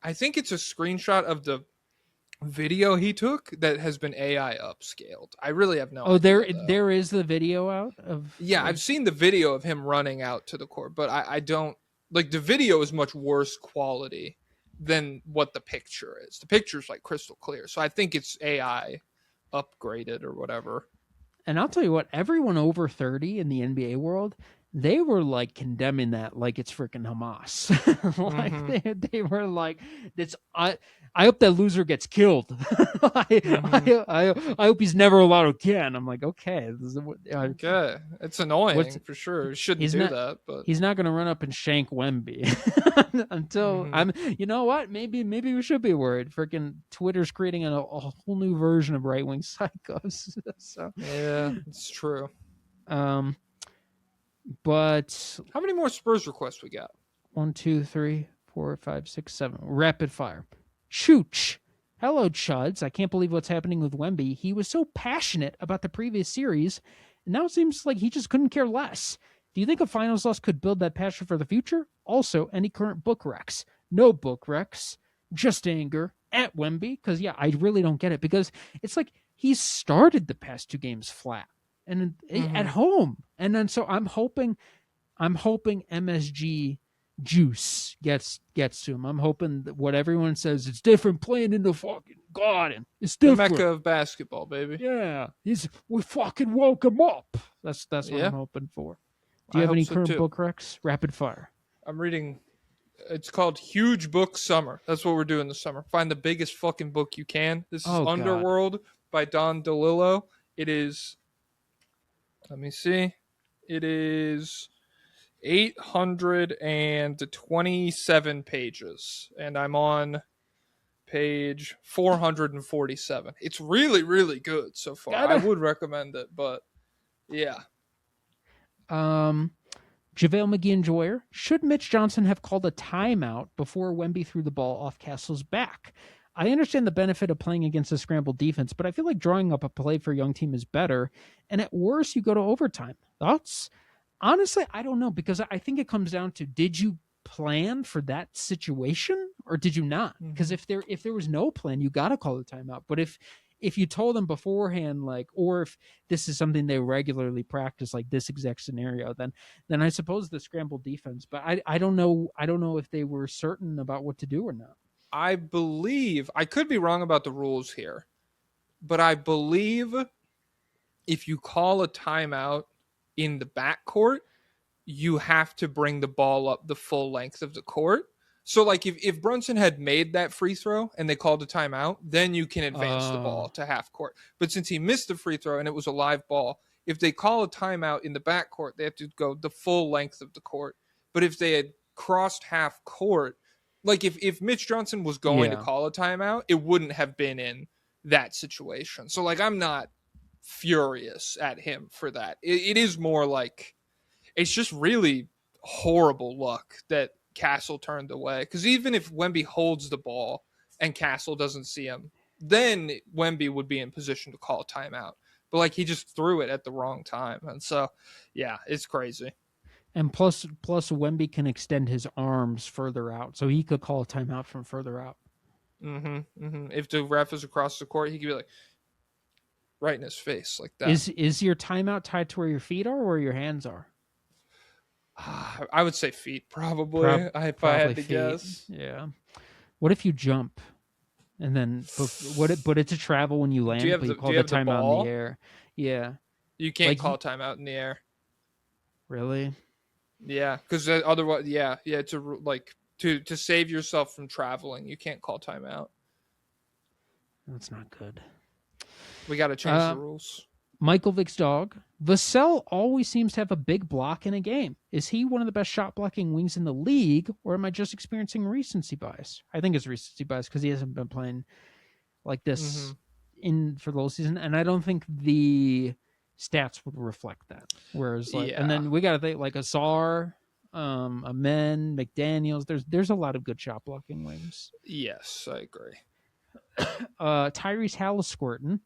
a screenshot of the video he took that has been AI upscaled. I really have no idea. There is the video out of. Yeah, I've seen the video of him running out to the court, but I don't like, the video is much worse quality than what the picture is. The picture's like crystal clear. So I think it's AI upgraded or whatever. And I'll tell you what, everyone over 30 in the NBA world, they were like condemning that like it's freaking Hamas. Like they were like, I hope that loser gets killed. I hope he's never allowed again. I'm like, okay. Okay. It's annoying for sure. He shouldn't do that, but he's not going to run up and shank Wemby until you know what? Maybe we should be worried. Freaking Twitter's creating a whole new version of right-wing psychos. So yeah, it's true. But how many more Spurs requests we got? 1, 2, 3, 4, 5, 6, 7. Rapid fire. Chooch. Hello, Chuds. I can't believe what's happening with Wemby. He was so passionate about the previous series, and now it seems like he just couldn't care less. Do you think a finals loss could build that passion for the future? Also, any current book recs? No book recs. Just anger at Wemby. Because, yeah, I really don't get it. Because it's like he started the past 2 games flat and at home. And then so I'm hoping MSG juice gets to him. I'm hoping that what everyone says, it's different playing in the fucking garden. It's different. The Mecca of basketball, baby. Yeah. We fucking woke him up. That's what I'm hoping for. Do you have any current book recs? Rapid fire. I'm reading, it's called Huge Book Summer. That's what we're doing this summer. Find the biggest fucking book you can. This is Underworld by Don DeLillo. It is, let me see. It is 827 pages, and I'm on page 447. It's really, really good so far. I would recommend it, but yeah. JaVale McGee and Joyer. Should Mitch Johnson have called a timeout before Wemby threw the ball off Castle's back? I understand the benefit of playing against a scrambled defense, but I feel like drawing up a play for a young team is better, and at worst, you go to overtime. Thoughts? Honestly, I don't know, because I think it comes down to, did you plan for that situation or did you not? Because if there was no plan, you got to call the timeout. But if if you told them beforehand, like, or if this is something they regularly practice, like this exact scenario, then I suppose the scramble defense. But I don't know. I don't know if they were certain about what to do or not. I believe, I could be wrong about the rules here, but I believe if you call a timeout in the backcourt, you have to bring the ball up the full length of the court. So, like, if Brunson had made that free throw and they called a timeout, then you can advance the ball to half court. But since he missed the free throw and it was a live ball, if they call a timeout in the backcourt, they have to go the full length of the court. But if they had crossed half court, like if Mitch Johnson was going to call a timeout, it wouldn't have been in that situation. So, like, I'm not furious at him for that. It is more like it's just really horrible luck that Castle turned away. Because even if Wemby holds the ball and Castle doesn't see him, then Wemby would be in position to call a timeout. But like he just threw it at the wrong time, and so yeah, it's crazy. And plus Wemby can extend his arms further out, so he could call a timeout from further out. If the ref is across the court, he could be like right in his face like that. Is your timeout tied to where your feet are or where your hands are? I would say feet, probably. If I had to guess. Yeah. What if you jump, and then but it's a travel when you land, but you call the timeout in the air? Yeah. You can't call timeout in the air. Really? Yeah, because otherwise, yeah, to save yourself from traveling, you can't call timeout. That's not good. We got to change the rules. Michael Vick's dog. Vassell always seems to have a big block in a game. Is he one of the best shot blocking wings in the league, or am I just experiencing recency bias? I think it's recency bias because he hasn't been playing like this for the whole season, and I don't think the stats would reflect that. Whereas, and then we got to think like Azar, Amen, McDaniels. There's a lot of good shot blocking wings. Yes, I agree. Tyrese Hallisquirton.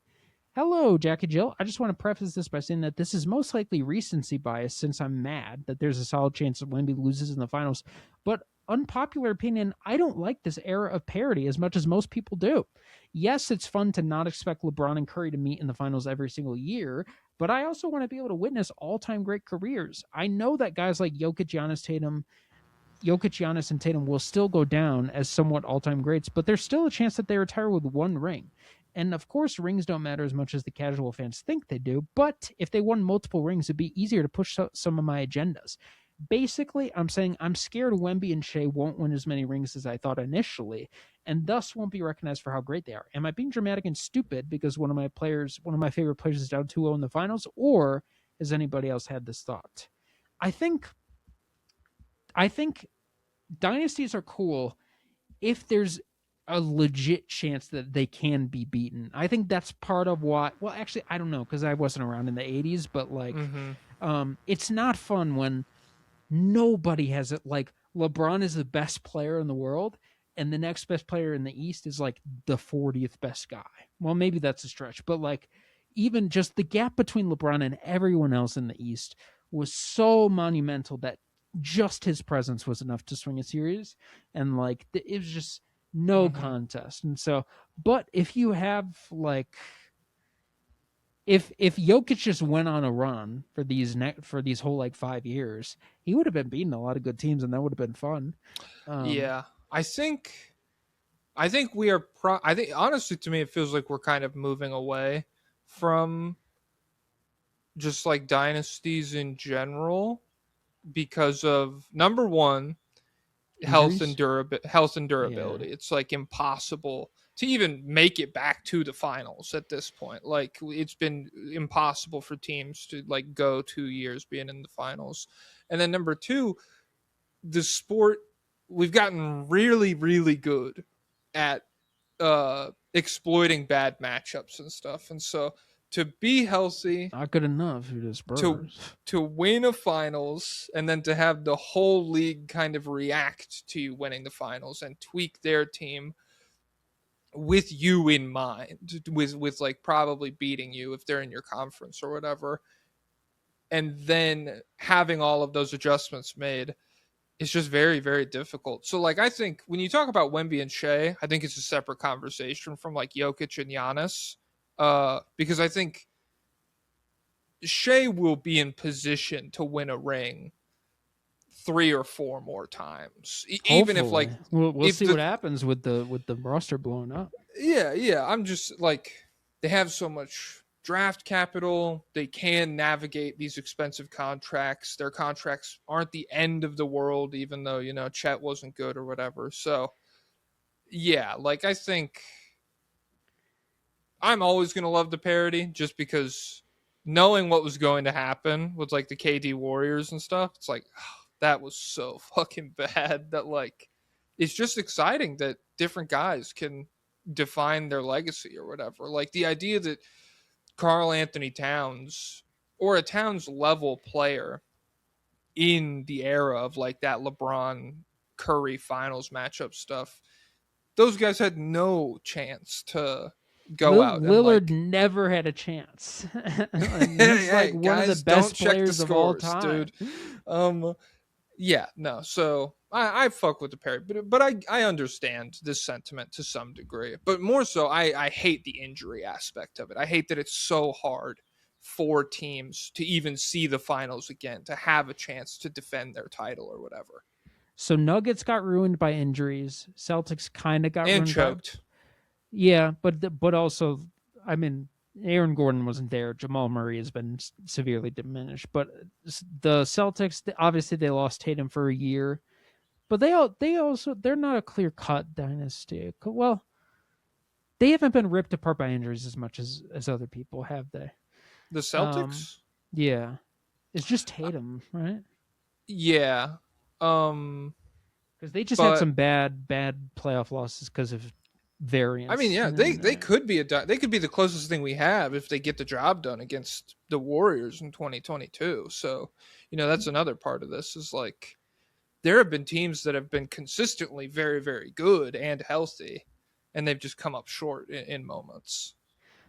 Hello, Jackie Jill. I just want to preface this by saying that this is most likely recency bias since I'm mad that there's a solid chance that Wemby loses in the finals. But unpopular opinion, I don't like this era of parity as much as most people do. Yes, it's fun to not expect LeBron and Curry to meet in the finals every single year, but I also want to be able to witness all-time great careers. I know that guys like Jokic, Giannis, and Tatum will still go down as somewhat all-time greats, but there's still a chance that they retire with one ring. And of course, rings don't matter as much as the casual fans think they do, but if they won multiple rings, it'd be easier to push some of my agendas. Basically, I'm saying I'm scared Wemby and Shea won't win as many rings as I thought initially, and thus won't be recognized for how great they are. Am I being dramatic and stupid because one of my favorite players is down 2-0 in the finals, or has anybody else had this thought? I think dynasties are cool if there's a legit chance that they can be beaten. I think that's part of why. Well, actually, I don't know because I wasn't around in the 80s, but like, it's not fun when nobody has it. Like LeBron is the best player in the world, and the next best player in the East is like the 40th best guy. Well, maybe that's a stretch, but like, even just the gap between LeBron and everyone else in the East was so monumental that just his presence was enough to swing a series, and like it was just no contest. And so, but if you have like, if Jokic just went on a run for these whole like 5 years, he would have been beating a lot of good teams, and that would have been fun. Yeah, I think we are. I think honestly, to me, it feels like we're kind of moving away from just like dynasties in general because of number one, health and durability. Yeah. It's like impossible to even make it back to the finals at this point. Like it's been impossible for teams to like go 2 years being in the finals. And then number two, the sport, we've gotten really, really good at exploiting bad matchups and stuff. And so to be healthy, not good enough. To win a finals, and then to have the whole league kind of react to you winning the finals and tweak their team with you in mind, with like probably beating you if they're in your conference or whatever, and then having all of those adjustments made, it's just very, very difficult. So like I think when you talk about Wemby and Shea, I think it's a separate conversation from like Jokic and Giannis. because I think Shea will be in position to win a ring 3 or 4 more times, even if Hopefully. like We'll if see the what happens with the roster blowing up. yeah. I'm just like they have so much draft capital. They can navigate these expensive contracts. Their contracts aren't the end of the world, even though Chet wasn't good or whatever. So yeah, like I think I'm always gonna love the parody just because knowing what was going to happen with like the KD Warriors and stuff, it's like that was so fucking bad that like it's just exciting that different guys can define their legacy or whatever. Like the idea that Karl Anthony Towns or a Towns level player in the era of like that LeBron Curry finals matchup stuff, those guys had no chance to go out and Lillard like never had a chance. And he's hey like one of the guys, don't best check the players of all scores, time. dude. Yeah, no. So I fuck with the parry, but I understand this sentiment to some degree. But more so, I hate the injury aspect of it. I hate that it's so hard for teams to even see the finals again, to have a chance to defend their title or whatever. So Nuggets got ruined by injuries. Celtics kind of got And ruined choked. Yeah, but also, I mean, Aaron Gordon wasn't there. Jamal Murray has been severely diminished. But the Celtics, obviously, they lost Tatum for a year, but they're not a clear cut dynasty. Well, they haven't been ripped apart by injuries as much as other people have. They The Celtics? Yeah, it's just Tatum, right? Yeah. Because they just had But some bad playoff losses because of variance. I mean, yeah, they could be they could be the closest thing we have if they get the job done against the Warriors in 2022. So, that's another part of this is like there have been teams that have been consistently very, very good and healthy, and they've just come up short in moments.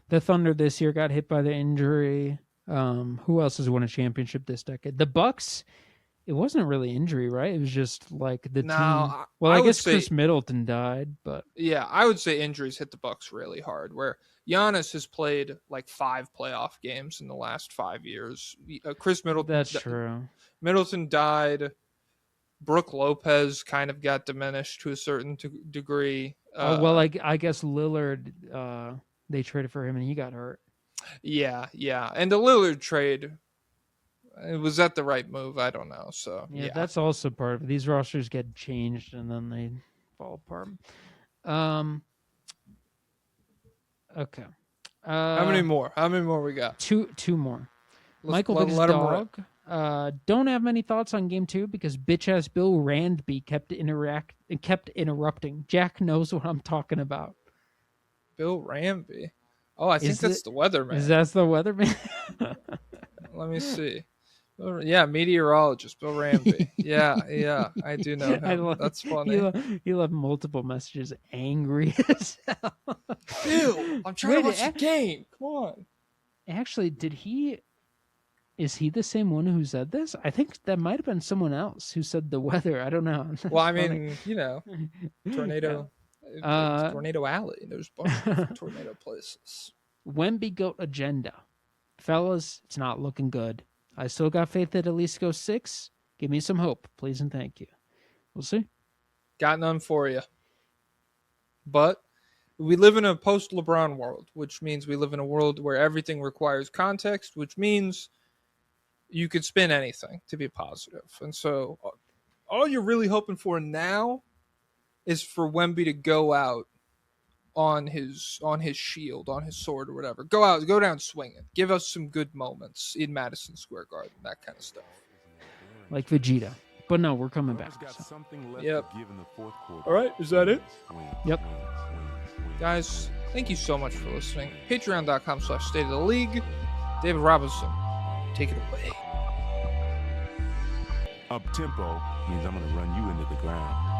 The Thunder this year got hit by the injury. Who else has won a championship this decade? The Bucks. It wasn't really injury, right? It was just like the team. Well, I guess Chris Middleton died, but yeah, I would say injuries hit the Bucks really hard. Where Giannis has played like 5 playoff games in the last 5 years. Chris Middleton. That's true. Middleton died. Brooke Lopez kind of got diminished to a certain degree. Well, I guess Lillard. They traded for him and he got hurt. Yeah, and the Lillard trade. Was that the right move? I don't know. So yeah, that's also part of it. These rosters get changed and then they fall apart. Okay. How many more? How many more we got? Two more. Michael Vick's dog. Don't have many thoughts on game 2 because bitch ass Bill Randby kept interrupting. Jack knows what I'm talking about. Bill Randby. Oh, I think that's the weatherman. Is that the weatherman? Let me see. Yeah, meteorologist Bill Randby. yeah, I do know him. That's funny. He left multiple messages angry as hell. Bill, I'm trying to watch the game. Come on. Actually, is he the same one who said this? I think that might have been someone else who said the weather. I don't know. Well, I mean, tornado. Yeah. Tornado Alley. There's a bunch of tornado places. Wemby goat agenda. Fellas, it's not looking good. I still got faith that at least goes 6. Give me some hope, please and thank you. We'll see. Got none for you. But we live in a post-LeBron world, which means we live in a world where everything requires context, which means you could spin anything to be positive. And so all you're really hoping for now is for Wemby to go out on his shield, on his sword or whatever. Go down swinging. Give us some good moments in Madison Square Garden, that kind of stuff. Like Vegeta. But no, we're coming back. So. Yep. All right, is that it? Yep. Guys, thank you so much for listening. Patreon.com/State of the League. David Robinson, take it away. Up tempo means I'm going to run you into the ground.